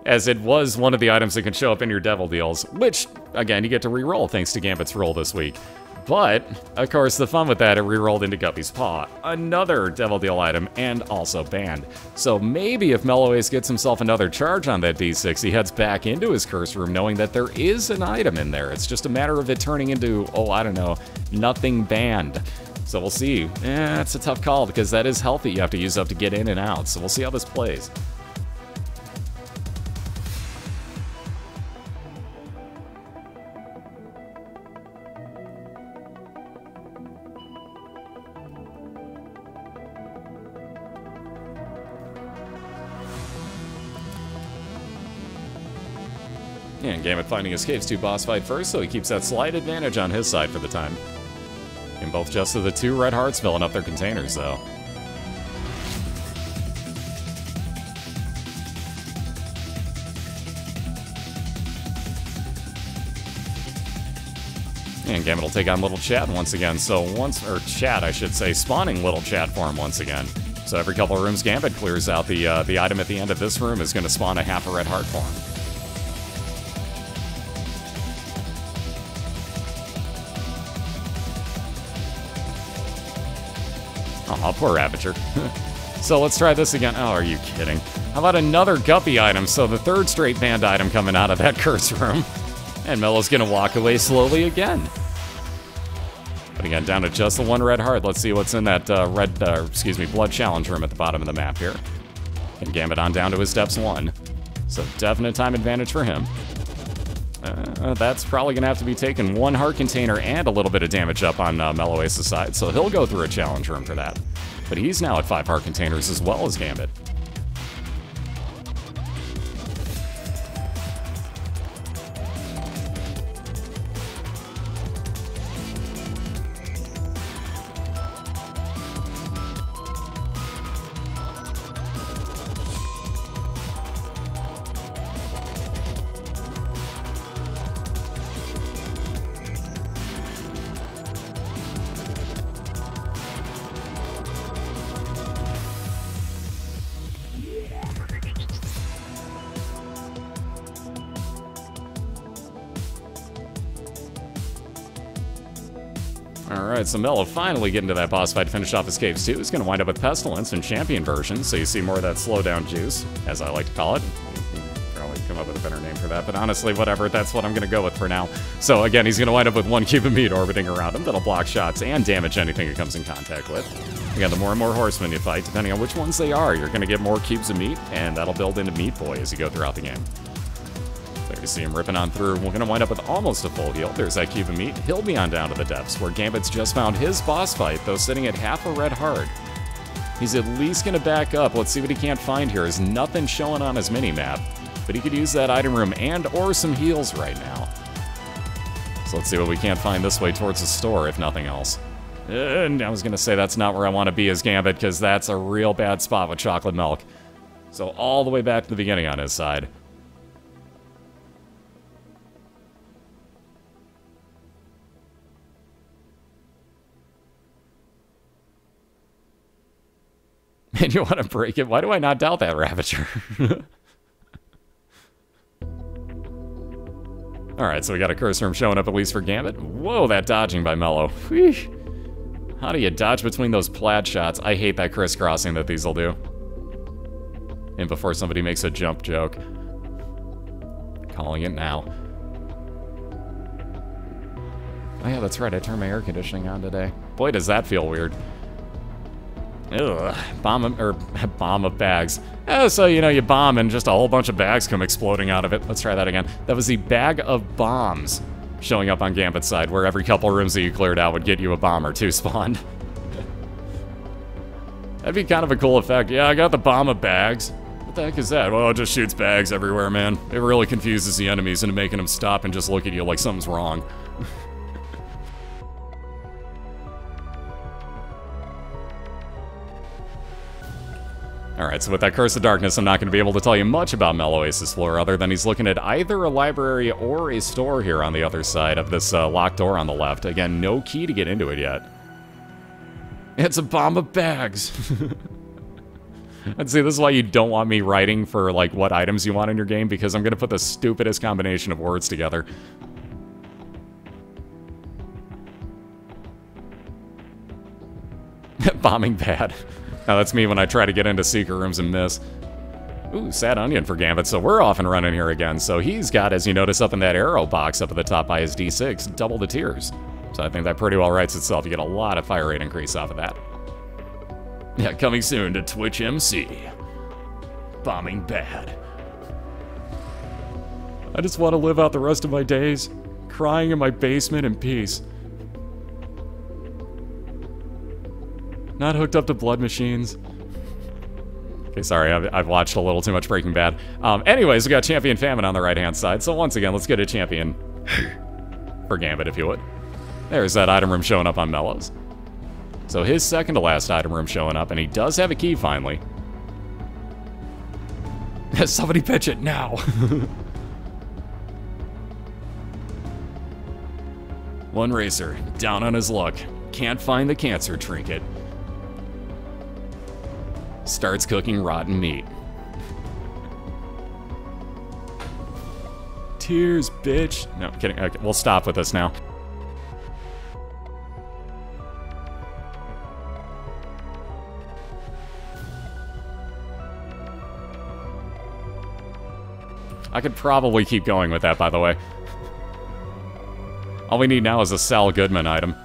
as it was one of the items that can show up in your Devil Deals, which, again, you get to re-roll thanks to Gambit's roll this week. But, of course, the fun with that, it re-rolled into Guppy's Paw, another Devil Deal item, and also banned. So maybe if Melloace gets himself another charge on that D6, he heads back into his curse room knowing that there is an item in there. It's just a matter of it turning into, oh, I don't know, nothing banned. So we'll see. It's a tough call because that is healthy you have to use up to get in and out. So we'll see how this plays. Yeah, and Gambit finding his Caves 2 boss fight first, so he keeps that slight advantage on his side for the time. And both just of the 2 red hearts filling up their containers, though. And Gambit will take on Little Chat once again, so or Chat, I should say, spawning Little Chat for him once again. So every couple of rooms Gambit clears out, the item at the end of this room is going to spawn a half a red heart for him. Oh, poor Ravager. So let's try this again. Oh, are you kidding? How about another Guppy item? So the 3rd straight banned item coming out of that curse room. And Mello's gonna walk away slowly again. But again, down to just the 1 red heart. Let's see what's in that blood challenge room at the bottom of the map here. And Gambit on down to his steps 1. So definite time advantage for him. That's probably going to have to be taken 1 heart container and a little bit of damage up on Melloace's side, so he'll go through a challenge room for that. But he's now at 5 heart containers as well as Gambit. Alright, so Mello finally getting to that boss fight to finish off his Caves 2. He's going to wind up with Pestilence and Champion version, so you see more of that slowdown juice, as I like to call it. Probably come come up with a better name for that, but honestly, whatever, that's what I'm going to go with for now. So again, he's going to wind up with 1 cube of meat orbiting around him that'll block shots and damage anything it comes in contact with. Again, the more and more horsemen you fight, depending on which ones they are, you're going to get more cubes of meat, and that'll build into Meat Boy as you go throughout the game. There you see him ripping on through. We're going to wind up with almost a full heal. There's that cube of meat. He'll be on down to the depths, where Gambit's just found his boss fight, though sitting at half a red heart. He's at least going to back up. Let's see what he can't find here. There's nothing showing on his mini-map, but he could use that item room and or some heals right now. So let's see what we can't find this way towards the store, if nothing else. And I was going to say that's not where I want to be as Gambit, because that's a real bad spot with chocolate milk. So all the way back to the beginning on his side. And you want to break it? Why do I not doubt that, Ravager? Alright, so we got a curse room showing up at least for Gambit. Whoa, that dodging by Mello. Wheesh. How do you dodge between those plaid shots? I hate that crisscrossing that these will do. And before somebody makes a jump joke. Calling it now. Oh yeah, that's right, I turned my air conditioning on today. Boy, does that feel weird. Ugh, bomb of bags. So, you know, you bomb and just a whole bunch of bags come exploding out of it. Let's try that again. That was the bag of bombs showing up on Gambit's side, where every couple rooms that you cleared out would get you a bomb or 2 spawned. That'd be kind of a cool effect. Yeah, I got the bomb of bags. What the heck is that? Well, it just shoots bags everywhere, man. It really confuses the enemies into making them stop and just look at you like something's wrong. Alright, so with that Curse of Darkness, I'm not going to be able to tell you much about Melloace's floor, other than he's looking at either a library or a store here on the other side of this locked door on the left. Again, no key to get into it yet. It's a bomb of bags. I'd say this is why you don't want me writing for, like, what items you want in your game, because I'm going to put the stupidest combination of words together. Bombing bad. Now that's me when I try to get into secret rooms and miss. Ooh, sad onion for Gambit, so we're off and running here again. So he's got, as you notice up in that arrow box up at the top by his D6, double the tiers. So I think that pretty well writes itself. You get a lot of fire rate increase off of that. Yeah, coming soon to Twitch MC. Bombing bad. I just want to live out the rest of my days, crying in my basement in peace. Not hooked up to blood machines. Okay, sorry, I've watched a little too much Breaking Bad. Anyways, we got Champion Famine on the right-hand side, so once again, let's get a champion for Gambit, if you would. There's that item room showing up on Melloace. So his second to last item room showing up, and he does have a key, finally. Somebody pitch it now! One racer, down on his luck. Can't find the cancer trinket. Starts cooking rotten meat. Tears, bitch. No, kidding. Okay, we'll stop with this now. I could probably keep going with that, by the way. All we need now is a Sal Goodman item.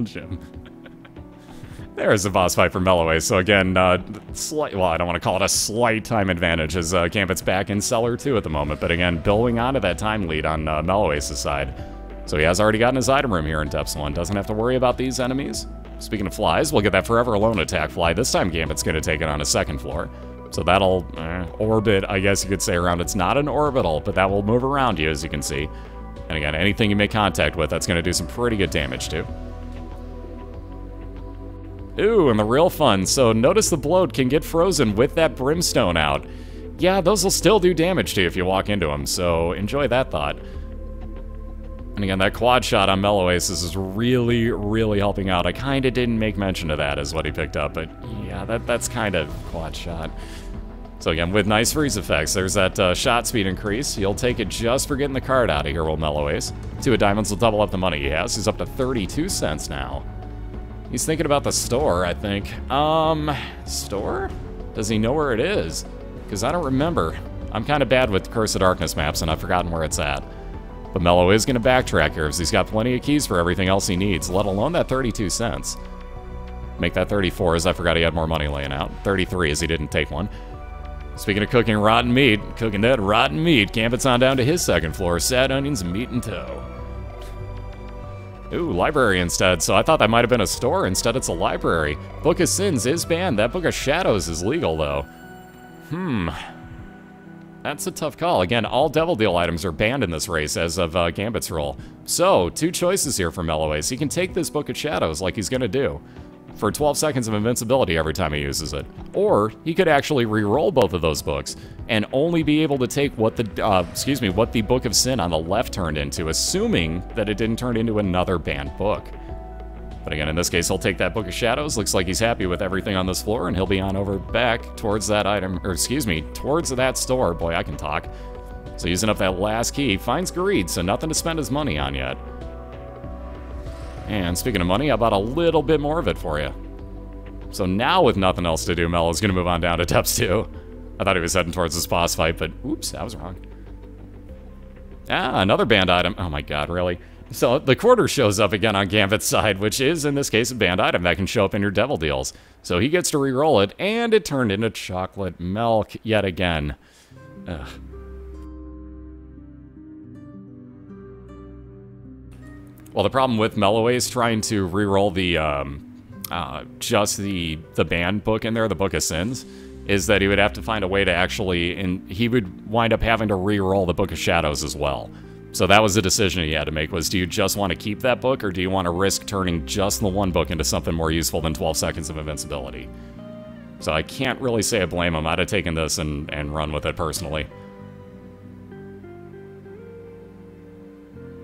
Jim. There's the boss fight for Melloace. So again, slight, well, I don't want to call it a slight time advantage, as Gambit's back in Cellar 2 at the moment. But again, building onto that time lead on Melloace's side. So he has already gotten his item room here in Depths 1. Doesn't have to worry about these enemies. Speaking of flies, we'll get that Forever Alone attack fly. This time Gambit's going to take it on a second floor. So that'll orbit, I guess you could say, around. It's not an orbital, but that will move around you, as you can see. And again, anything you make contact with, that's going to do some pretty good damage too. Ooh, and the real fun. So notice the bloat can get frozen with that brimstone out. Yeah, those will still do damage to you if you walk into them, so enjoy that thought. And again, that quad shot on Melloace is really, really helping out. I kind of didn't make mention of that as what he picked up, but yeah, that's kind of quad shot. So again, with nice freeze effects, there's that shot speed increase. He'll take it just for getting the card out of here, will Melloace. 2 of diamonds will double up the money he has. He's up to 32 cents now. He's thinking about the store, I think. Store? Does he know where it is? Because I don't remember. I'm kind of bad with Curse of Darkness maps, and I've forgotten where it's at. But Mello is going to backtrack here, because he's got plenty of keys for everything else he needs, let alone that 32 cents. Make that 34, as I forgot he had more money laying out. 33, as he didn't take one. Speaking of cooking rotten meat, cooking that rotten meat, Gambit's on down to his second floor. Sad onions, meat, and toe. Ooh, library instead. So I thought that might have been a store. Instead, it's a library. Book of Sins is banned. That Book of Shadows is legal, though. That's a tough call. Again, all Devil Deal items are banned in this race as of Gambit's rule. So, 2 choices here for Melloace. He can take this Book of Shadows like he's going to do for 12 seconds of invincibility every time he uses it. Or he could actually re-roll both of those books and only be able to take what the, what the Book of Sin on the left turned into, assuming that it didn't turn into another banned book. But again, in this case, he'll take that Book of Shadows. Looks like he's happy with everything on this floor, and he'll be on over back towards that item, or towards that store. Boy, I can talk. So using up that last key, finds greed, so nothing to spend his money on yet. And speaking of money, how about a little bit more of it for you? So now with nothing else to do, Mello's going to move on down to depths 2. I thought he was heading towards this boss fight, but oops, I was wrong. Ah, another banned item. Oh my god, really? So the quarter shows up again on Gambit's side, which is, in this case, a banned item that can show up in your Devil Deals. So he gets to re-roll it, and it turned into chocolate milk yet again. Ugh. Well, the problem with Melloace trying to re-roll the, just the banned book in there, the Book of Sins, is that he would have to find a way to actually, and he would wind up having to re-roll the Book of Shadows as well. So that was the decision he had to make, was do you just want to keep that book, or do you want to risk turning just the one book into something more useful than 12 seconds of invincibility? So I can't really say I blame him. I'd have taken this and run with it personally.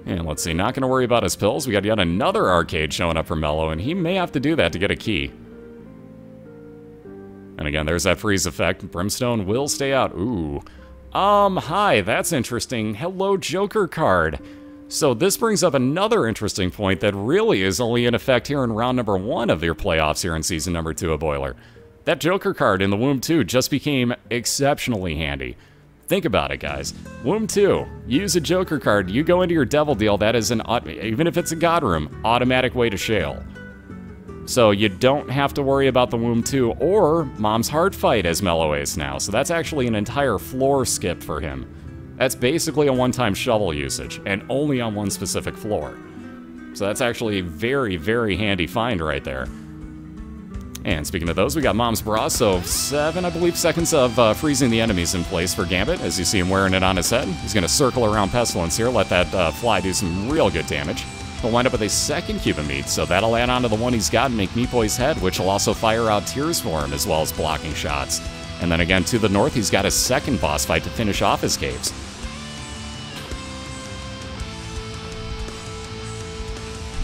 And let's see, not going to worry about his pills. We got yet another arcade showing up for Mello, and he may have to do that to get a key. And again, there's that freeze effect. Brimstone will stay out. Ooh. Hi, that's interesting. Hello, Joker card. So this brings up another interesting point that really is only in effect here in round number 1 of your playoffs here in season number 2 of BOILeR. That Joker card in the Womb 2 just became exceptionally handy. Think about it, guys. Womb 2, you use a Joker card, you go into your Devil Deal, that is an, even if it's a God Room, automatic way to shale. So you don't have to worry about the Womb 2 or Mom's Heart Fight as Melloace now. So that's actually an entire floor skip for him. That's basically a one-time shovel usage, and only on one specific floor. So that's actually a very, very handy find right there. And speaking of those, we got Mom's Bra, so 7, I believe, seconds of freezing the enemies in place for Gambit, as you see him wearing it on his head. He's going to circle around Pestilence here, let that fly do some real good damage. He'll wind up with a second cube of meat, so that'll add on to the one he's got and make Meat Boy's head, which will also fire out tears for him, as well as blocking shots. And then again, to the north, he's got his second boss fight to finish off his caves.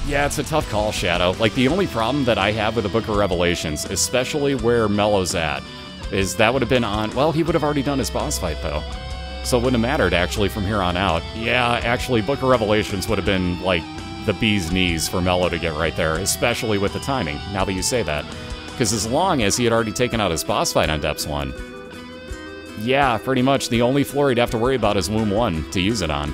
Yeah, it's a tough call, Shadow. Like, the only problem that I have with the Book of Revelations, especially where Mello's at, is that would have been on... Well, he would have already done his boss fight, though. So it wouldn't have mattered, actually, from here on out. Yeah, actually, Book of Revelations would have been, like, the bee's knees for Mello to get right there, especially with the timing, now that you say that. Because as long as he had already taken out his boss fight on Depths 1, yeah, pretty much the only floor he'd have to worry about is Womb 1 to use it on.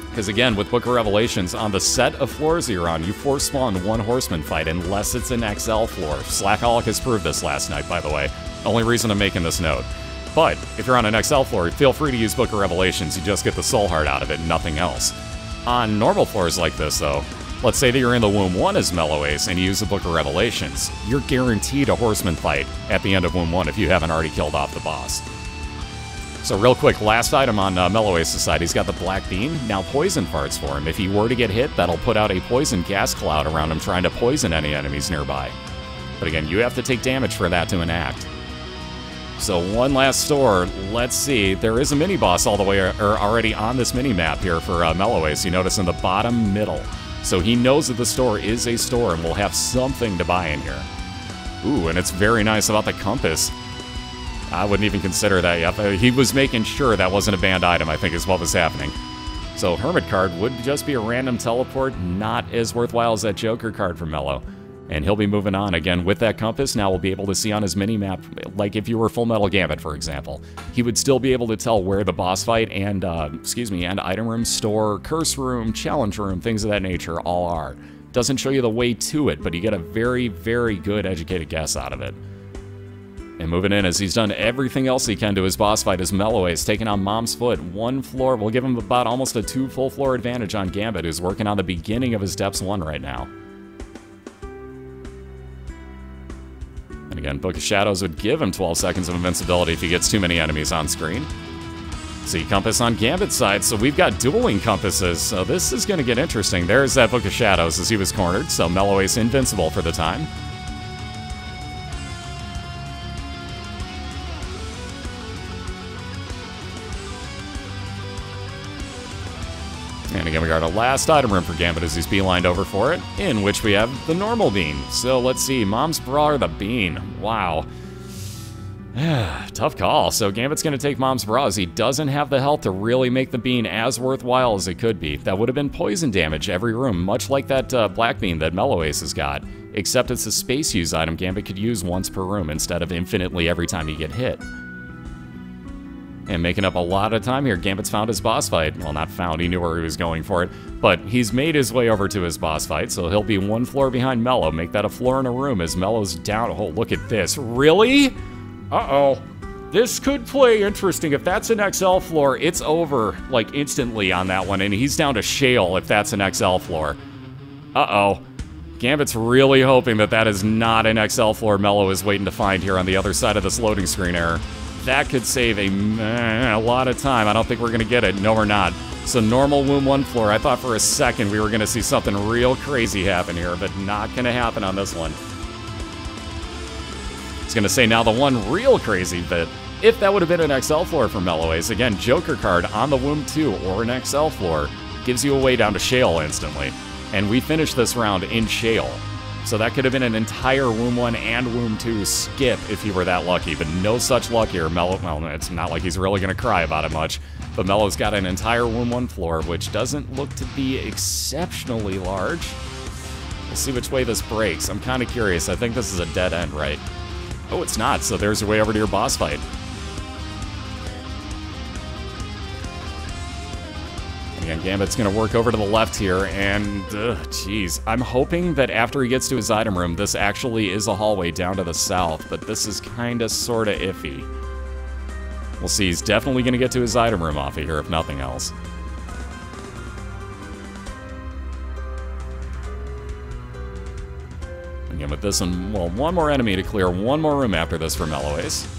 Because again, with Book of Revelations, on the set of floors you're on, you force spawn one horseman fight unless it's an XL floor. Slackholic has proved this last night, by the way. Only reason I'm making this note. But if you're on an XL floor, feel free to use Book of Revelations. You just get the soul heart out of it, nothing else. On normal floors like this, though, let's say that you're in the Womb 1 as Melloace and you use the Book of Revelations, you're guaranteed a horseman fight at the end of Womb 1 if you haven't already killed off the boss. So real quick, last item on Melloace's side, he's got the Black Bean, now poison farts for him. If he were to get hit, that'll put out a poison gas cloud around him trying to poison any enemies nearby. But again, you have to take damage for that to enact. So one last store, let's see, there is a mini-boss all the way, or already on this mini-map here for Melloace, you notice in the bottom middle. So he knows that the store is a store and will have something to buy in here. Ooh, and it's very nice about the compass. I wouldn't even consider that yet. He was making sure that wasn't a banned item, I think is what was happening. So Hermit card would just be a random teleport, not as worthwhile as that Joker card from Mello. And he'll be moving on. Again, with that compass, now we'll be able to see on his mini-map, like if you were FullMetalGambit, for example, he would still be able to tell where the boss fight and, and item room, store, curse room, challenge room, things of that nature all are. Doesn't show you the way to it, but you get a very, very good educated guess out of it. And moving in, as he's done everything else he can to his boss fight, is Melloace, taking on Mom's Foot. 1 floor, we'll give him about almost a 2 full floor advantage on Gambit, who's working on the beginning of his Depths 1 right now. And again, Book of Shadows would give him 12 seconds of invincibility if he gets too many enemies on screen. See, compass on Gambit's side, so we've got dueling compasses, so this is going to get interesting. There's that Book of Shadows as he was cornered, so Melloace invincible for the time. And again, we got our last item room for Gambit as he's beelined over for it, in which we have the normal bean. So let's see, Mom's Bra or the bean? Wow. Tough call. So Gambit's going to take Mom's Bra as he doesn't have the health to really make the bean as worthwhile as it could be. That would have been poison damage every room, much like that black bean that Melloace has got. Except it's a space use item Gambit could use once per room instead of infinitely every time you get hit. And making up a lot of time here, Gambit's found his boss fight. Well, not found, he knew where he was going for it. But he's made his way over to his boss fight, so he'll be 1 floor behind Mello. Make that a floor in a room as Mello's down. Oh, look at this. Really? Uh-oh. This could play interesting. If that's an XL floor, it's over, like, instantly on that one. And he's down to Shale if that's an XL floor. Uh-oh. Gambit's really hoping that that is not an XL floor Mello is waiting to find here on the other side of this loading screen error. That could save a lot of time. I don't think we're going to get it. No, we're not. So normal Womb 1 floor. I thought for a second we were going to see something real crazy happen here, but not going to happen on this one. I was going to say now the one real crazy bit, if that would have been an XL floor for Melloace, again, Joker card on the Womb 2 or an XL floor gives you a way down to Shale instantly. And we finished this round in Shale. So that could have been an entire Womb 1 and Womb 2 skip if you were that lucky, but no such luck here. Mello, well, it's not like he's really going to cry about it much, but Mello's got an entire Womb 1 floor, which doesn't look to be exceptionally large. We'll see which way this breaks. I'm kind of curious. I think this is a dead end, right? Oh, it's not, so there's your way over to your boss fight. Again, Gambit's going to work over to the left here, and, jeez. I'm hoping that after he gets to his item room, this actually is a hallway down to the south, but this is kind of sort of iffy. We'll see. He's definitely going to get to his item room off of here, if nothing else. Again, with this one, well, one more enemy to clear, one more room after this for Melloace.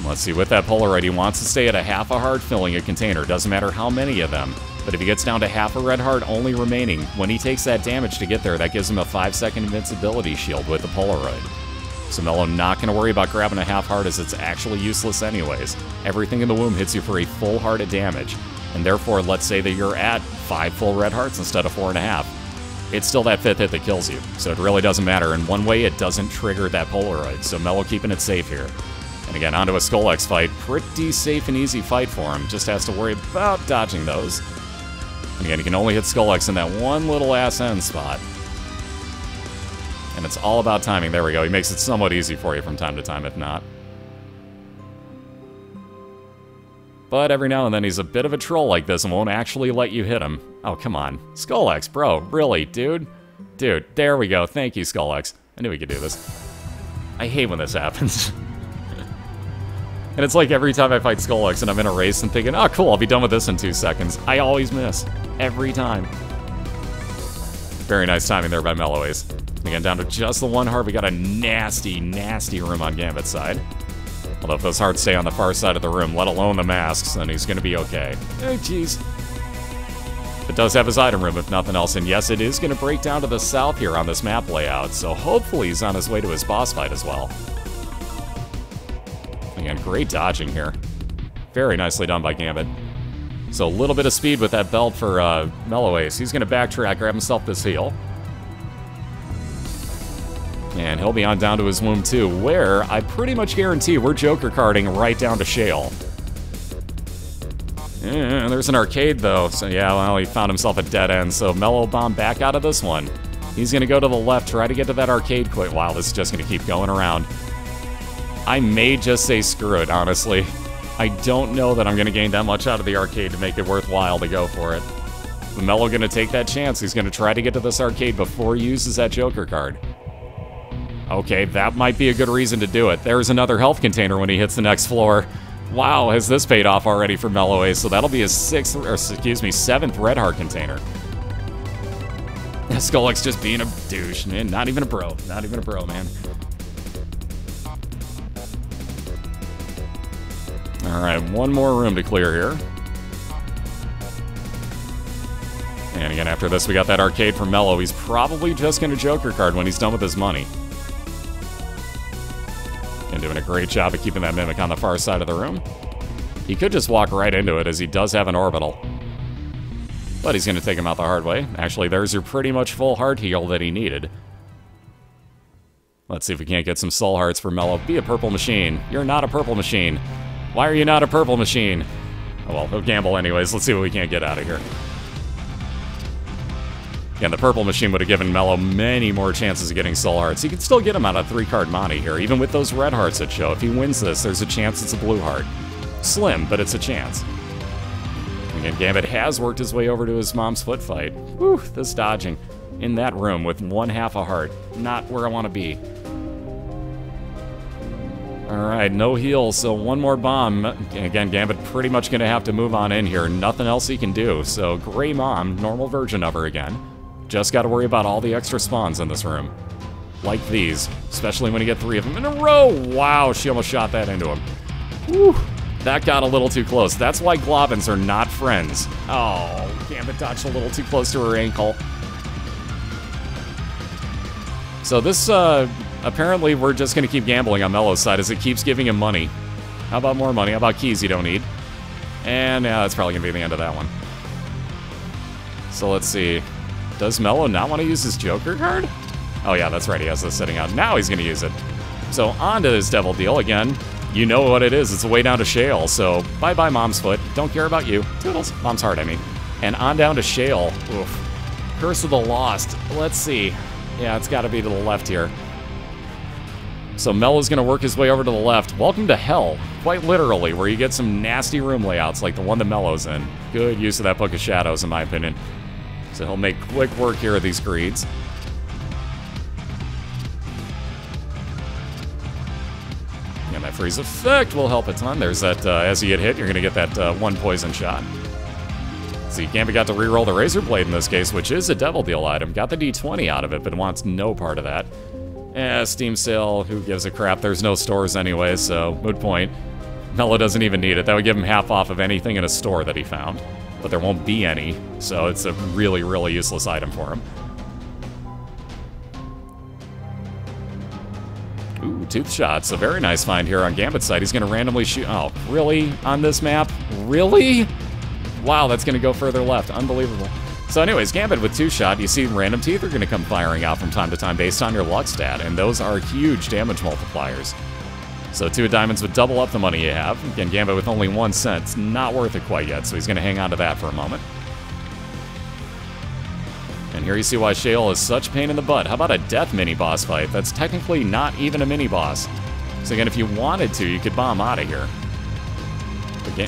Let's see, with that Polaroid, he wants to stay at a half a heart filling a container. Doesn't matter how many of them. But if he gets down to half a red heart only remaining, when he takes that damage to get there, that gives him a 5-second invincibility shield with the Polaroid. So Mello not going to worry about grabbing a half heart as it's actually useless anyways. Everything in the womb hits you for a full heart of damage. And therefore, let's say that you're at 5 full red hearts instead of 4.5. It's still that 5th hit that kills you. So it really doesn't matter. In one way, it doesn't trigger that Polaroid. So Mello keeping it safe here. And again, onto a Skullx fight. Pretty safe and easy fight for him. Just has to worry about dodging those. And again, he can only hit Skullx in that one little ass end spot. And it's all about timing. There we go. He makes it somewhat easy for you from time to time, if not. But every now and then he's a bit of a troll like this and won't actually let you hit him. Oh, come on. Skullx, bro. Really, dude? Dude, there we go. Thank you, Skullx. I knew we could do this. I hate when this happens. And it's like every time I fight Skullx and I'm in a race and thinking, oh, cool, I'll be done with this in 2 seconds. I always miss. Every time. Very nice timing there by Melloace. Again, down to just the 1 heart. We got a nasty, nasty room on Gambit's side. Although if those hearts stay on the far side of the room, let alone the masks, then he's going to be okay. Oh, jeez. It does have his item room, if nothing else. And yes, it is going to break down to the south here on this map layout. So hopefully he's on his way to his boss fight as well. Again, great dodging here. Very nicely done by Gambit. So a little bit of speed with that belt for Melloace. He's going to backtrack, grab himself this heal. And he'll be on down to his womb too, where I pretty much guarantee we're joker carding right down to Shale. And there's an arcade though, so yeah, well, he found himself a dead end, so Mellow Bomb back out of this one. He's gonna go to the left, try to get to that arcade quick. Wow, this is just gonna keep going around. I may just say screw it, honestly. I don't know that I'm gonna gain that much out of the arcade to make it worthwhile to go for it. But Mellow gonna take that chance. He's gonna try to get to this arcade before he uses that joker card. Okay, that might be a good reason to do it. There's another health container when he hits the next floor. Wow, has this paid off already for Melloace? So that'll be his 7th red heart container. Skolek's just being a douche, man. Not even a bro. Not even a bro, man. Alright, one more room to clear here. And again, after this, we got that arcade for Mellow. He's probably just going to joker card when he's done with his money. And doing a great job of keeping that Mimic on the far side of the room. He could just walk right into it, as he does have an orbital. But he's going to take him out the hard way. Actually, there's your pretty much full heart heal that he needed. Let's see if we can't get some soul hearts for Mellow. Be a purple machine. You're not a purple machine. Why are you not a purple machine? Oh well, he'll gamble anyways. Let's see what we can't get out of here. Again, the purple machine would have given Mellow many more chances of getting soul hearts. He could still get him out of 3-card Monty here, even with those red hearts that show. If he wins this, there's a chance it's a blue heart. Slim, but it's a chance. Again, Gambit has worked his way over to his mom's foot fight. Whew, this dodging in that room with 1/2 a heart. Not where I want to be. Alright, no heal, so one more bomb. Again, Gambit pretty much going to have to move on in here. Nothing else he can do. So, Gray Mom, normal version of her again. Just got to worry about all the extra spawns in this room. Like these, especially when you get 3 of them in a row. Wow, she almost shot that into him. Whew, that got a little too close. That's why Globins are not friends. Oh, Gambit dodged a little too close to her ankle. So this, apparently we're just going to keep gambling on Mellow's side as it keeps giving him money. How about more money? How about keys you don't need? And yeah, that's probably going to be the end of that one. So let's see. Does Mellow not want to use his Joker card? Oh yeah, that's right, he has this sitting out. Now he's going to use it. So on to his Devil Deal again. You know what it is, it's the way down to Shale, so bye-bye Mom's Foot. Don't care about you. Toodles. Mom's Heart, I mean. And on down to Shale. Oof. Curse of the Lost. Let's see. Yeah, it's got to be to the left here. So Mellow's going to work his way over to the left. Welcome to Hell, quite literally, where you get some nasty room layouts like the one that Mellow's in. Good use of that Book of Shadows, in my opinion. So he'll make quick work here of these greeds. And that freeze effect will help a ton. There's that, as you get hit, you're going to get that 1 poison shot. See, Gambit got to reroll the Razor Blade in this case, which is a Devil Deal item. Got the D20 out of it, but wants no part of that. Steam sale, who gives a crap? There's no stores anyway, so moot point. Mellow doesn't even need it. That would give him half off of anything in a store that he found. But there won't be any, so it's a really, really useless item for him. Ooh, Tooth Shots. A very nice find here on Gambit's side. He's going to randomly shoot... Oh, really? On this map? Really? Wow, that's going to go further left. Unbelievable. So anyways, Gambit with 2-shot, you see random teeth are going to come firing out from time to time based on your luck stat, and those are huge damage multipliers. So 2 diamonds would double up the money you have. Again, Gambit with only 1 cent. It's not worth it quite yet, so he's going to hang on to that for a moment. And here you see why Shale is such pain in the butt. How about a death mini-boss fight? That's technically not even a mini-boss. So again, if you wanted to, you could bomb out of here.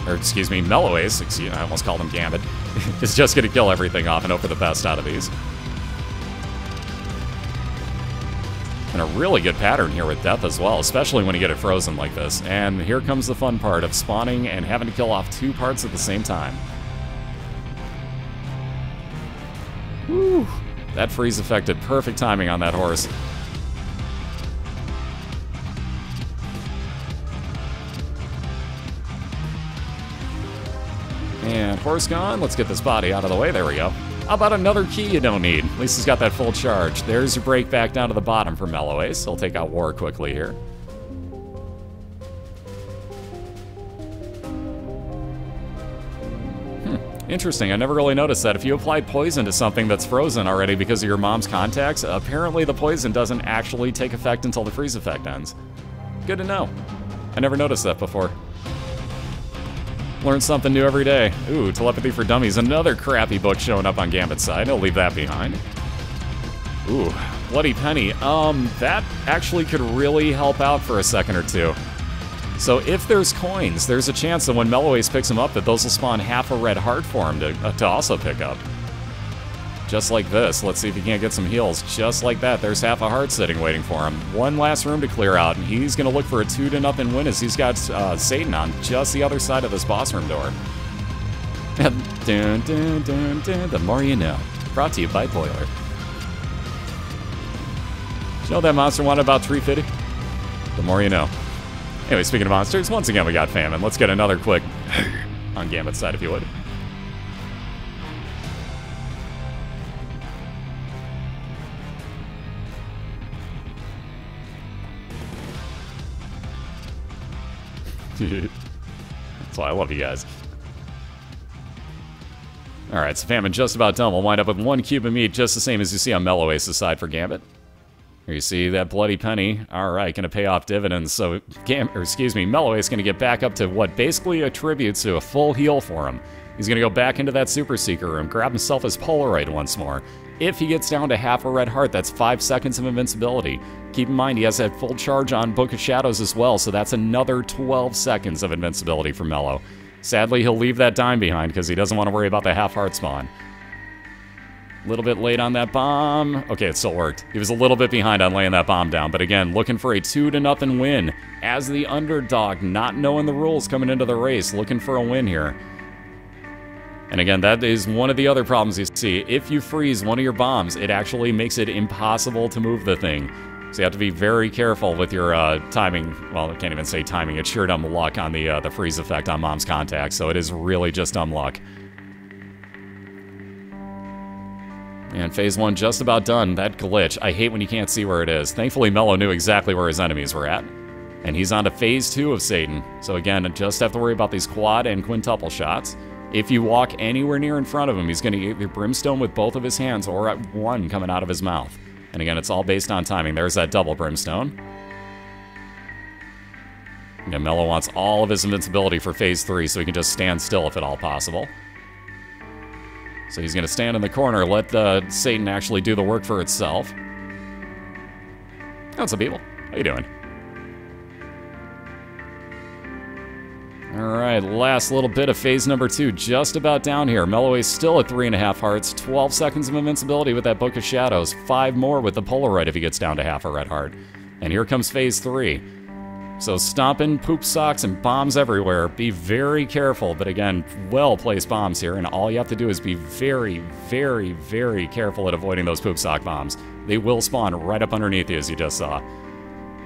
Or excuse me, Melloace, I almost called him Gambit, is just going to kill everything off and hope for the best out of these. And a really good pattern here with death as well, especially when you get it frozen like this. And here comes the fun part of spawning and having to kill off 2 parts at the same time. Woo! That freeze affected perfect timing on that horse. And horse gone. Let's get this body out of the way. There we go. How about another key you don't need? At least he's got that full charge. There's your break back down to the bottom for Melloace. He'll take out War quickly here. Interesting, I never really noticed that. If you apply poison to something that's frozen already because of your mom's contacts, apparently the poison doesn't actually take effect until the freeze effect ends. Good to know. I never noticed that before. Learn something new every day. Ooh, Telepathy for Dummies, another crappy book showing up on Gambit's side. I'll leave that behind. Ooh, Bloody Penny. That actually could really help out for a second or two. So if there's coins, there's a chance that when Melloace picks them up that those will spawn half a red heart for him to also pick up. Just like this. Let's see if he can't get some heals. Just like that, there's half a heart sitting waiting for him. One last room to clear out, and he's going to look for a 2-0 win as he's got Satan on just the other side of this boss room door. Dun, dun, dun, dun, the more you know. Brought to you by BOILeR. Did you know that monster wanted about 350? The more you know. Anyway, speaking of monsters, once again we got Famine. Let's get another quick on Gambit's side, if you would. That's why I love you guys. Alright, so Famine just about done. We'll wind up with 1 cube of meat, just the same as you see on Melloace's side for Gambit. Here you see that Bloody Penny. Alright, gonna pay off dividends. So, Melloace gonna get back up to what basically attributes to a full heal for him. He's gonna go back into that Super Seeker room, grab himself his Polaroid once more. If he gets down to half a red heart, that's 5 seconds of invincibility. Keep in mind, he has that full charge on Book of Shadows as well, so that's another 12 seconds of invincibility for Mello. Sadly, he'll leave that dime behind because he doesn't want to worry about the half heart spawn. A little bit late on that bomb. Okay, it still worked. He was a little bit behind on laying that bomb down, but again, looking for a 2-0 win. As the underdog, not knowing the rules coming into the race, looking for a win here. And again, that is one of the other problems you see. If you freeze one of your bombs, it actually makes it impossible to move the thing. So you have to be very careful with your timing. Well, I can't even say timing. It's sheer dumb luck on the freeze effect on Mom's contact, so it is really just dumb luck. And phase 1 just about done. That glitch, I hate when you can't see where it is. Thankfully, Mello knew exactly where his enemies were at. And he's on to phase 2 of Satan. So again, just have to worry about these quad and quintuple shots. If you walk anywhere near in front of him, he's going to get your brimstone with both of his hands or at one coming out of his mouth. And again, it's all based on timing. There's that double brimstone. Again, Mello wants all of his invincibility for phase 3 so he can just stand still if at all possible. So he's going to stand in the corner, let Satan actually do the work for itself. What's up, people? How you doing? Alright, last little bit of phase number 2, just about down here. Melloace still at 3.5 hearts, 12 seconds of invincibility with that Book of Shadows, 5 more with the Polaroid if he gets down to half a red heart. And here comes phase 3. So stomping, poop socks, and bombs everywhere. Be very careful, but again, well-placed bombs here, and all you have to do is be very, very, very careful at avoiding those poop sock bombs. They will spawn right up underneath you, as you just saw.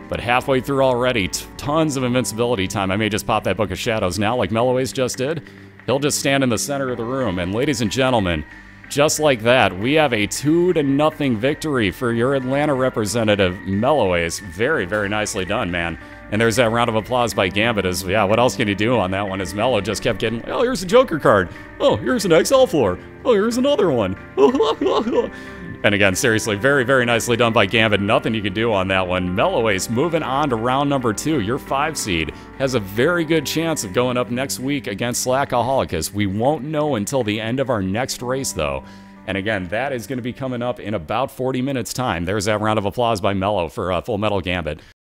But halfway through already, tons of invincibility time. I may just pop that Book of Shadows now, like Melloace just did. He'll just stand in the center of the room, and ladies and gentlemen, just like that, we have a 2-0 victory for your Atlanta representative, Melloace. Very, very nicely done, man. And there's that round of applause by Gambit as, yeah, what else can you do on that one? As Mello just kept getting, oh, here's a Joker card. Oh, here's an XL floor. Oh, here's another one. And again, seriously, very, very nicely done by Gambit. Nothing you can do on that one. Melloace moving on to round number 2. Your 5 seed has a very good chance of going up next week against Slackaholicus. We won't know until the end of our next race, though. And again, that is going to be coming up in about 40 minutes' time. There's that round of applause by Mello for FullMetalGambit.